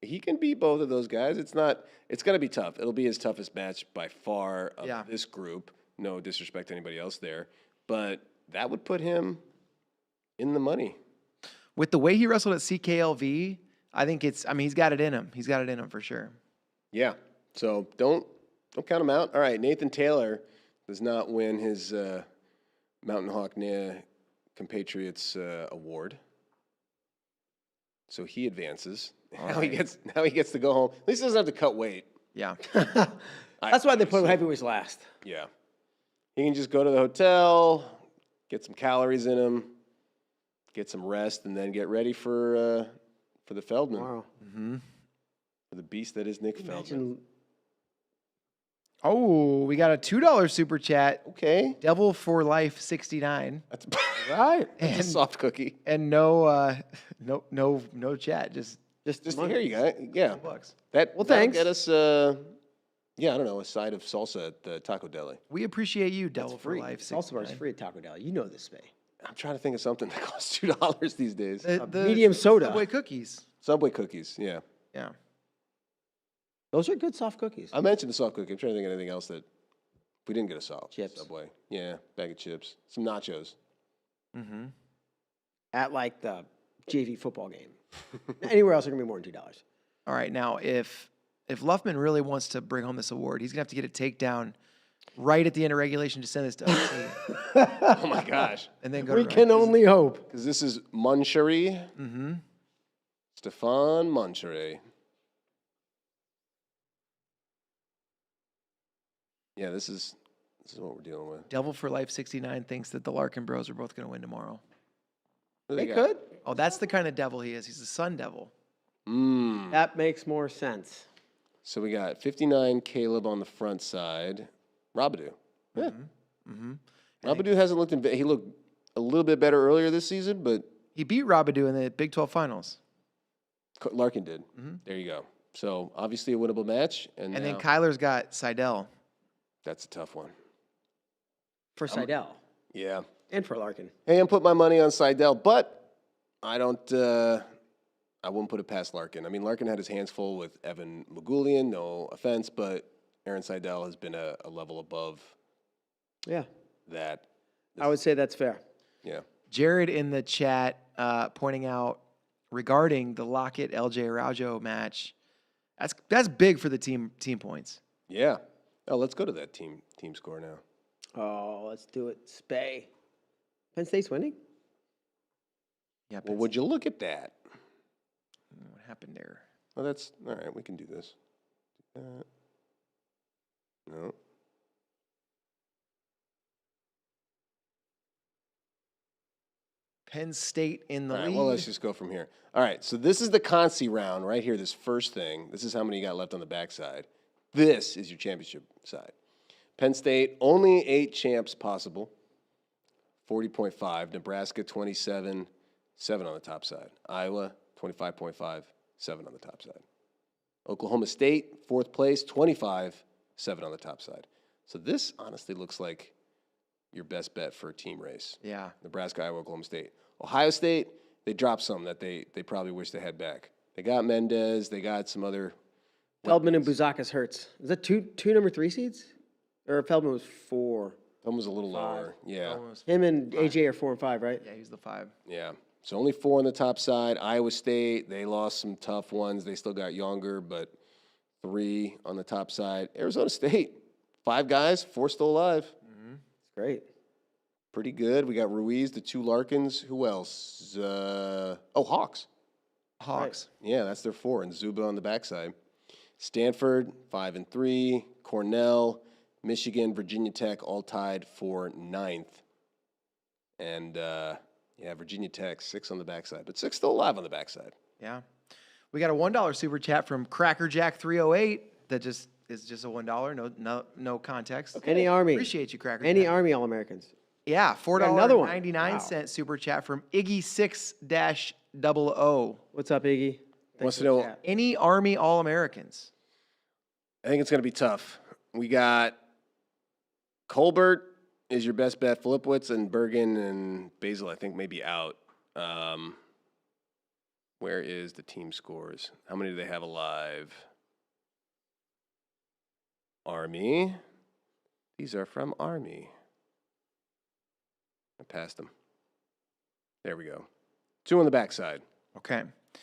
he can beat both of those guys. It's going to be tough. It'll be his toughest match by far of this group. No disrespect to anybody else there. But that would put him in the money. With the way he wrestled at CKLV, I think he's got it in him. He's got it in him for sure. Yeah. So don't count him out. All right, Nathan Taylor does not win his Mountain Hawk compatriots award. So he advances. Now he gets to go home. At least he doesn't have to cut weight. Yeah. That's why they put heavyweights last. Yeah. He can just go to the hotel, get some calories in him, get some rest, and then get ready for the Feldman. Wow. Mm-hmm. For the beast that is Nick Feldman. Oh, we got a $2 super chat. Okay. Devil for Life 69. That's Right. That's a soft cookie. And no chat. Just Here you go. Yeah. $2. That'll thanks. get us, I don't know, a side of salsa at the Taco Deli. We appreciate you, Devil for free. Life. Salsa bar is 69. free at Taco Deli. You know this, Spay. I'm trying to think of something that costs $2 these days. The medium soda. Subway cookies. Subway cookies, yeah. Yeah. Those are good soft cookies. I mentioned the soft cookie. I'm trying to think of anything else that We didn't get a salt. Chips. Subway. Yeah, bag of chips. Some nachos. At like the JV football game. Anywhere else, it's going to be more than $2. All right, now if Luffman really wants to bring home this award, he's gonna have to get a takedown right at the end of regulation to send this to OT, Oh my gosh. and then go. We to can only hope. Because this is Munchery. Stefan Munchery. Yeah, this is what we're dealing with. Devil for Life 69 thinks that the Larkin Bros are both gonna win tomorrow. What do They got? could. Oh, that's the kind of devil he is. He's a sun devil. That makes more sense. So we got 59 Caleb on the front side. Rabadou. Yeah. Rabadou hasn't looked he looked a little bit better earlier this season, but He beat Rabadou in the Big 12 finals. Larkin did. There you go. So obviously a winnable match. And And then now- Kyler's got Seidel. That's a tough one. For Seidel. Yeah. And for Larkin. Hey, I'm putting my money on Seidel, but I don't. I wouldn't put it past Larkin. I mean, Larkin had his hands full with Evan Magulian. No offense, but Aaron Seidel has been a level above Yeah. that. I would say that's fair. Yeah. Jared in the chat pointing out regarding the Lockett LJ Araujo match. That's big for the team points. Yeah. Oh, let's go to that team score now. Oh, let's do it. Spay. Penn State's winning? Yeah. Well, would you look at that? What happened there? Well, that's all right. We can do this. No. Penn State in the All right, lead. well, let's just go from here. All right, so this is the Conci round right here, this first thing. This is how many you got left on the backside. This is your championship side. Penn State, only 8 champs possible, 40.5. Nebraska, 27, 7 on the top side. Iowa, 25.5, 7 on the top side. Oklahoma State, 4th place, 25, 7 on the top side. So this honestly looks like your best bet for a team race. Yeah. Nebraska, Iowa, Oklahoma State. Ohio State, they dropped some that they probably wish they had back. They got Mendez. They got some other. Feldman and Buzakis hurts. Is that two number 3 seeds? Or Feldman was 4. One was a little lower. Yeah. Almost. Him and AJ are 4 and 5, right? Yeah, he's the 5. Yeah. So only 4 on the top side. Iowa State, they lost some tough ones. They still got younger, but 3 on the top side. Arizona State, 5 guys, 4 still alive. It's great. Pretty good. We got Ruiz, the 2 Larkins. Who else? Hawks. Hawks. Yeah, that's their 4, and Zuba on the backside. Stanford, 5 and 3. Cornell, Michigan, Virginia Tech, all tied for 9th. And Virginia Tech, 6 on the backside, but 6 still alive on the backside. Yeah. We got a $1 super chat from Crackerjack308 that is just a $1. No context. Any Army. Appreciate you, Crackerjack. Any Army All-Americans. Yeah, another one. $4.99 super chat from Iggy6-00. What's up, Iggy? Wants Thanks to for the know- chat. Any Army All-Americans? I think it's going to be tough. We got Colbert is your best bet. Filipowicz and Bergen and Basil, I think, may be out. Where is the team scores? How many do they have alive? Army. These are from Army. I passed them. There we go. 2 on the backside. Okay.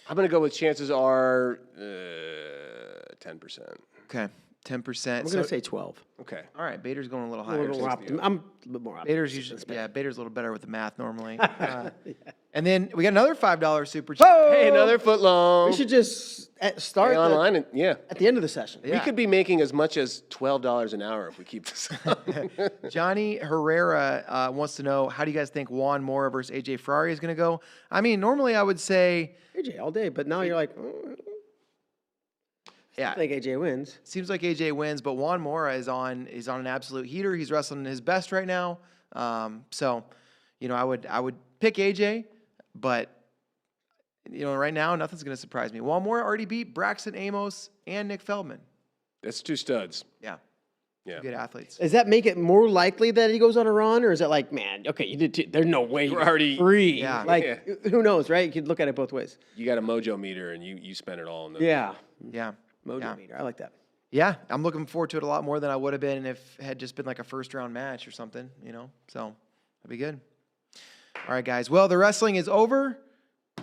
I'm going to go with chances are 10%. Okay. 10%. I'm going to say 12. Okay. All right, Bader's going a little I'm a higher. little more I'm a bit more Bader's optimistic. usually, Bader's a little better with the math normally. And then we got another $5 super chat. Hey, another foot long. We should just start Stay online and at the end of the session. Yeah. We could be making as much as $12 an hour if we keep this up. Johnny Herrera wants to know, how do you guys think Juan Mora versus AJ Ferrari is going to go? I mean, normally I would say, AJ all day, but now you're like, yeah, I think AJ wins. seems like AJ wins, but Juan Mora is on an absolute heater. He's wrestling his best right now. So, I would pick AJ, but right now nothing's going to surprise me. Juan Mora already beat Braxton Amos and Nick Feldman. That's 2 studs. Yeah, Yeah. good athletes. Does that make it more likely that he goes on a run, or is it like, man, okay, you did there's no way you're already- free. Yeah. Like, who knows, right? You could look at it both ways. You got a mojo meter and you spend it all in the Yeah. Yeah. Mojo Yeah. meter. I like that. Yeah, I'm looking forward to it a lot more than I would have been if it had just been like a first round match or something, So that'd be good. All right, guys. Well, the wrestling is over.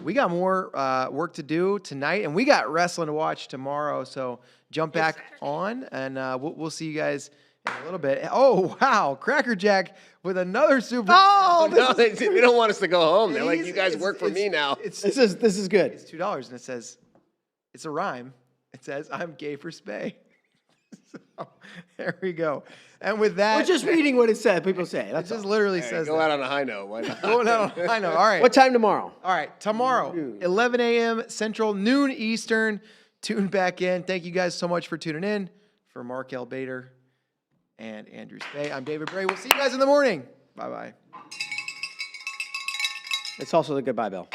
We got more work to do tonight, and we got wrestling to watch tomorrow. So jump back on, and we'll see you guys in a little bit. Oh, wow. Cracker Jack with another super. Oh, no, they don't want us to go home. They're like, you guys work for me now. This is good. It's $2, and it says, it's a rhyme. It says, I'm gay for spay. So there we go. And with that, We're just reading what it said. People say. That's it just all. literally Hey, says go out on a high note. Why not? Oh, no, I know. All right. What time tomorrow? All right. Tomorrow, 11 a.m. Central, noon Eastern. Tune back in. Thank you guys so much for tuning in. For Mark L. Bader and Andrew Spay, I'm David Bray. We'll see you guys in the morning. Bye-bye. It's also the goodbye bell.